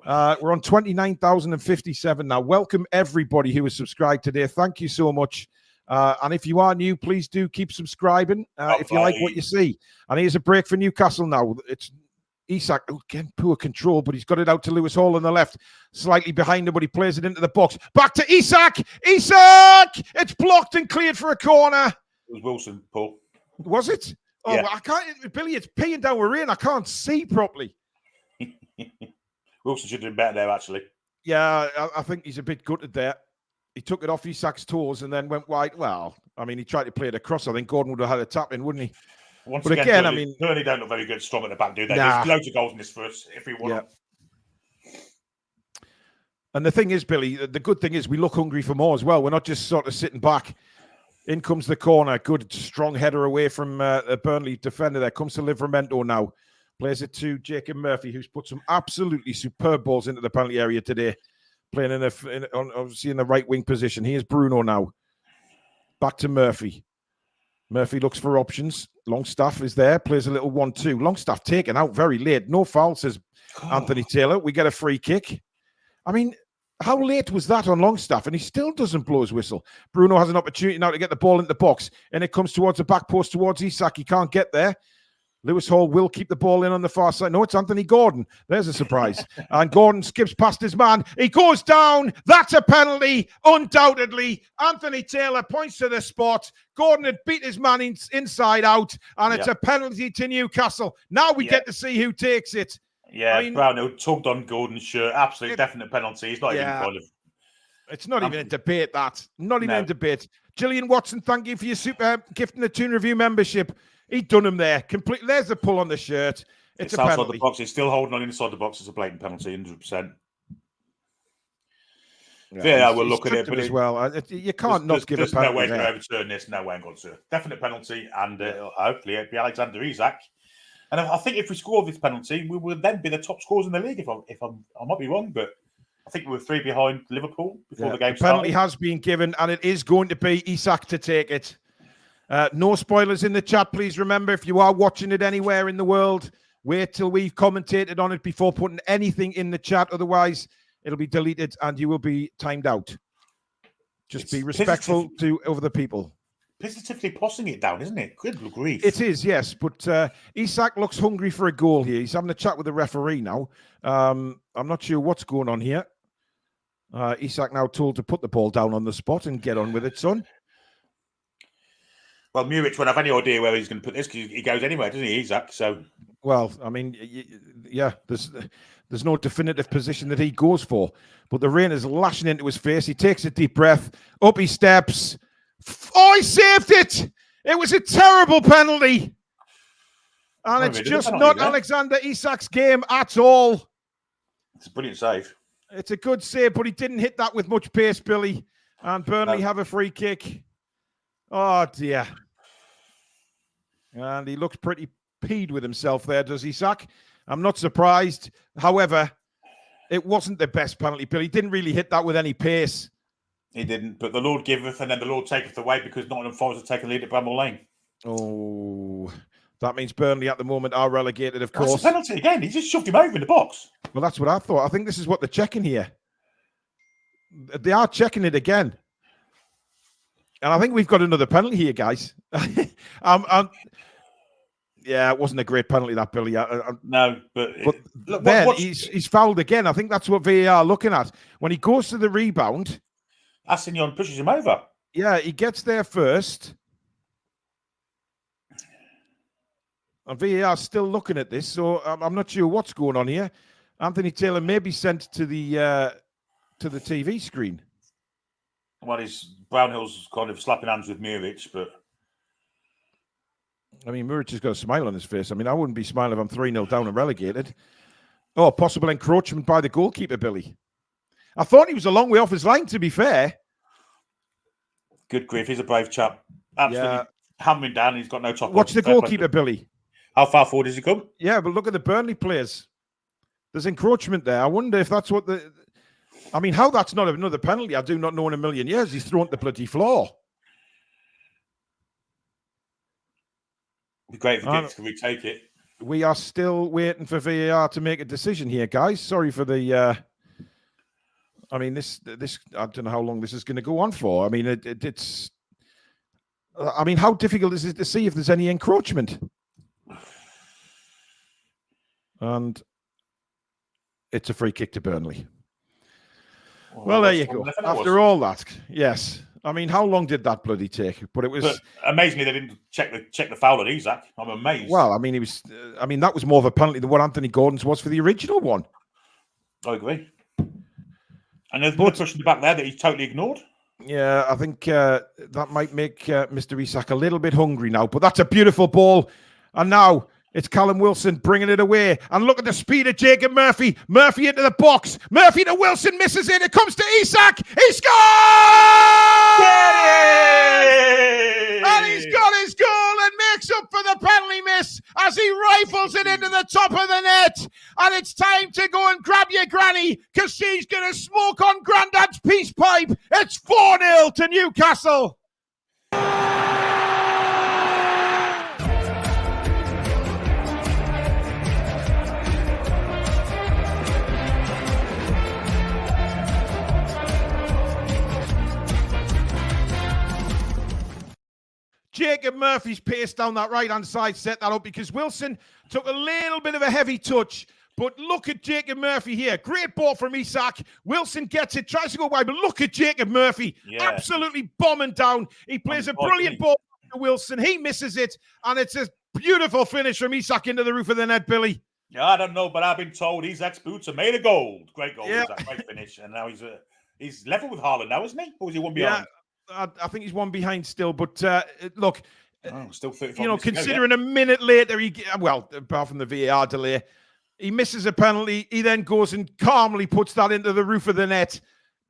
We're on 29,057 now. Welcome everybody who is subscribed today. Thank you so much. And if you are new, please do keep subscribing if you like what you see. And here's a break for Newcastle now. It's Isak, again, poor control, but he's got it out to Lewis Hall on the left. Slightly behind him, but he plays it into the box. Back to Isak! Isak! It's blocked and cleared for a corner.
It was Wilson, Paul.
Was it? Oh, yeah. I can't, Billy, it's peeing down with rain. I can't see properly.
Wilson should have been better there, actually.
Yeah, I think he's a bit gutted there. He took it off Isak's toes and then went wide. Well, I mean, he tried to play it across. I think Gordon would have had a tap in, wouldn't he?
But again, Burnley don't look very good strong at the back, do they? There's loads of goals in this for us if we want.
Yeah. And the thing is, Billy, the good thing is we look hungry for more as well. We're not just sort of sitting back. In comes the corner. Good, strong header away from a Burnley defender there. Comes to Livramento now. Plays it to Jacob Murphy, who's put some absolutely superb balls into the penalty area today. Playing obviously in the right wing position. Here's Bruno now. Back to Murphy. Murphy looks for options. Longstaff is there. Plays a little 1-2. Longstaff taken out very late. No foul, says Anthony Taylor. We get a free kick. I mean, how late was that on Longstaff? And he still doesn't blow his whistle. Bruno has an opportunity now to get the ball into the box. And it comes towards the back post towards Isak. He can't get there. Lewis Hall will keep the ball in on the far side. No, it's Anthony Gordon. There's a surprise. And Gordon skips past his man. He goes down. That's a penalty, undoubtedly. Anthony Taylor points to the spot. Gordon had beat his man inside out. And it's a penalty to Newcastle. Now we get to see who takes it.
Yeah, I mean, Brownhill tugged on Gordon's shirt. Absolutely definite penalty. He's not even kind of...
It's not even a debate, that. Not even a debate. Gillian Watson, thank you for your super gift and the Toon Review membership. He done him there. Completely. There's a pull on the shirt. It's a
outside
penalty.
The box. He's still holding on inside the box. It's a blatant penalty, 100%. Yeah, I will look at it, but
as well, you can't not give a penalty. There's
no way to overturn this. No way, God, sir. Definite penalty, and hopefully it'll be Alexander Isak. And I think if we score this penalty, we will then be the top scorers in the league. I might be wrong, but I think we were 3 behind Liverpool before the game started.
Penalty has been given, and it is going to be Isak to take it. No spoilers in the chat, please. Remember, if you are watching it anywhere in the world, wait till we've commentated on it before putting anything in the chat. Otherwise, it'll be deleted and you will be timed out. Just be respectful to other people.
Positively tossing it down, isn't it? Good grief.
It is, yes. But Isak looks hungry for a goal here. He's having a chat with the referee now. I'm not sure what's going on here. Isak now told to put the ball down on the spot and get on with it, son.
Well, Muric won't have any idea where he's going to put this because he goes anywhere, doesn't he, Isak? So,
well, I mean, yeah, there's no definitive position that he goes for. But the rain is lashing into his face. He takes a deep breath. Up he steps. Oh, he saved it! It was a terrible penalty. And it's just not Alexander Isak's game at all.
It's a brilliant save.
It's a good save, but he didn't hit that with much pace, Billy. And Burnley have a free kick. Oh, dear. And he looks pretty peed with himself there, does Isak? I'm not surprised. However, it wasn't the best penalty, Bill. He didn't really hit that with any pace.
He didn't, but the Lord giveth and then the Lord taketh away because Nottingham Forest have taken lead at Bramall Lane.
Oh, that means Burnley at the moment are relegated, of course.
That's a penalty again. He just shoved him over in the box.
Well, that's what I thought. I think this is what they're checking here. They are checking it again. And I think we've got another penalty here, guys. Yeah, it wasn't a great penalty, that, Billy.
No, but
look, then he's fouled again. I think that's what VAR are looking at. When he goes to the rebound,
Assignon pushes him over.
Yeah, he gets there first. And VAR still looking at this, so I'm not sure what's going on here. Anthony Taylor may be sent to the TV screen.
Well, Brownhill's kind of slapping hands with Muric, but...
I mean, Muric has got a smile on his face. I mean, I wouldn't be smiling if I'm 3-0 down and relegated. Oh, possible encroachment by the goalkeeper, Billy. I thought he was a long way off his line, to be fair.
Good grief, he's a brave chap. Absolutely hammering down, he's got no top.
Watch the goalkeeper, Billy.
How far forward does he come?
Yeah, but look at the Burnley players. There's encroachment there. I wonder if that's what the... I mean, how that's not another penalty, I do not know in a million years. He's thrown the bloody floor.
It'd be great if he gets to retake it.
We are still waiting for VAR to make a decision here, guys. Sorry for the... I mean, this. I don't know how long this is going to go on for. I mean, it's... I mean, how difficult is it to see if there's any encroachment? And it's a free kick to Burnley. Well, there you go. After all that, yes. I mean, how long did that bloody take? But it was...
But amazingly, they didn't check the foul on Isak. I'm amazed.
Well, I mean, that was more of a penalty than what Anthony Gordon's was for the original one.
I agree. And there's one pushing the back there that he's totally ignored.
Yeah, I think that might make Mr. Isak a little bit hungry now. But that's a beautiful ball. And now it's Callum Wilson bringing it away. And look at the speed of Jacob Murphy. Murphy into the box. Murphy to Wilson, misses it. It comes to Isak. He scores!
Get it!
he's got his goal and makes up for the penalty miss as he rifles it into the top of the net. And it's time to go and grab your granny because she's going to smoke on Grandad's peace pipe. It's 4-0 to Newcastle. Jacob Murphy's pace down that right-hand side set that up because Wilson took a little bit of a heavy touch. But look at Jacob Murphy here. Great ball from Isak. Wilson gets it, tries to go wide, but look at Jacob Murphy. Yeah. Absolutely bombing down. He plays a brilliant ball to Wilson. He misses it, and it's a beautiful finish from Isak into the roof of the net, Billy.
Yeah, I don't know, but I've been told Isak's boots are made of gold. Great goal, yeah. Isak. Great finish. And now he's level with Haaland now, isn't he? Or is he one behind?
Yeah, I think he's one behind still. But look,
still 35
considering a minute later, apart from the VAR delay, he misses a penalty. He then goes and calmly puts that into the roof of the net.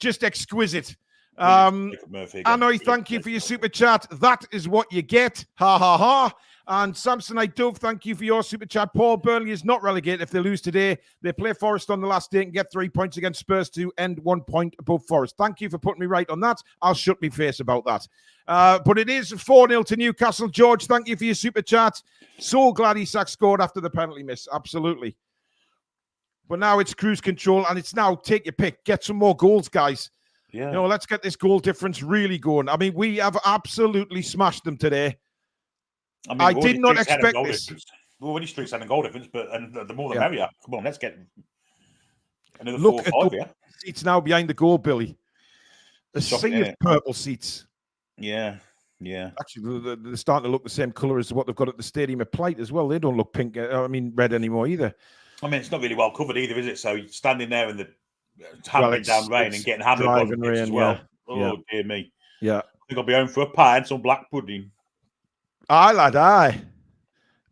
Just exquisite. I know. Thank you for your super chat. That is what you get. Ha ha ha. And Samsonite Dove, thank you for your super chat. Paul, Burnley is not relegated if they lose today. They play Forest on the last day and get 3 points against Spurs to end 1 point above Forest. Thank you for putting me right on that. I'll shut my face about that. But it is 4-0 to Newcastle. George, thank you for your super chat. So glad Isak scored after the penalty miss. Absolutely. But now it's cruise control, and it's now take your pick. Get some more goals, guys. Yeah. Let's get this goal difference really going. I mean, we have absolutely smashed them today. I did not expect this.
We're already streaks having goal difference, but the more the merrier. Come on, let's get another
Look
4 or 5 here.
Seats now behind the goal, Billy. A sea of purple seats.
Yeah.
Actually, they're starting to look the same colour as what they've got at the Stadium of Plate as well. They don't look pink. Red anymore either.
I mean, it's not really well covered either, is it? So standing there in the hammering down rain and getting hammered by the pitch as well. Yeah. Oh, dear me.
Yeah.
I think I'll be home for a pie and some black pudding.
Aye, lad, aye.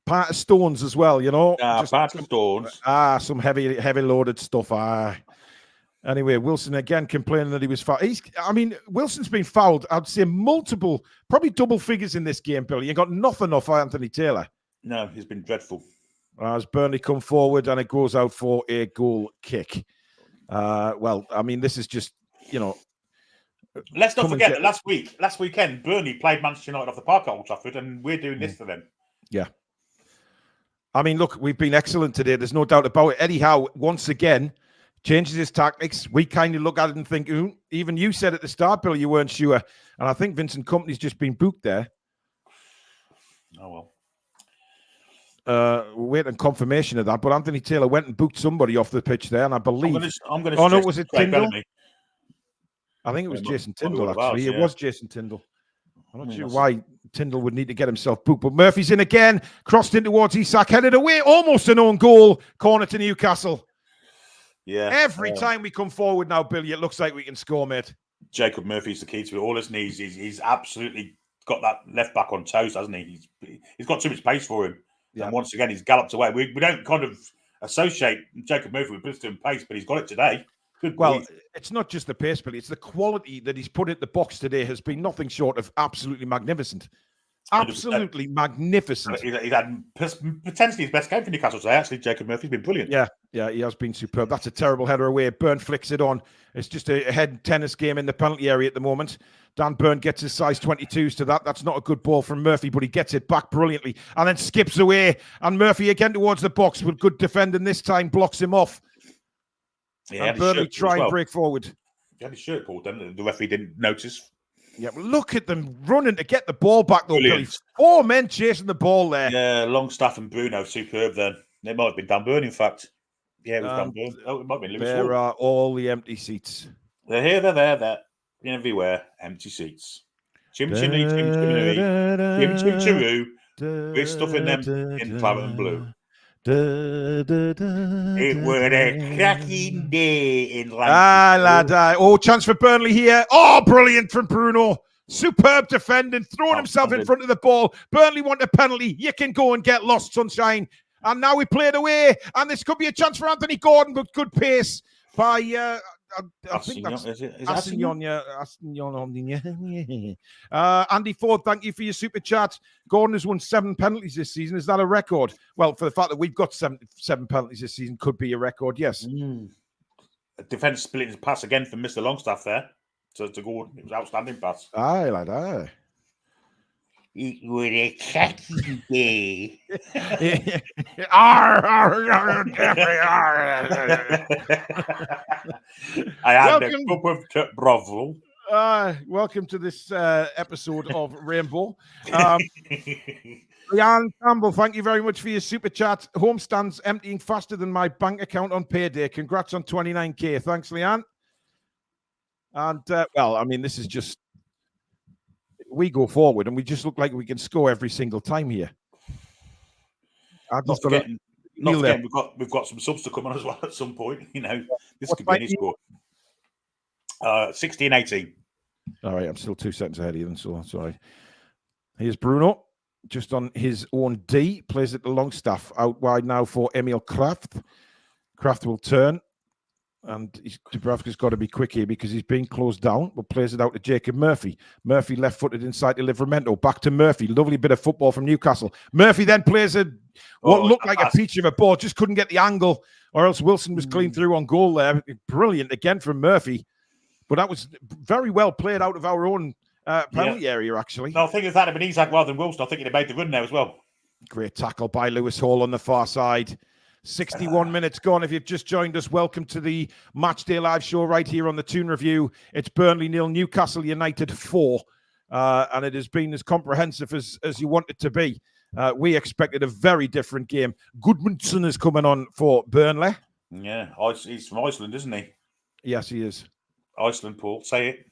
Part of stones as well,
Part of stones.
Some heavy loaded stuff, aye. Anyway, Wilson again complaining that he was fouled. Wilson's been fouled, I'd say multiple, probably double figures in this game, Billy. You got nothing off Anthony Taylor.
No, he's been dreadful.
As Burnley come forward and it goes out for a goal kick. This is just,
Let's not forget that last weekend, Burnley played Manchester United off the park at Old Trafford, and we're doing this for them.
Yeah. I mean, look, we've been excellent today. There's no doubt about it. Eddie Howe, once again, changes his tactics. We kind of look at it and think, even you said at the start, Bill, you weren't sure. And I think Vincent Kompany's just been booked there.
Oh, well.
We're waiting confirmation of that, but Anthony Taylor went and booked somebody off the pitch there, and I believe...
I'm going to
was it Tyndall? I think it was Jason Tyndall, actually. It was Jason Tyndall. I'm not sure why Tyndall would need to get himself booked, but Murphy's in again, crossed in towards Isak, headed away, almost an own goal, corner to Newcastle.
Yeah.
Every time we come forward now, Billy, it looks like we can score, mate.
Jacob Murphy's the key to it. All his needs, he's absolutely got that left back on toast, hasn't he? He's got too much pace for him. Yeah. And once again, he's galloped away. We don't kind of associate Jacob Murphy with Bristol pace, but he's got it today.
It's not just the pace, Billy. It's the quality that he's put in the box today has been nothing short of absolutely magnificent. Absolutely magnificent.
He's had potentially his best game for Newcastle today. Actually, Jacob Murphy's been brilliant.
Yeah, he has been superb. That's a terrible header away. Burn flicks it on. It's just a head tennis game in the penalty area at the moment. Dan Burn gets his size 22s to that. That's not a good ball from Murphy, but he gets it back brilliantly and then skips away. And Murphy again towards the box with good defending this time, blocks him off.
Yeah,
and Burnley try and break forward.
He had his shirt pulled, then the referee didn't notice.
Yeah, but look at them running to get the ball back, though, Billy. 4 men chasing the ball there.
Yeah, Longstaff and Bruno, superb then. It might have been Dan Burn, in fact. Yeah, it was Dan Burn. Oh, it might have been Lewis
There Wood. Are all the empty seats.
They're here, they're there, everywhere. Empty seats. Chim chimney, chim chimney, chim chim chiroo. We're stuffing them in claret and blue. It were a cracking day in Lancashire.
Oh, chance for Burnley here. Oh, brilliant from Bruno. Superb defending, throwing himself in front of the ball. Burnley want a penalty. You can go and get lost, sunshine. And now we play it away. And this could be a chance for Anthony Gordon, but good pace by I think that's
Assignon?
Andy Ford, thank you for your super chat. Gordon has won 7 penalties this season. Is that a record? Well, for the fact that we've got seven penalties this season, could be a record, yes.
Defence splitting his pass again from Mr. Longstaff there. So to Gordon, it was outstanding pass.
Aye, like that.
It was a catchy day. I had a cup of brothel.
Welcome to this episode of Rainbow. Leanne Campbell, thank you very much for your super chat. Homestands emptying faster than my bank account on payday. Congrats on 29k. Thanks, Leanne. And, well, I mean, this is just, we go forward and we just look like we can score every single time here.
We've got some subs to come on as well at some point. You know, this could be any score. 16-18.
All right, I'm still 2 seconds ahead of you, so sorry. Here's Bruno, just on his own D, plays it to Longstaff, out wide now for Emil Kraft. Kraft will turn, and Dubravka's got to be quick here because he's being closed down, but plays it out to Jacob Murphy. Murphy left-footed inside to Livramento, back to Murphy. Lovely bit of football from Newcastle. Murphy then plays what looked like a peach of a ball, just couldn't get the angle, or else Wilson was clean through on goal there. Brilliant again from Murphy. But that was very well played out of our own penalty area, actually.
No, I think if that had been Isaac rather than Wilson, I think he'd have made the run there as well.
Great tackle by Lewis Hall on the far side. 61 minutes gone. If you've just joined us, welcome to the Matchday live show right here on the Toon Review. It's Burnley 0, Newcastle United 4. And it has been as comprehensive as you want it to be. We expected a very different game. Goodmanson is coming on for Burnley.
Yeah, he's from Iceland, isn't he?
Yes, he is.
Iceland, Paul. Say it.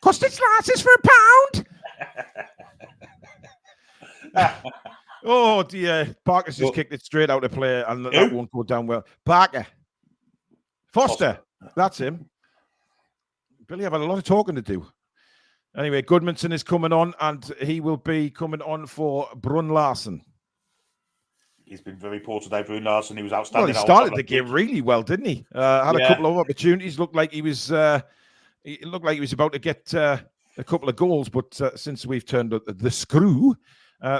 Custard slices for £1. Oh, dear. Parker's just kicked it straight out of play, and that won't go down well. Parker. Foster. That's him. Billy, I've had a lot of talking to do. Anyway, Goodmanson is coming on, and he will be coming on for Brun Larsen.
He's been very poor today, Bruno Larsen. He was outstanding.
Well, he started the game really well, didn't he? Had a couple of opportunities. Looked like he was about to get a couple of goals, but since we've turned the screw,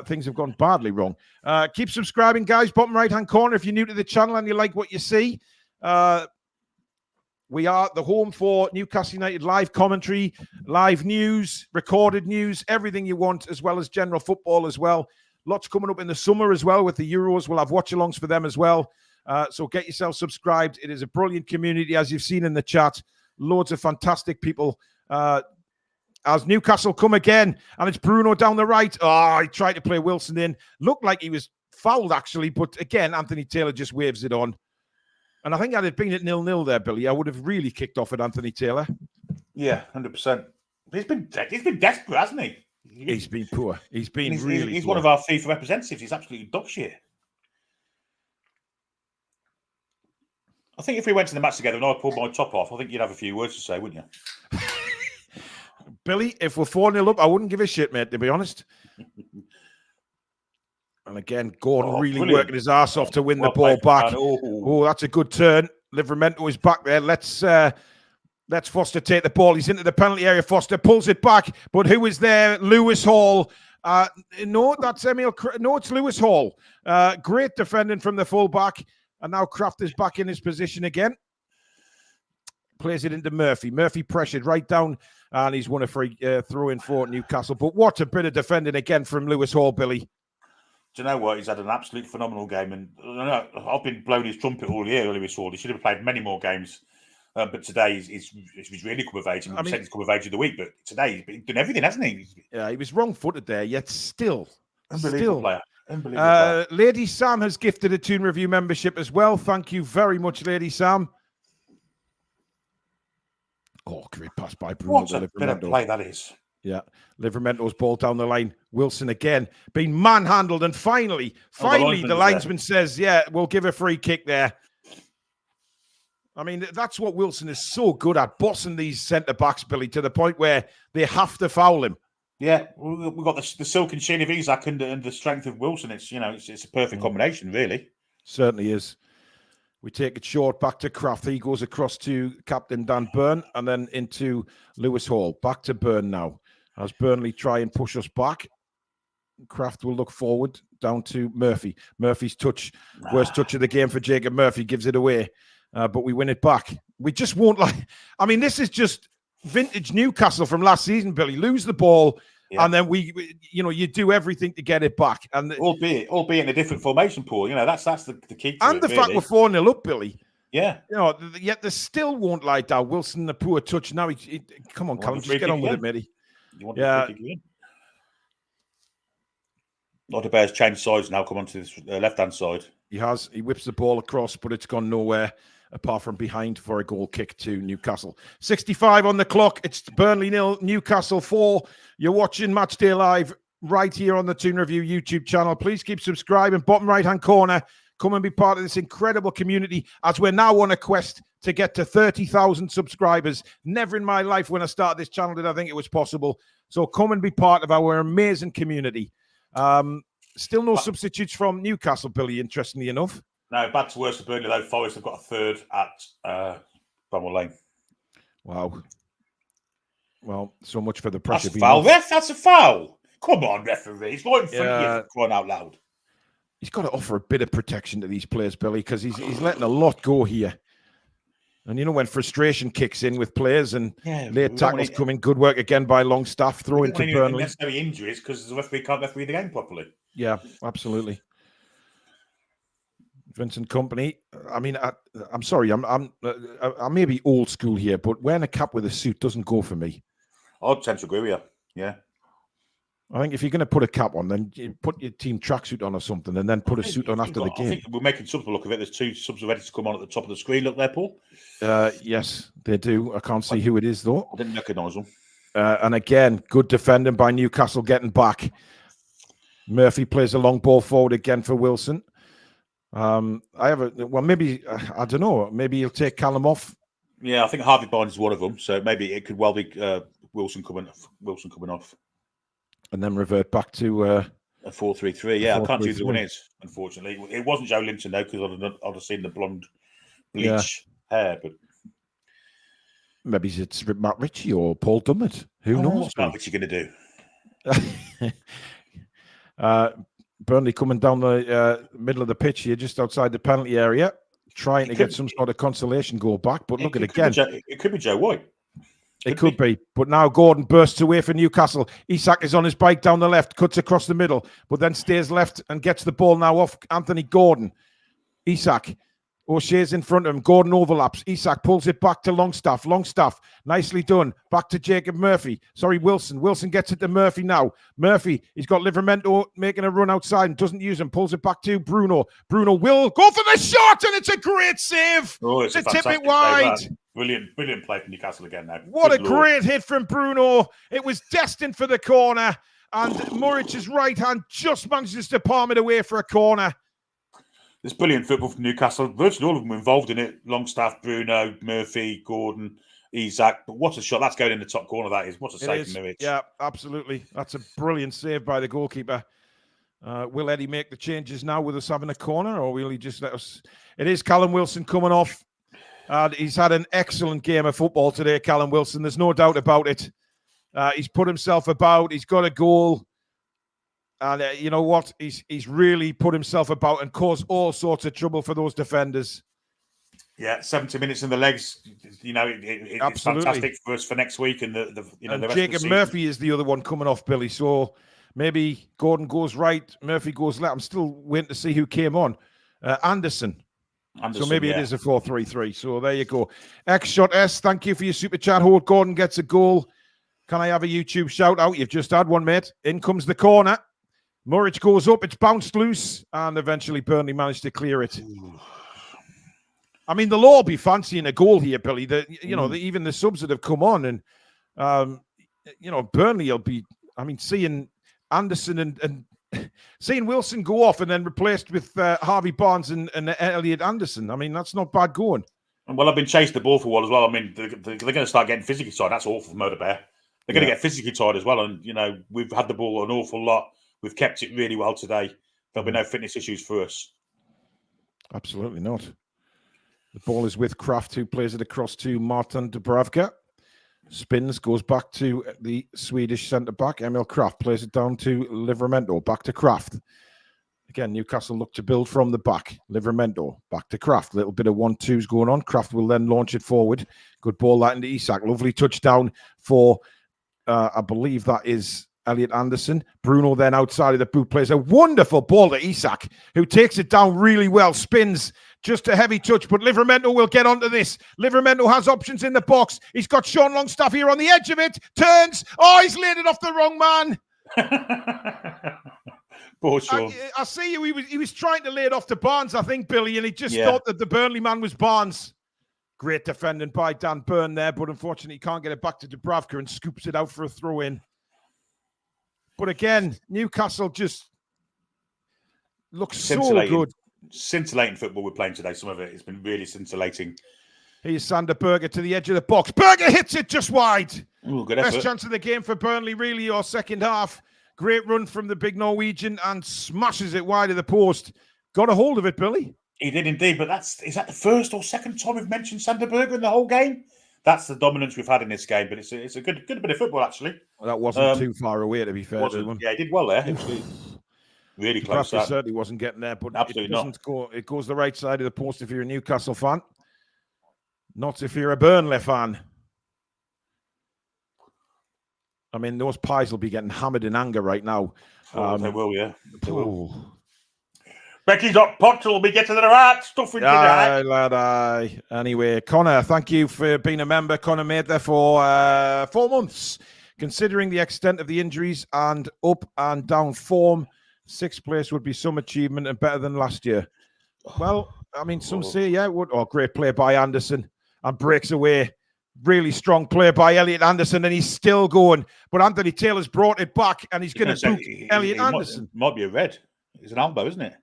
things have gone badly wrong. Keep subscribing, guys. Bottom right-hand corner if you're new to the channel and you like what you see. We are the home for Newcastle United live commentary, live news, recorded news, everything you want, as well as general football as well. Lots coming up in the summer as well with the Euros. We'll have watch-alongs for them as well. So get yourself subscribed. It is a brilliant community, as you've seen in the chat. Loads of fantastic people. As Newcastle come again, and it's Bruno down the right. Oh, he tried to play Wilson in. Looked like he was fouled, actually. But again, Anthony Taylor just waves it on. And I think had it been at 0-0 there, Billy, I would have really kicked off at Anthony Taylor.
Yeah, 100%. He's been desperate, hasn't he?
He's been poor. He's been really
He's
poor.
one of our FIFA representatives. He's absolutely dog shit. I think if we went to the match together and I pulled my top off, I think you'd have a few words to say, wouldn't you?
Billy, if we're 4-0 up, I wouldn't give a shit, mate, to be honest. And again, Gordon really working his ass off to win the ball back. Oh, that's a good turn. Livramento is back there. Let's Foster take the ball. He's into the penalty area. Foster pulls it back. But who is there? Lewis Hall. No, that's Emil. No, it's Lewis Hall. Great defending from the fullback. And now Kraft is back in his position again. Plays it into Murphy. Murphy pressured right down. And he's won a free throw-in for Newcastle. But what a bit of defending again from Lewis Hall, Billy.
Do you know what? He's had an absolute phenomenal game. And I've been blowing his trumpet all year, Lewis Hall. He should have played many more games. But today, he's really come of age. I mean, said he's come of age of the week, but today he's done everything, hasn't he?
Yeah, he was wrong-footed there, yet still.
Unbelievable player. Unbelievable player.
Lady Sam has gifted a Toon Review membership as well. Thank you very much, Lady Sam. Oh, great pass by Bruno.
What a bit of play that is.
Yeah, Livramento's ball down the line. Wilson again being manhandled, and finally, the linesman says, "Yeah, we'll give a free kick there." I mean, that's what Wilson is so good at, bossing these centre-backs, Billy, to the point where they have to foul him.
Yeah, we've got the silken sheen of Isaac and the strength of Wilson. It's a perfect combination, really.
Certainly is. We take it short back to Kraft. He goes across to Captain Dan Byrne and then into Lewis Hall. Back to Byrne now. As Burnley try and push us back, Kraft will look forward down to Murphy. Murphy's touch, worst touch of the game for Jacob Murphy, gives it away. But we win it back. We just won't this is just vintage Newcastle from last season, Billy. Lose the ball, and then you do everything to get it back. And
albeit in a different formation, Paul. That's the key to
and
it,
the fact we're 4-0 up, Billy.
Yeah.
Yet they still won't lie down. Wilson, the poor touch. Now, come on, Callum, just get on with it, matey.
You want the free kick again? Lauderbear's changed sides now, come onto this left-hand side.
He has. He whips the ball across, but it's gone nowhere apart from behind for a goal kick to Newcastle. 65 on the clock. It's Burnley 0, Newcastle 4. You're watching Matchday Live right here on the Toon Review YouTube channel. Please keep subscribing. Bottom right-hand corner. Come and be part of this incredible community as we're now on a quest to get to 30,000 subscribers. Never in my life when I started this channel did I think it was possible. So come and be part of our amazing community. Still no substitutes from Newcastle, Billy, interestingly enough.
No, bad to worse for Burnley, though. Forest have got a third at Bramwell Lane.
Wow. Well, so much for the pressure.
That's a foul, ref. That's a foul. Come on, referee. He's not in front of you, crying out loud.
He's got to offer a bit of protection to these players, Billy, because he's letting a lot go here. And when frustration kicks in with players and late tackles come in, good work again by Longstaff, throw into Burnley.
Unnecessary injuries because the referee can't referee the game properly.
Yeah, absolutely. Vincent Kompany. I mean, I'm sorry, I may be old school here, but wearing a cap with a suit doesn't go for me.
I tend to agree with you. Yeah.
I think if you're going to put a cap on, then you put your team tracksuit on or something, and then put a suit on after the game.
I think we're making subs look of it. There's two subs ready to come on at the top of the screen. Look there, Paul.
Yes, they do. I can't see who it is, though.
I didn't recognise them.
And again, good defending by Newcastle getting back. Murphy plays a long ball forward again for Wilson. I don't know. Maybe he'll take Callum off.
Yeah, I think Harvey Barnes is one of them. So maybe it could well be Wilson coming off. And
then revert back to
a 4-3-3. Yeah, I can't do the one is, unfortunately. It wasn't Joe Linton, though, because I'd have seen the blonde bleach hair. But
maybe it's Matt Ritchie or Paul Dummett. Who knows?
What's Matt Ritchie going to
do? Burnley coming down the middle of the pitch here, just outside the penalty area, trying to get some sort of consolation goal back. But look at it again.
It could be Joe White.
It could be. But now Gordon bursts away for Newcastle. Isak is on his bike down the left, cuts across the middle, but then stays left and gets the ball now off Anthony Gordon. Isak. O'Shea's in front of him. Gordon overlaps. Isak pulls it back to Longstaff. Longstaff, nicely done. Back to Jacob Murphy. Sorry, Wilson. Wilson gets it to Murphy now. Murphy, he's got Livramento making a run outside and doesn't use him. Pulls it back to Bruno. Bruno will go for the shot, and it's a great save.
It's
to tip it wide.
Brilliant play from Newcastle again now.
What a great hit from Bruno. It was destined for the corner, and Murich's right hand just manages to palm it away for a corner.
It's brilliant football from Newcastle. Virtually all of them were involved in it. Longstaff, Bruno, Murphy, Gordon, Isak. But what a shot. That's going in the top corner, that is. What a save from Murich.
Yeah, absolutely. That's a brilliant save by the goalkeeper. Will Eddie make the changes now with us having a corner, or will he just let us... It is Callum Wilson coming off. He's had an excellent game of football today, Callum Wilson. There's no doubt about it. He's put himself about. He's got a goal. And you know what? He's really put himself about and caused all sorts of trouble for those defenders.
Yeah, 70 minutes in the legs. It's fantastic for us for next week. And the rest
Jacob
of the
Murphy is the other one coming off, Billy. So maybe Gordon goes right, Murphy goes left. I'm still waiting to see who came on. Anderson. So maybe it is a 4-3-3. So there you go. X-Shot S, thank you for your super chat. Howard Gordon gets a goal. Can I have a YouTube shout out? You've just had one, mate. In comes the corner. Murich goes up, it's bounced loose, and eventually Burnley managed to clear it. I mean, they'll all be fancying a goal here, Billy. Even the subs that have come on, and Burnley will be. I mean, seeing Anderson and seeing Wilson go off and then replaced with Harvey Barnes and Elliot Anderson. I mean, that's not bad going.
Well, I've been chasing the ball for a while as well. I mean, they're going to start getting physically tired. That's awful for Motor Bear. They're going to get physically tired as well, and we've had the ball an awful lot. We've kept it really well today. There'll be no fitness issues for us.
Absolutely not. The ball is with Kraft, who plays it across to Martin Dubravka. Spins, goes back to the Swedish centre-back. Emil Kraft plays it down to Livramento. Back to Kraft. Again, Newcastle look to build from the back. Livramento, back to Kraft. A little bit of 1-2s going on. Kraft will then launch it forward. Good ball that into Isak. Lovely touchdown for, I believe that is Elliot Anderson. Bruno then outside of the boot plays a wonderful ball to Isak, who takes it down really well. Spins, just a heavy touch, but Livramento will get onto this. Livramento has options in the box. He's got Sean Longstaff here on the edge of it. Turns. Oh, he's laid it off the wrong man.
Poor Sean.
I see you. He was trying to lay it off to Barnes, I think, Billy, and he just thought that the Burnley man was Barnes. Great defending by Dan Burn there, but unfortunately he can't get it back to Dubravka and scoops it out for a throw-in. But again, Newcastle just looks so good.
Scintillating football we're playing today. Some of it has been really scintillating.
Here's Sander Berger to the edge of the box. Berger hits it just wide.
Ooh, good effort.
Best chance of the game for Burnley, really, or second half. Great run from the big Norwegian and smashes it wide of the post. Got a hold of it, Billy.
He did indeed, but is that the first or second time we've mentioned Sander Berger in the whole game? That's the dominance we've had in this game, but it's a good bit of football, actually.
Well, that wasn't too far away, to be fair.
Yeah, he did well there. Really close.
He certainly wasn't getting there, but
absolutely
it goes the right side of the post if you're a Newcastle fan. Not if you're a Burnley fan. I mean, those pies will be getting hammered in anger right now.
They will, yeah. They will.
Oh.
Becky's hot pot will be getting their heart stuff into
that. Lad, anyway, Connor, thank you for being a member. Connor made there for 4 months. Considering the extent of the injuries and up and down form, 6th place would be some achievement and better than last year. Well, I mean, some say, yeah, it would. Oh, great play by Anderson and breaks away. Really strong play by Elliot Anderson, and he's still going. But Anthony Taylor's brought it back, and he's going to boot Elliot Anderson.
Might be a red. It's an elbow, isn't it?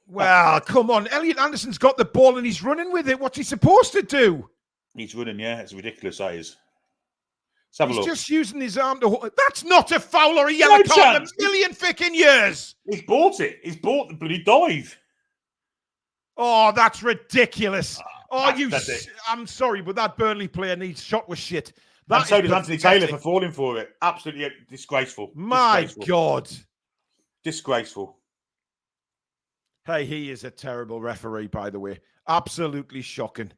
Well, come on. Elliot Anderson's got the ball, and he's running with it. What's he supposed to do?
He's running, yeah. It's ridiculous, that is.
He's just using his arm to... That's not a foul or a yellow card in a million freaking years.
He's bought it. He's bought the bloody dive.
Oh, that's ridiculous. I'm sorry, but that Burnley player needs shot with shit.
And so does Anthony Taylor for falling for it. Absolutely disgraceful.
My God.
Disgraceful.
Hey, he is a terrible referee, by the way. Absolutely shocking.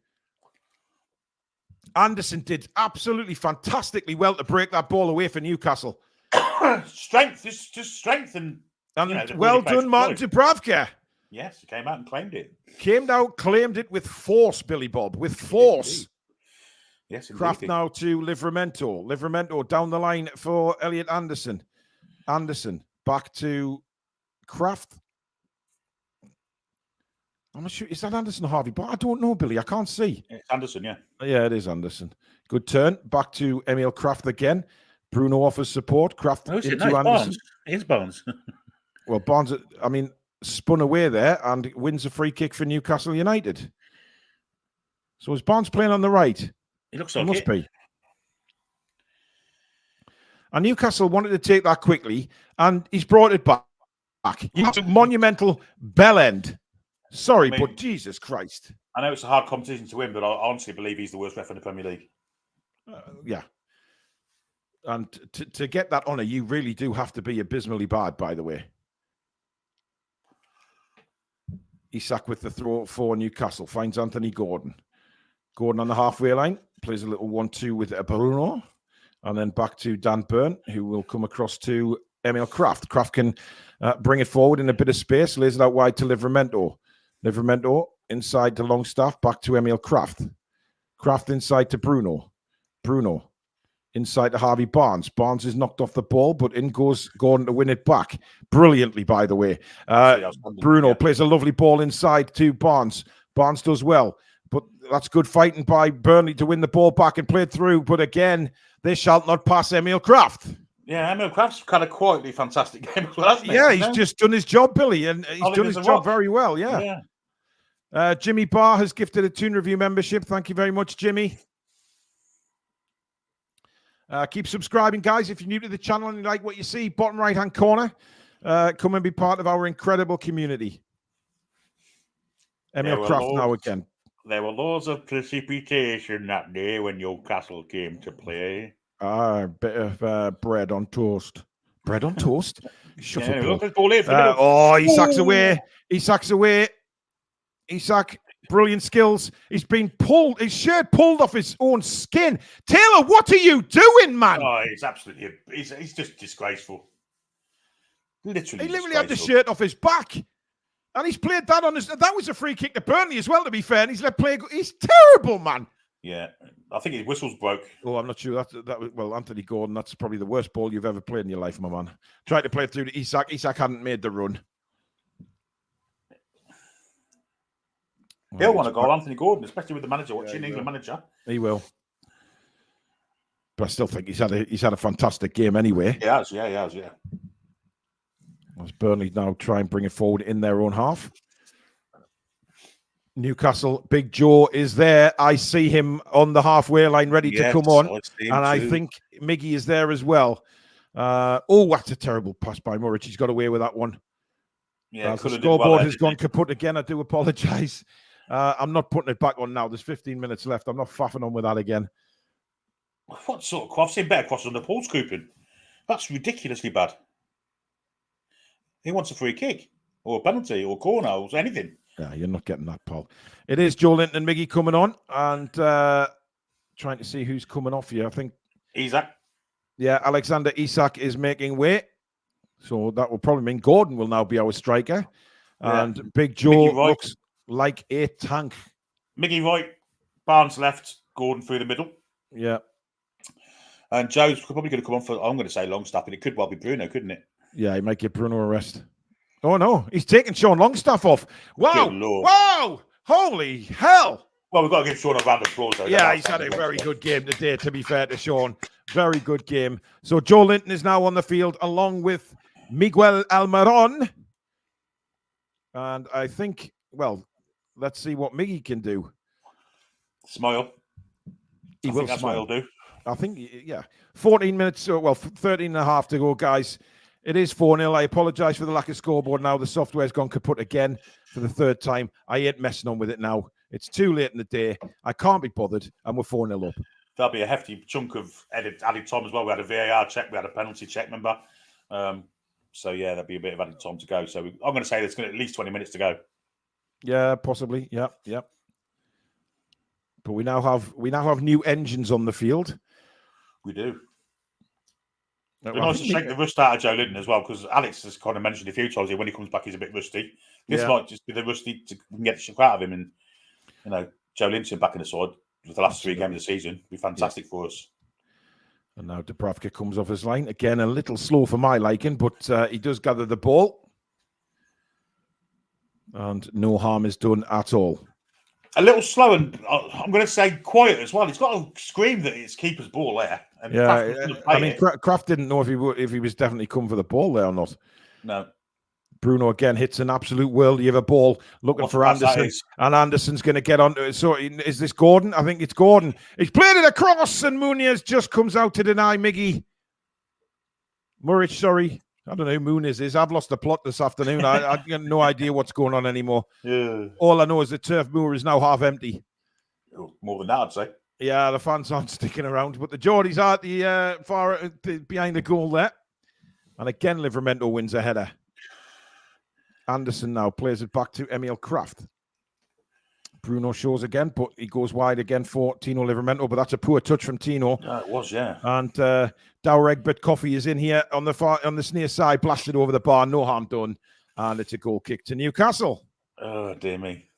Anderson did absolutely fantastically well to break that ball away for Newcastle.
Strength, just strength. And
well done, Martin Dubravka.
Yes, he came out and claimed it.
Came out, claimed it with force, Billy Bob, with force.
Yes, indeed.
Kraft now to Livramento. Livramento down the line for Elliot Anderson. Anderson back to Kraft. I'm not sure. Is that Anderson or Harvey? But I don't know, Billy. I can't see.
It's Anderson, yeah.
Yeah, it is Anderson. Good turn. Back to Emil Kraft again. Bruno offers support. Kraft into Anderson.
Barnes. It is Barnes.
Well, Barnes, I mean, spun away there and wins a free kick for Newcastle United. So is Barnes playing on the right?
He looks like it.
Must be. And Newcastle wanted to take that quickly, and he's brought it back. Monumental bell end. Sorry, but Jesus Christ.
I know it's a hard competition to win, but I honestly believe he's the worst ref in the Premier League.
Yeah. And to get that honour, you really do have to be abysmally bad, by the way. Isak with the throw for Newcastle. Finds Anthony Gordon. Gordon on the halfway line. Plays a little 1-2 with Bruno. And then back to Dan Burn, who will come across to Emil Kraft. Kraft can bring it forward in a bit of space. Lays it out wide to Livramento. Livramento inside to Longstaff. Back to Emil Kraft. Kraft inside to Bruno. Bruno inside to Harvey Barnes. Barnes is knocked off the ball, but in goes Gordon to win it back. Brilliantly, by the way. Bruno plays a lovely ball inside to Barnes. Barnes does well, but that's good fighting by Burnley to win the ball back and play it through. But again, they shall not pass Emil Kraft.
Yeah, Emil Kraft's kind of quietly fantastic game as well, hasn't he?
Yeah, he's just done his job, Billy, and he's done his job very well, yeah. Jimmy Barr has gifted a Toon Review membership. Thank you very much, Jimmy. Keep subscribing, guys. If you're new to the channel and you like what you see, bottom right-hand corner, come and be part of our incredible community. Emil Kraft now again.
There were loads of precipitation that day when Newcastle came to play.
A bit of bread on toast. Bread on toast? Shut up,
Look at ball here for the middle.
he sacks away. He sacks away. Isak, brilliant skills. He's been pulled, his shirt pulled off his own skin. Taylor, what are you doing, man?
Oh, he's absolutely, he's just disgraceful. Literally,
he literally had the shirt off his back. And he's played that on his, that was a free kick to Burnley as well, to be fair. And he's let play, he's terrible, man.
Yeah, I think his whistle's broke.
Oh, I'm not sure. That was, well, Anthony Gordon, that's probably the worst ball you've ever played in your life, my man. Tried to play it through to Isak. Isak hadn't made the run.
He'll want to go, Anthony Gordon, especially with the manager watching, England manager.
He will. But I still think he's had a fantastic game anyway.
He has, yeah.
As Burnley now try and bring it forward in their own half. Newcastle, Big Joe is there. I see him on the halfway line ready to come on. I think Miggy is there as well. That's a terrible pass by Murray. He's got away with that one.
Yeah,
the scoreboard has gone kaput again. I do apologise. I'm not putting it back on now. There's 15 minutes left. I'm not faffing on with that again.
What sort of I've seen better crosses on the post scooping. That's ridiculously bad. He wants a free kick or a penalty or corner or anything.
Yeah, you're not getting that, Paul. It is Joe Linton and Miggy coming on and trying to see who's coming off here. I think
Isak.
Yeah, Alexander Isak is making way. So that will probably mean Gordon will now be our striker. And Big Joe looks like a tank.
Miggy right, Barnes left, Gordon through the middle.
Yeah.
And Joe's probably going to come on for, I'm going to say Longstaff, but it could well be Bruno, couldn't it?
Yeah, he might get Bruno a rest. Oh, no. He's taking Sean Longstaff off. Wow. Wow. Holy hell.
Well, we've got to give Sean a round of applause. Though.
Yeah, he's had a very good game today, to be fair to Sean. Very good game. So Joe Linton is now on the field along with Miguel Almiron. And I think, well, let's see what Miggy can do.
Smile.
He will smile.
Do.
I think, yeah. 14 minutes, well, 13 and a half to go, guys. It is 4-0. I apologise for the lack of scoreboard now. The software's gone kaput again for the third time. I ain't messing on with it now. It's too late in the day. I can't be bothered, and we're 4-0 up.
There'll be a hefty chunk of added time as well. We had a VAR check. We had a penalty check, remember? So, yeah, there'll be a bit of added time to go. So I'm going to say there's going to at least 20 minutes to go. Yeah,
possibly. Yeah. But we now have new engines on the field.
We do. It'd be nice to shake the rust out of Joe Linton as well, because Alex has kind of mentioned a few times here when he comes back, he's a bit rusty. This might just be the rusty to get the shit out of him. And, you know, Joe Linton back in the side for the last 3 games of the season would be fantastic for us.
And now Dubravka comes off his line. Again, a little slow for my liking, but he does gather the ball. And no harm is done at all.
A little slow and I'm going to say quiet as well. He's got to scream that it's keeper's ball there. And
I mean, Kraft didn't know if he was definitely coming for the ball there or not.
No.
Bruno again hits an absolute world. You have a ball looking for Anderson, and Anderson's going to get onto it. So is this Gordon? I think it's Gordon. He's played it across, and Muniz just comes out to deny Miggy. Murray, sorry. I don't know who Muniz is. I've lost the plot this afternoon. I got no idea what's going on anymore. Yeah. All I know is that Turf Moor is now half empty.
More than that, I'd say.
Yeah, the fans aren't sticking around, but the Geordies are at the far behind the goal there. And again, Livramento wins a header. Anderson now plays it back to Emil Kraft. Bruno shows again, but he goes wide again for Tino Livramento, but that's a poor touch from Tino.
Yeah, it was, yeah.
And Dower Egbert Coffey is in here on the near side, blasted over the bar, no harm done. And it's a goal kick to Newcastle.
Oh, dear me.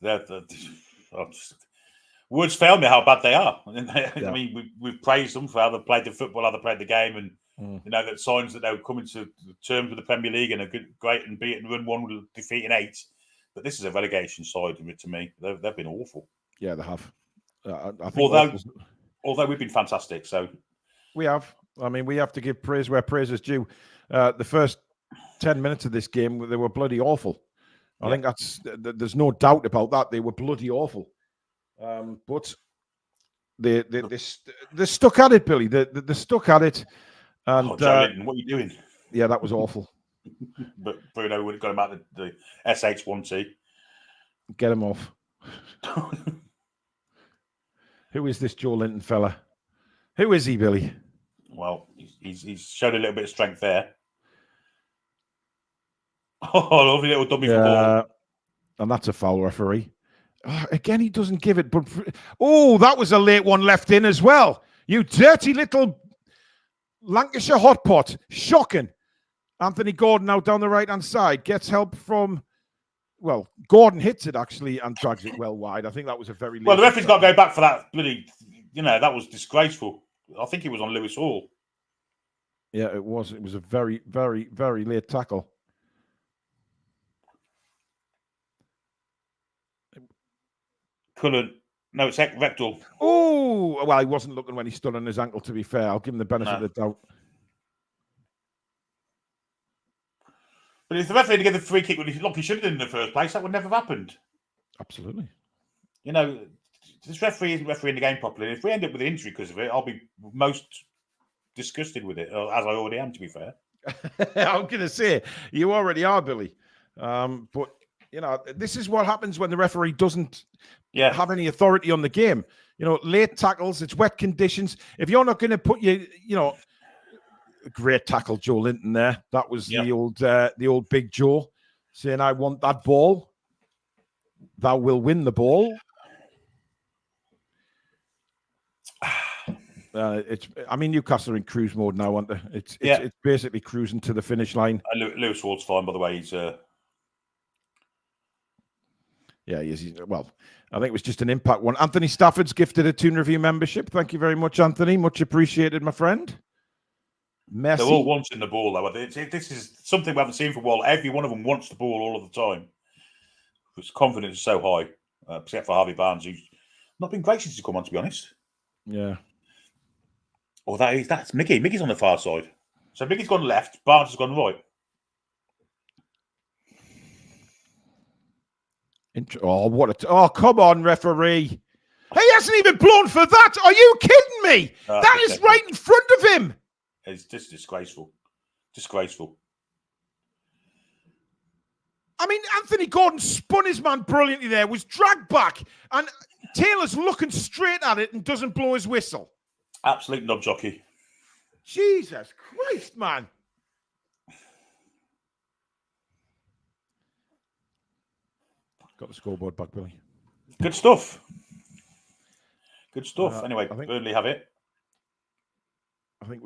Words fail me how bad they are. I mean, we've praised them for how they've played the football, how they played the game, and you know that signs that they're coming to terms with the Premier League and a great and beaten run one with defeating 8. But this is a relegation side to me. They've been awful.
Yeah, they have. I
think although we've been fantastic, so
we have. I mean, we have to give praise where praise is due. The first 10 minutes of this game, they were bloody awful. I think there's no doubt about that. They were bloody awful. But they're stuck at it, Billy. They're stuck at it. And
Joe Linton, what are you doing?
Yeah, that was awful.
But Bruno would have got him out the SH1T.
Get him off. Who is this Joe Linton fella? Who is he, Billy?
Well, he's showed a little bit of strength there. Oh, lovely little dummy for ball.
And that's a foul, referee. Again, he doesn't give it. But that was a late one left in as well. You dirty little Lancashire hot pot. Shocking. Anthony Gordon now down the right-hand side. Gets help from... Well, Gordon hits it, actually, and drags it well wide. I think that was a very...
Well, the referee's got to go back for that bloody... that was disgraceful. I think it was on Lewis Hall.
Yeah, it was. It was a very, very, very late tackle.
Cullen. No, it's rectal.
Oh, well, he wasn't looking when he stood on his ankle, to be fair. I'll give him the benefit of the doubt.
But if the referee had given the free kick when he should have done in the first place, that would never have happened.
Absolutely.
This referee isn't refereeing the game properly. If we end up with an injury because of it, I'll be most disgusted with it, as I already am, to be fair.
I'm going to say, you already are, Billy. But, this is what happens when the referee doesn't have any authority on the game. Late tackles, it's wet conditions. If you're not going to put great tackle, Joe Linton there. That was the old Big Joe saying, I want that ball. Thou will win the ball. Newcastle are in cruise mode now, aren't they? It's basically cruising to the finish line.
Lewis Ward's fine, by the way. He's
yeah, he is. Well, I think it was just an impact one. Anthony Stafford's gifted a Toon Review membership. Thank you very much, Anthony. Much appreciated, my friend. Merci.
They're all wanting the ball, though. This is something we haven't seen for a while. Every one of them wants the ball all of the time. His confidence is so high, except for Harvey Barnes, who's not been great since he's come on, to be honest.
Yeah.
Oh, that's Mickey. Mickey's on the far side. So Mickey's gone left, Barnes has gone right. Come on, referee. He hasn't even blown for that. Are you kidding me? That is right in front of him. It's just disgraceful. Disgraceful.
Anthony Gordon spun his man brilliantly there, was dragged back, and Taylor's looking straight at it and doesn't blow his whistle.
Absolute knob jockey.
Jesus Christ, man. Got the scoreboard back, Billy.
Good stuff. Good stuff. Anyway, Burnley have it.
I think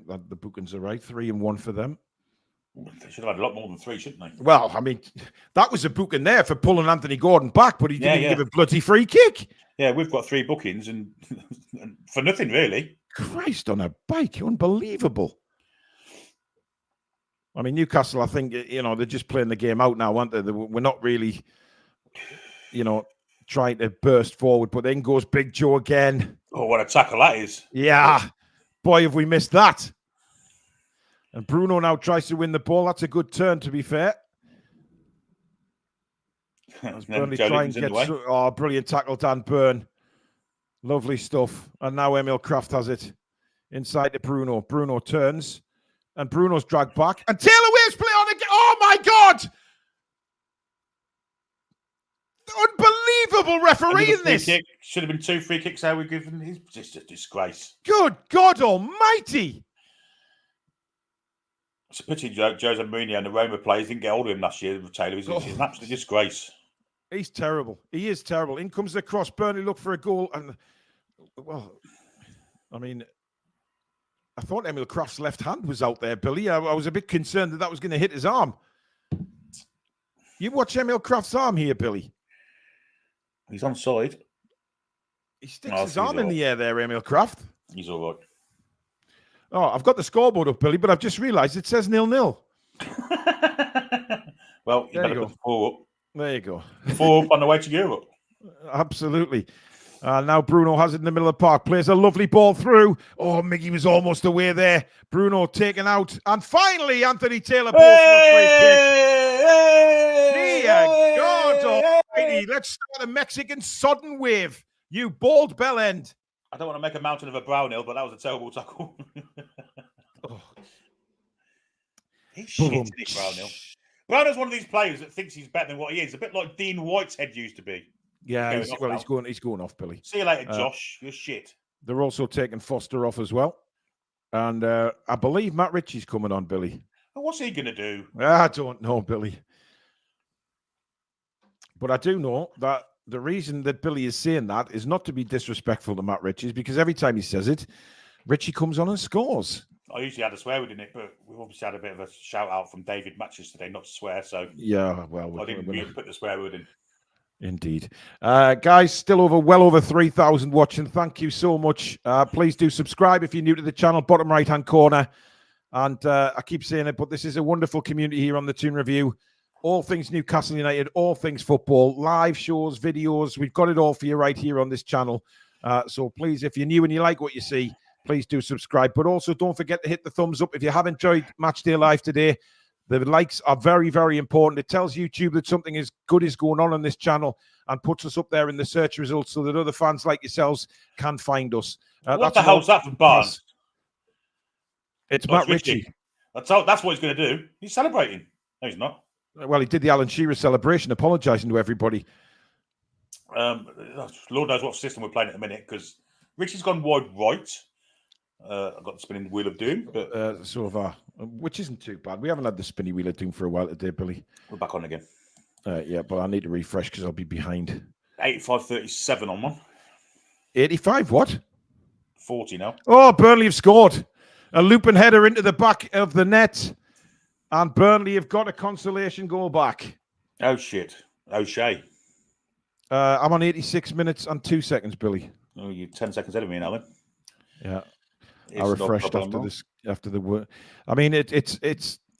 that the bookings are right. 3-1 for them.
They should have had a lot more than 3, shouldn't they?
Well, that was a booking there for pulling Anthony Gordon back, but he didn't give a bloody free kick.
Yeah, we've got 3 bookings and for nothing, really.
Christ on a bike. Unbelievable. Newcastle, I think, they're just playing the game out now, aren't they? We're not really, trying to burst forward, but then goes Big Joe again.
Oh, what a tackle that is.
Yeah. Boy, have we missed that. And Bruno now tries to win the ball. That's a good turn, to be fair. Burnley try and get... brilliant tackle, Dan Burn. Lovely stuff. And now Emil Kraft has it inside to Bruno. Bruno turns. And Bruno's dragged back. And Taylor Waves play on again. Oh, my God. Unbelievable referee in this.
Should have been 2 free kicks how we've given. He's just a disgrace.
Good God almighty.
It's a pity Jose Mourinho and the Roma players didn't get hold of him last year with Taylor. He's an absolute disgrace.
He's terrible. He is terrible. In comes the cross. Burnley look for a goal. And, I thought Emil Kraft's left hand was out there, Billy. I was a bit concerned that was going to hit his arm. You watch Emil Kraft's arm here, Billy.
He's on side.
He sticks his arm in the air there, Emil Kraft.
He's all right.
Oh, I've got the scoreboard up, Billy, but I've just realised it says 0-0.
Well, you better put the 4 up.
There you go.
4 up on the way to Europe.
Absolutely. Now Bruno has it in the middle of the park. Plays a lovely ball through. Oh, Miggy was almost away there. Bruno taken out. And finally, Anthony Taylor. Dear God almighty. Let's start a Mexican sodden wave. You bald bell end.
I don't want to make a mountain of a Brownhill, but that was a terrible tackle. He's shit, isn't he, Brownhill? Brownhill's one of these players that thinks he's better than what he is. A bit like Dean Whitehead used to be.
Yeah, he's going off, Billy.
See you later, Josh. You're shit.
They're also taking Foster off as well. And I believe Matt Ritchie's coming on, Billy.
What's he going to do?
I don't know, Billy. But I do know that the reason that Billy is saying that is not to be disrespectful to Matt Ritchie, because every time he says it, Ritchie comes on and scores.
I usually had a swear word in it, but we've obviously had a bit of a shout out from David Matches today, not to swear. So
yeah, well,
I didn't really put the swear word in.
Indeed. Guys, still well over 3,000 watching. Thank you so much. Please do subscribe if you're new to the channel, bottom right-hand corner. And I keep saying it, but this is a wonderful community here on the Toon Review. All things Newcastle United, all things football, live shows, videos. We've got it all for you right here on this channel. So please, if you're new and you like what you see, please do subscribe. But also don't forget to hit the thumbs up if you have enjoyed Matchday Live today. The likes are very, very important. It tells YouTube that something is good is going on this channel and puts us up there in the search results so that other fans like yourselves can find us.
What the hell's that from Barnes?
It's Matt Ritchie.
That's what he's going to do. He's celebrating. No, he's not.
Well, he did the Alan Shearer celebration, apologising to everybody.
Lord knows what system we're playing at the minute, because Ritchie's gone wide right. I've got the spinning wheel of doom, but
so have I, which isn't too bad. We haven't had the spinny wheel of doom for a while today, Billy.
We're back on again.
Yeah, but I need to refresh because I'll be behind.
85-37 on one.
85 what?
40 now.
Oh, Burnley have scored. A looping header into the back of the net. And Burnley have got a consolation goal back.
Oh, shit. O'Shea.
I'm on 86 minutes and 2 seconds, Billy.
Oh, you're 10 seconds ahead of me now, then.
Yeah. I refreshed after the work. I mean, it's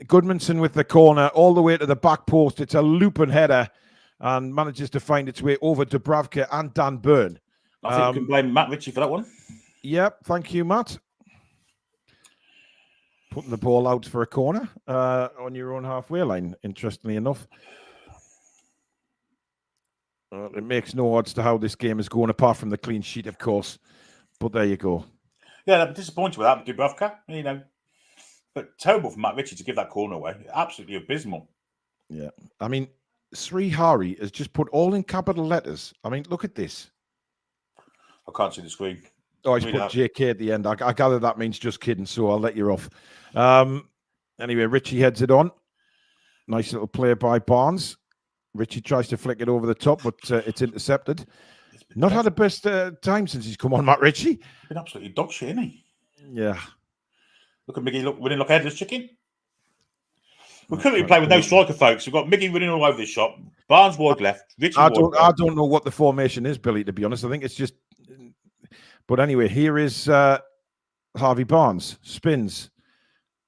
Goodmanson with the corner all the way to the back post. It's a looping header and manages to find its way over Dubravka and Dan Burn.
I think you can blame Matt Ritchie for that one.
Yep, thank you, Matt. Putting the ball out for a corner on your own halfway line, interestingly enough. It makes no odds to how this game is going, apart from the clean sheet, of course. But there you go.
Yeah, I'm disappointed with that, Dubravka, you know. But terrible for Matt Ritchie to give that corner away. Absolutely abysmal.
Yeah. I mean, Sri Hari has just put all in capital letters. I mean, look at this.
I can't see the screen.
Oh, he's put JK at the end. I gather that means just kidding, so I'll let you off. Anyway, Ritchie heads it on. Nice little play by Barnes. Ritchie tries to flick it over the top, but it's intercepted. Not had the best time since he's come on, Matt Ritchie.
He's been absolutely dog shit, isn't he?
Yeah.
Look at Miggy winning like headless chicken. We couldn't even play with no striker, folks. We've got Miggy running all over this shop. Barnes wide left. Ritchie
I don't know what the formation is, Billy, to be honest. I think it's just... But anyway, here is Harvey Barnes. Spins.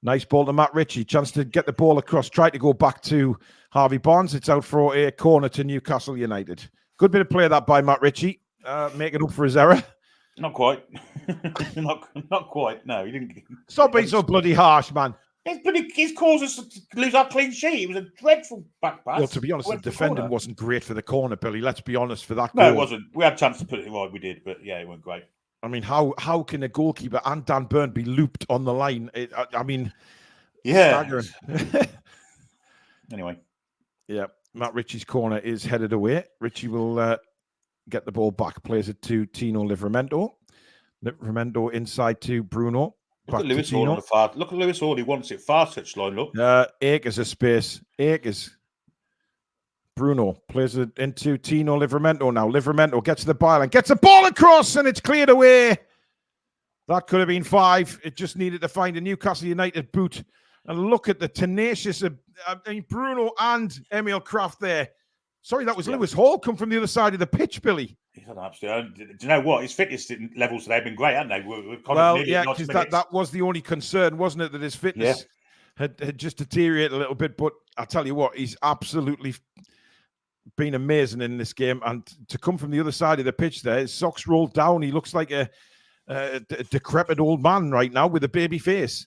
Nice ball to Matt Ritchie. Chance to get the ball across. Try to go back to Harvey Barnes. It's out for a corner to Newcastle United. Good bit of play that by Matt Ritchie. Making up for his error.
Not quite. not quite. No, he didn't.
Stop being so bloody harsh, man.
He's caused us to lose our clean sheet. It was a dreadful back pass.
Well, to be honest, the defending wasn't great for the corner, Billy. Let's be honest for that.
No, it wasn't. We had a chance to put it right. We did, but yeah, it wasn't great.
I mean, how can a goalkeeper and Dan Burn be looped on the line? I mean,
yeah.
Staggering.
Anyway.
Yeah, Matt Ritchie's corner is headed away. Ritchie will get the ball back. Plays it to Tino Livramento. Livramento inside to Bruno.
Look at Lewis Hall on the far. Look at Lewis Hall. He wants it far touch line. Look.
Akers a space. Akers. Bruno plays it into Tino Livramento now. Livramento gets the byline, gets the ball across, and it's cleared away. That could have been 5. It just needed to find a Newcastle United boot. And look at the tenacious Bruno and Emil Kraft there. Sorry, that was Lewis Hall come from the other side of the pitch, Billy.
He's had absolutely. Do you know what? His fitness levels today have been great, haven't they?
Because that was the only concern, wasn't it? That his fitness had just deteriorated a little bit. But I tell you what, he's absolutely been amazing in this game. And to come from the other side of the pitch there, his socks rolled down. He looks like a decrepit old man right now with a baby face.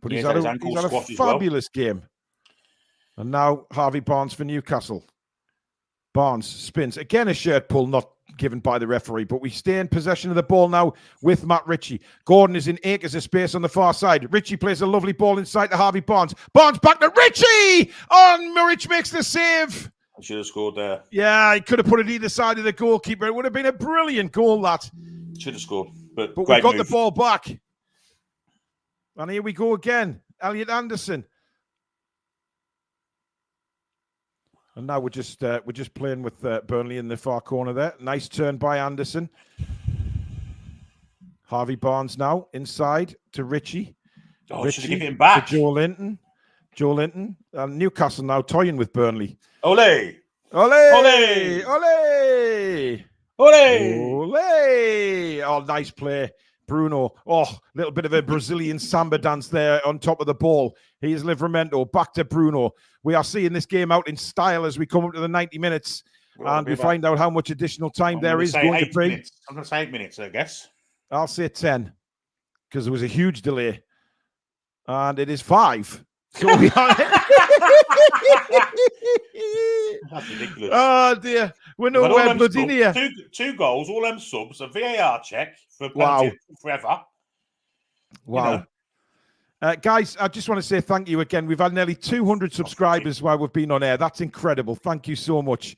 But he's had a fabulous game. And now Harvey Barnes for Newcastle. Barnes spins. Again, a shirt pull not given by the referee, but we stay in possession of the ball now with Matt Ritchie. Gordon is in acres of space on the far side. Ritchie plays a lovely ball inside to Harvey Barnes. Barnes back to Ritchie! Oh, Ritchie makes the save.
I should have scored there.
Yeah, he could have put it either side of the goalkeeper. It would have been a brilliant goal, that.
Should have scored. But
we got the ball back. And here we go again. Elliot Anderson. And now we're just playing with Burnley in the far corner there. Nice turn by Anderson. Harvey Barnes now inside to Richie.
Oh,
Richie
should have given him back.
To Joe Linton. Joe Linton. And Newcastle now toying with Burnley.
Ole!
Ole! Ole!
Ole!
Ole! Oh, nice play. Bruno. Oh, little bit of a Brazilian samba dance there on top of the ball. Here's Livramento. Back to Bruno. We are seeing this game out in style as we come up to the 90 minutes. And we find out how much additional time there is going to be.
I'm going to say 8 minutes, I guess.
I'll say 10. Because there was a huge delay. And it is 5. So we are...
That's ridiculous.
Oh, dear. We're nowhere bloody near.
Two goals, all them subs, a VAR check for forever.
Wow. You know. Guys, I just want to say thank you again. We've had nearly 200 subscribers while we've been on air. That's incredible. Thank you so much.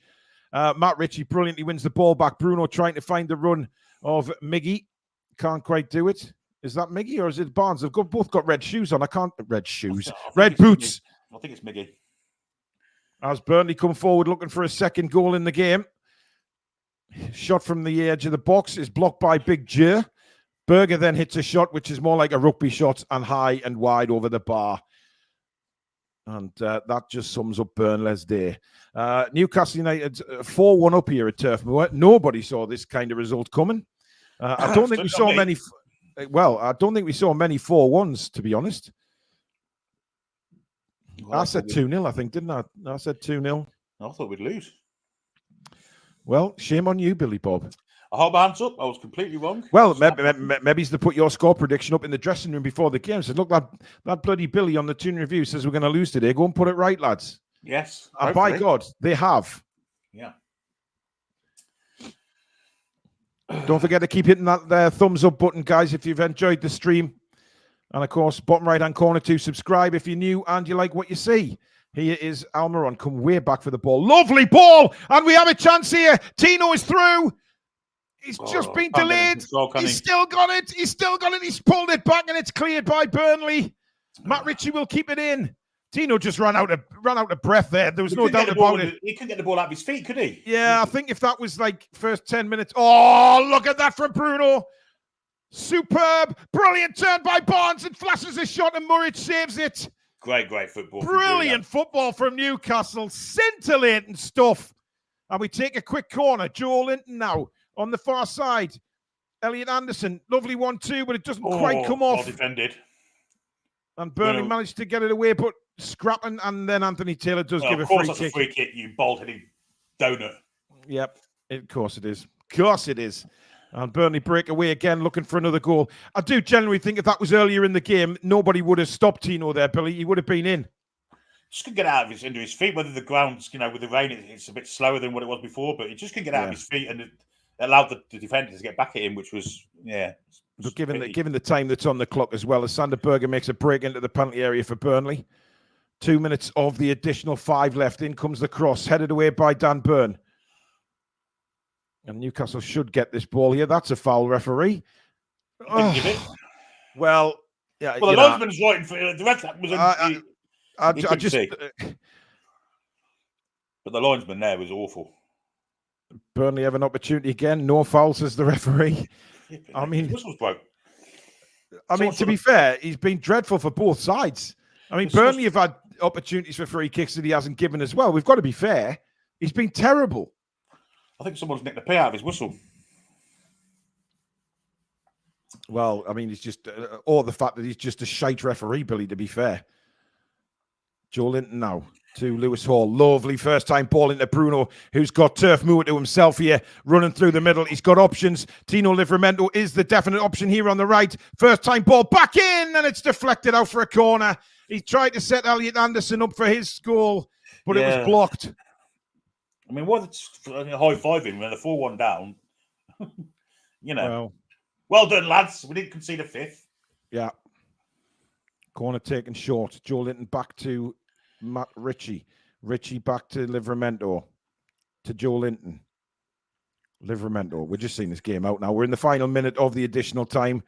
Matt Ritchie brilliantly wins the ball back. Bruno trying to find the run of Miggy. Can't quite do it. Is that Miggy or is it Barnes? They've both got red shoes on. Red shoes. Red boots.
I think it's Miggy.
As Burnley come forward looking for a second goal in the game. Shot from the edge of the box is blocked by Big J. Berger then hits a shot, which is more like a rugby shot and high and wide over the bar. And that just sums up Burnley's day. Newcastle United 4-1 up here at Turf Moor. Nobody saw this kind of result coming. I don't think we saw many. Well, I don't think we saw many 4-1s, to be honest. Well, I said 2-0, I think, didn't I? I said 2-0.
I thought we'd lose.
Well, shame on you, Billy Bob.
I hold my hands up. I was completely wrong.
Well, maybe he's to put your score prediction up in the dressing room before the game. Says, look, that bloody Billy on the Toon review says we're going to lose today. Go and put it right, lads.
Yes.
And by God, they have.
Yeah.
Don't forget to keep hitting that thumbs up button, guys, if you've enjoyed the stream. And, of course, bottom right-hand corner to subscribe if you're new and you like what you see. Here is Almiron, come way back for the ball. Lovely ball! And we have a chance here. Tino is through. He's just been delayed. He's still got it. He's still got it. He's pulled it back and it's cleared by Burnley. Matt Ritchie will keep it in. Tino just ran out of breath there. There was no doubt about it.
He couldn't get the ball out of his feet, could he?
Yeah, I think if that was like first 10 minutes. Oh, look at that from Bruno. Superb. Brilliant turn by Barnes and flashes a shot and Murray saves it.
Great football.
Brilliant football from Newcastle. Scintillating stuff. And we take a quick corner. Joe Linton now on the far side. Elliot Anderson. Lovely 1-2, but it doesn't quite come off.
Well defended.
And Burnley managed to get it away, but scrapping, and then Anthony Taylor does give a free kick.
Of course, that's a free kick, you bald-headed donut.
Yep, of course it is. Of course it is. And Burnley break away again, looking for another goal. I do generally think if that was earlier in the game, nobody would have stopped Tino there, Billy. He would have been in.
Just couldn't get out of into his feet. Whether the ground's, with the rain, it's a bit slower than what it was before, but he just couldn't get out of his feet, and it allowed the defenders to get back at him, which was,
But given the time that's on the clock as well, as Sander Berger makes a break into the penalty area for Burnley. 2 minutes of the additional 5 left. In comes the cross, headed away by Dan Burn. And Newcastle should get this ball here. That's a foul, referee.
Didn't give it.
Well, yeah.
Well, the linesman's right in front. The red flag was
I just
see. But the linesman there was awful.
Burnley have an opportunity again. No foul, says the referee. I mean,
whistle's broke.
To be fair, he's been dreadful for both sides. I mean, Burnley have had opportunities for free kicks that he hasn't given as well. We've got to be fair. He's been terrible.
I think someone's nicked the pay out of his whistle.
Well, I mean, it's just, or the fact that he's just a shite referee, Billy, to be fair. Joe Linton now to Lewis Hall. Lovely first time ball into Bruno, who's got Turf Moor to himself here, running through the middle. He's got options. Tino Livramento is the definite option here on the right. First time ball back in, and it's deflected out for a corner. He tried to set Elliot Anderson up for his goal, but it was blocked.
I mean, what's high-fiving when they're 4-1 down? Well done, lads. We didn't concede a fifth.
Yeah. Corner taken short. Joe Linton back to Matt Ritchie. Richie back to Livramento, to Joe Linton. Livramento. We're just seeing this game out now. We're in the final minute of the additional time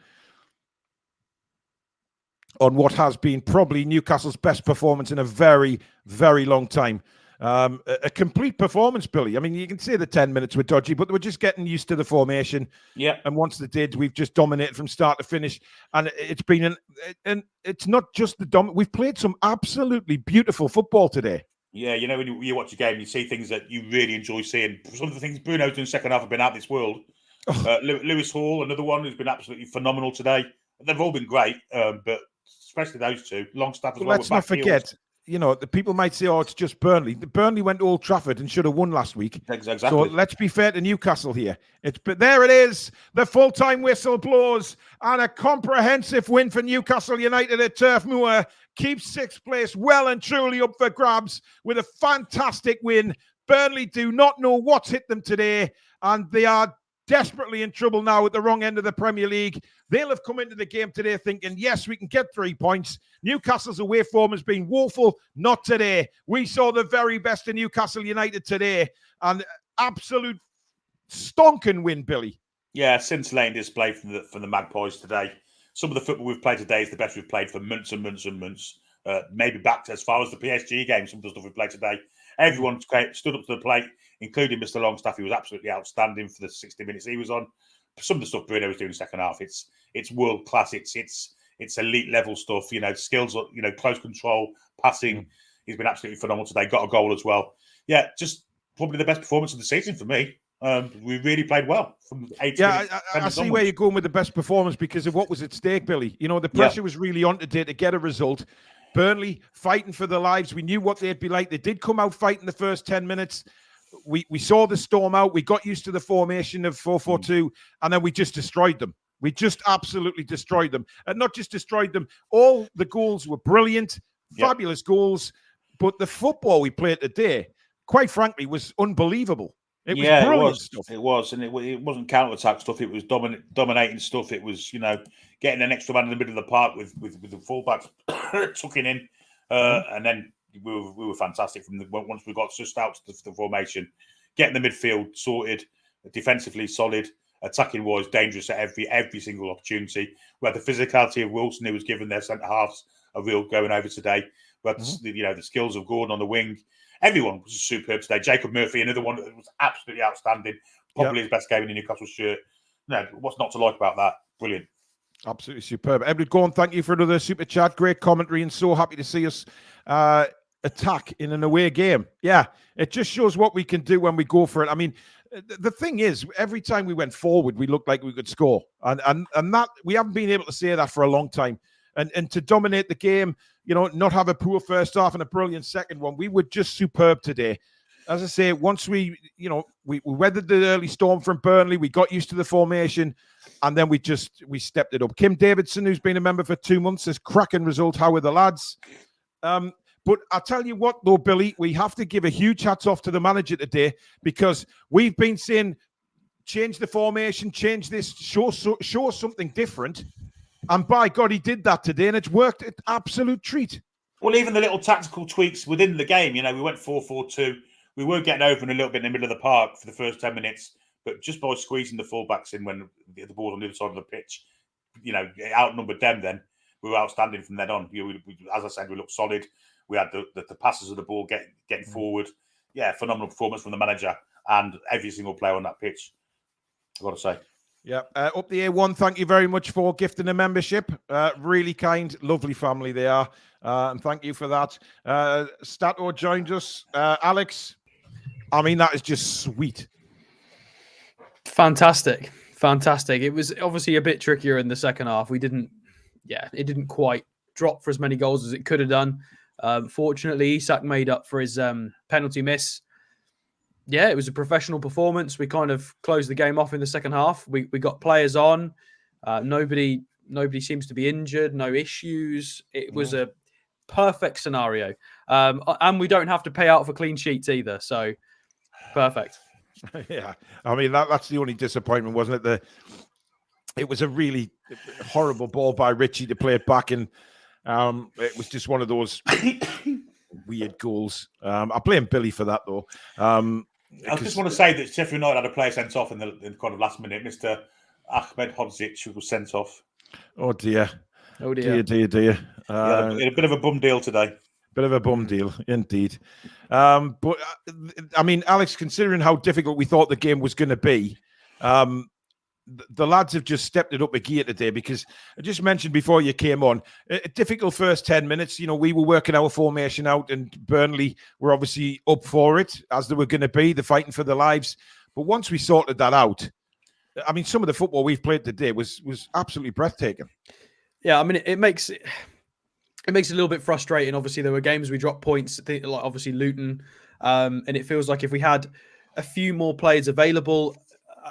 on what has been probably Newcastle's best performance in a very, very long time. A complete performance, Billy. I mean, you can say the 10 minutes were dodgy, but we're just getting used to the formation.
Yeah.
And once they did, we've just dominated from start to finish. And it's been and it's not just the we've played some absolutely beautiful football today.
Yeah, you know, when you watch a game, you see things that you really enjoy seeing. Some of the things Bruno's doing second half have been out of this world. Lewis Hall, another one who's been absolutely phenomenal today. They've all been great, but especially those two. Longstaff as well.
Let's not forget, you know, the people might say, oh, it's just Burnley. Burnley went to Old Trafford and should have won last week.
Exactly.
So let's be fair to Newcastle here. But there it is. The full-time whistle blows and a comprehensive win for Newcastle United at Turf Moor. Keeps sixth place well and truly up for grabs with a fantastic win. Burnley do not know what's hit them today, and they are desperately in trouble now at the wrong end of the Premier League. They'll have come into the game today thinking, yes, we can get 3 points. Newcastle's away form has been woeful. Not today. We saw the very best of Newcastle United today. An absolute stonking win, Billy.
Yeah, scintillating display from the Magpies today. Some of the football we've played today is the best we've played for months and months and months. Maybe back to as far as the PSG game, some of the stuff we played today. Everyone stood up to the plate, including Mr. Longstaff. He was absolutely outstanding for the 60 minutes he was on. Some of the stuff Bruno was doing in the second half, it's world class. It's elite level stuff. You know, skills, you know, close control, passing. He's been absolutely phenomenal today. Got a goal as well. Yeah, just probably the best performance of the season for me. We really played well from 8 minutes.
I see where you're going with the best performance because of what was at stake, Billy. You know, the pressure was really on today to get a result. Burnley fighting for their lives. We knew what they'd be like. They did come out fighting the first 10 minutes. We saw the storm out. We got used to the formation of 4-4-2, and then we just destroyed them. We just absolutely destroyed them. And not just destroyed them. All the goals were brilliant, fabulous goals. But the football we played today, quite frankly, was unbelievable. It was brilliant stuff.
It was, and it wasn't counter-attack stuff. It was dominating stuff. It was, you know, getting an extra man in the middle of the park with the fullbacks tucking in, and then we were fantastic once we got sussed out to the formation, getting the midfield sorted, defensively solid, attacking wise dangerous at every single opportunity. We had the physicality of Wilson, who was given their centre halves a real going over today. We had the skills of Gordon on the wing. Everyone was superb today. Jacob Murphy, another one that was absolutely outstanding. Probably his best game in the Newcastle shirt. No, what's not to like about that? Brilliant.
Absolutely superb. Edward Gorn, thank you for another super chat. Great commentary and so happy to see us attack in an away game. Yeah, it just shows what we can do when we go for it. I mean, the thing is, every time we went forward, we looked like we could score. And that we haven't been able to say that for a long time. And to dominate the game, you know, not have a poor first half and a brilliant second one. We were just superb today. As I say, once we weathered the early storm from Burnley, we got used to the formation, and then we stepped it up. Kim Davidson, who's been a member for 2 months, says, cracking result. How are the lads? But I'll tell you what, though, Billy, we have to give a huge hats off to the manager today, because we've been saying, change the formation, change this, show something different. And by God, he did that today, and it's worked an absolute treat.
Well, even the little tactical tweaks within the game, you know, we went 4-4-2. We were getting open a little bit in the middle of the park for the first 10 minutes, but just by squeezing the fullbacks in when the ball on the other side of the pitch, you know, outnumbered them then. We were outstanding from then on. As I said, we looked solid. We had the passes of the ball getting forward. Yeah, phenomenal performance from the manager and every single player on that pitch, I've got to say.
Yeah, up the A1, thank you very much for gifting a membership. Really kind, lovely family they are. And thank you for that. Stato joined us. Alex, I mean, that is just sweet.
Fantastic. It was obviously a bit trickier in the second half. It didn't quite drop for as many goals as it could have done. Fortunately, Isak made up for his penalty miss. Yeah, it was a professional performance. We kind of closed the game off in the second half. We got players on. Nobody seems to be injured. No issues. It was a perfect scenario. And we don't have to pay out for clean sheets either. So, perfect.
Yeah. I mean, that's the only disappointment, wasn't it? It was a really horrible ball by Richie to play it back. And it was just one of those weird goals. I blame Billy for that, though.
I just want to say that Sheffield United had a player sent off in the kind of last minute, Mr. Ahmed Hodzic, who was sent off.
Oh, dear.
Oh, dear.
Dear.
A bit of a bum deal today.
Bit of a bum deal, indeed. But, I mean, Alex, considering how difficult we thought the game was going to be, the lads have just stepped it up a gear today, because I just mentioned before you came on, a difficult first 10 minutes. You know, we were working our formation out, and Burnley were obviously up for it, as they were going to be. They're fighting for their lives. But once we sorted that out, I mean, some of the football we've played today was absolutely breathtaking.
Yeah, I mean, it makes it a little bit frustrating. Obviously, there were games we dropped points, like obviously Luton, and it feels like if we had a few more players available.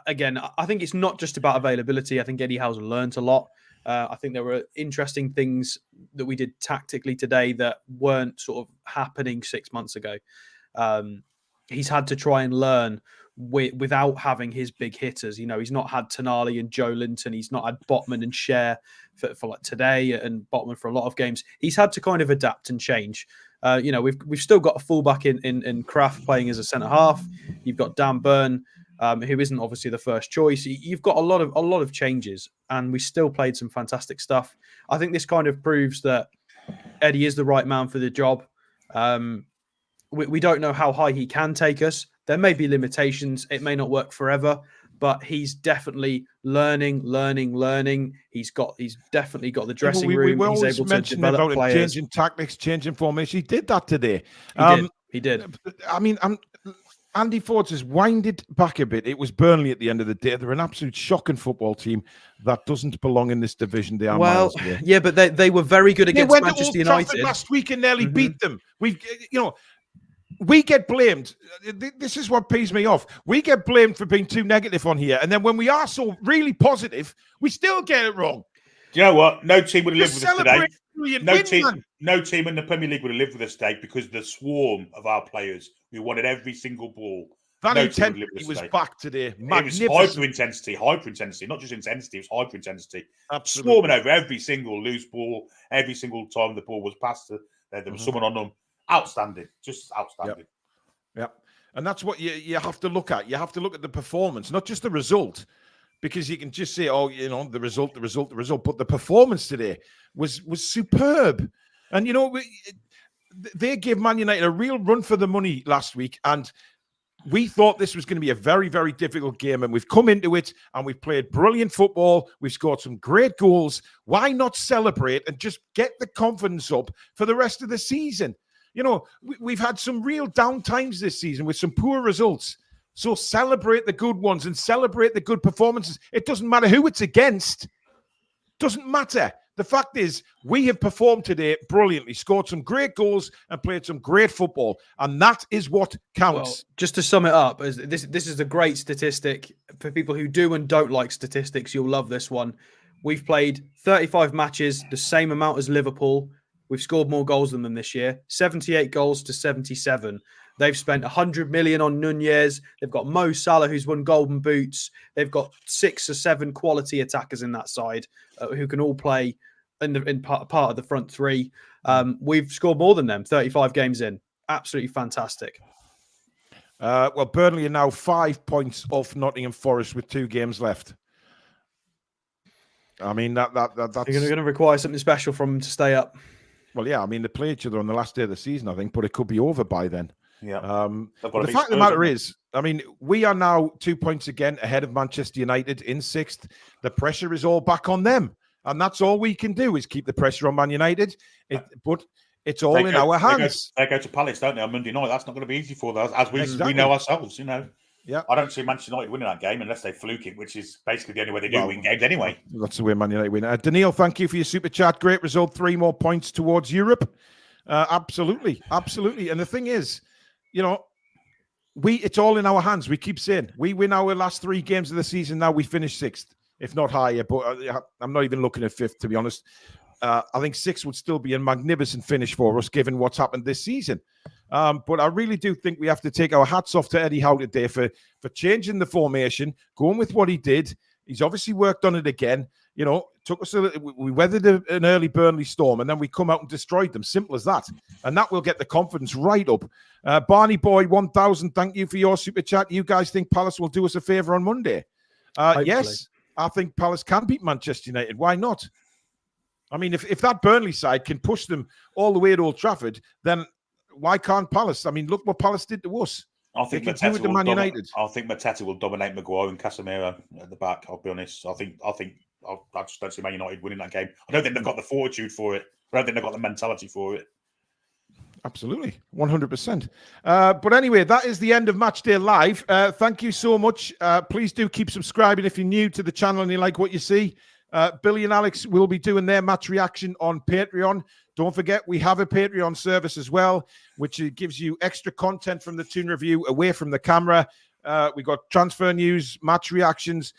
Again, I think it's not just about availability. I think Eddie Howe's learned a lot. I think there were interesting things that we did tactically today that weren't sort of happening 6 months ago. He's had to try and learn without having his big hitters. You know, he's not had Tonali and Joe Linton. He's not had Botman and Cher for like today, and Botman for a lot of games. He's had to kind of adapt and change. You know, we've still got a fullback in Kraft playing as a centre half. You've got Dan Burn, who isn't obviously the first choice. You've got a lot of changes, and we still played some fantastic stuff. I think this kind of proves that Eddie is the right man for the job. We don't know how high he can take us. There may be limitations. It may not work forever, but he's definitely learning. He's definitely got the dressing room. He's able to develop players.
Changing tactics, changing formation. He did that today.
He did.
I mean, Andy Ford's has winded back a bit. It was Burnley at the end of the day. They're an absolute shocking football team that doesn't belong in this division. They are miles away.
Yeah, but they were very good against Manchester United
last week and nearly beat them. We get blamed. This is what pees me off. We get blamed for being too negative on here, and then when we are so really positive, we still get it wrong.
Do you know what? No team would have lived with us today. No team in the Premier League would have lived with us today, because the swarm of our players, we wanted every single ball.
That intensity was back today.
It was hyper intensity, not just intensity, it was hyper intensity.
Absolutely.
Swarming over every single loose ball, every single time the ball was passed, there was someone on them. Outstanding, just outstanding.
Yep. And that's what you have to look at. You have to look at the performance, not just the result, because you can just say, the result. But the performance today was superb. And, they gave Man United a real run for the money last week. And we thought this was going to be a very, very difficult game. And we've come into it and we've played brilliant football. We've scored some great goals. Why not celebrate and just get the confidence up for the rest of the season? We've had some real down times this season with some poor results. So celebrate the good ones and celebrate the good performances. It doesn't matter who it's against. Doesn't matter. The fact is, we have performed today brilliantly, scored some great goals and played some great football. And that is what counts.
Well, just to sum it up, this is a great statistic. For people who do and don't like statistics, you'll love this one. We've played 35 matches, the same amount as Liverpool. We've scored more goals than them this year, 78 goals to 77. They've spent 100 million on Nunez. They've got Mo Salah, who's won Golden Boots. They've got 6 or 7 quality attackers in that side who can all play in part of the front three. We've scored more than them, 35 games in. Absolutely fantastic.
Well, Burnley are now 5 points off Nottingham Forest with 2 games left. I mean, that's...
You're going to require something special from them to stay up.
Well, yeah, I mean, they play each other on the last day of the season, I think, but it could be over by then.
Yeah.
The fact of the matter is, I mean, we are now 2 points again ahead of Manchester United in 6th. The pressure is all back on them. And that's all we can do is keep the pressure on Man United. But it's all in our hands.
They go to Palace, don't they, on Monday night? That's not going to be easy for them, as we know ourselves,
Yeah,
I don't see Manchester United winning that game unless they fluke it, which is basically the only way they do win games anyway.
That's the way Man United win. Daniil, thank you for your super chat. Great result. 3 more points towards Europe. Absolutely. And the thing is, it's all in our hands. We keep saying we win our last 3 games of the season. Now we finish 6th, if not higher. But I'm not even looking at 5th, to be honest. I think 6th would still be a magnificent finish for us, given what's happened this season. But I really do think we have to take our hats off to Eddie Howe today for changing the formation, going with what he did. He's obviously worked on it again. You know, took us we weathered an early Burnley storm, and then we come out and destroyed them. Simple as that. And that will get the confidence right up. Barney Boy 1000, thank you for your super chat. You guys think Palace will do us a favour on Monday? Yes, I think Palace can beat Manchester United. Why not? I mean, if that Burnley side can push them all the way to Old Trafford, then why can't Palace? I mean, look what Palace did to us.
I think Mateta will dominate Maguire and Casemiro at the back. I'll be honest. I just don't see Man United winning that game. I don't think they've got the fortitude for it. I don't think they've got the mentality for it.
Absolutely, 100%. But anyway, that is the end of Matchday Live. Thank you so much. Please do keep subscribing if you're new to the channel and you like what you see. Billy and Alex will be doing their match reaction on Patreon. Don't forget, we have a Patreon service as well, which gives you extra content from the Toon Review away from the camera. We got transfer news, match reactions,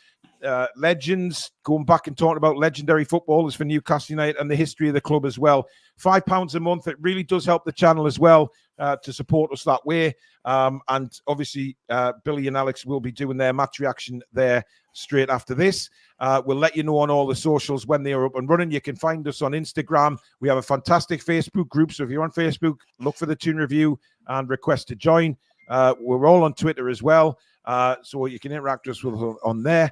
legends, going back and talking about legendary footballers for Newcastle United and the history of the club as well. £5 a month. It really does help the channel as well to support us that way. And obviously, Billy and Alex will be doing their match reaction there straight after this. We'll let you know on all the socials when they are up and running. You can find us on Instagram. We have a fantastic Facebook group. So if you're on Facebook, look for the Toon Review and request to join. We're all on Twitter as well. So you can interact with us on there.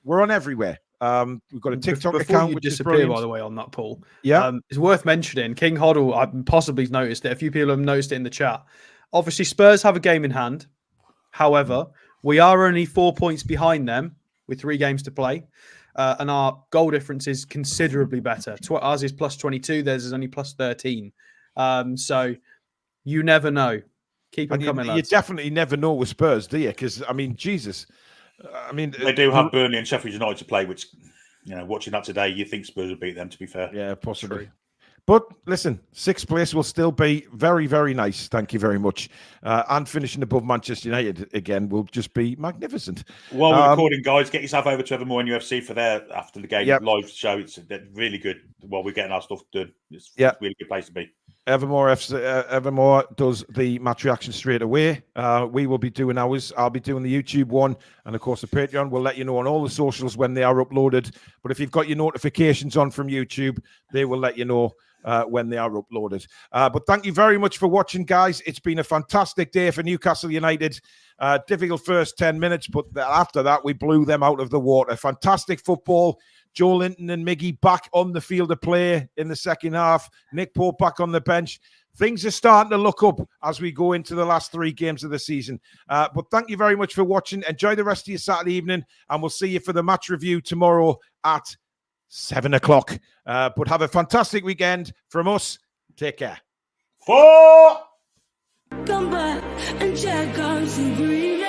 We're on everywhere. We've got a TikTok account, which disappear, is
by the way, on that, Paul.
Yeah.
It's worth mentioning. King Hoddle, I've possibly noticed it. A few people have noticed it in the chat. Obviously, Spurs have a game in hand. However, we are only 4 points behind them with 3 games to play. And our goal difference is considerably better. Ours is plus 22. Theirs is only plus 13. So you never know. Keep them coming, lads.
You definitely never know with Spurs, do you? Because, I mean, Jesus. I mean,
they do have Burnley and Sheffield United to play, which, you know, watching that today, you think Spurs would beat them, to be fair.
Yeah, possibly. True. But listen, 6th place will still be very, very nice. Thank you very much. And finishing above Manchester United again will just be magnificent.
While we're recording, guys, get yourself over to Evermore NUFC for their after the game live show. It's really good while we're getting our stuff done. It's a really good place to be. Evermore
does the match reaction straight away. We will be doing ours. I'll be doing the YouTube one. And, of course, the Patreon. We'll let you know on all the socials when they are uploaded. But if you've got your notifications on from YouTube, they will let you know when they are uploaded. But thank you very much for watching, guys. It's been a fantastic day for Newcastle United. Difficult first 10 minutes, but after that, we blew them out of the water. Fantastic football. Joe Linton and Miggy back on the field of play in the second half. Nick Pope back on the bench. Things are starting to look up as we go into the last 3 games of the season. But thank you very much for watching. Enjoy the rest of your Saturday evening, and we'll see you for the match review tomorrow at 7 o'clock. But have a fantastic weekend from us. Take care.
Come
back and check out some green.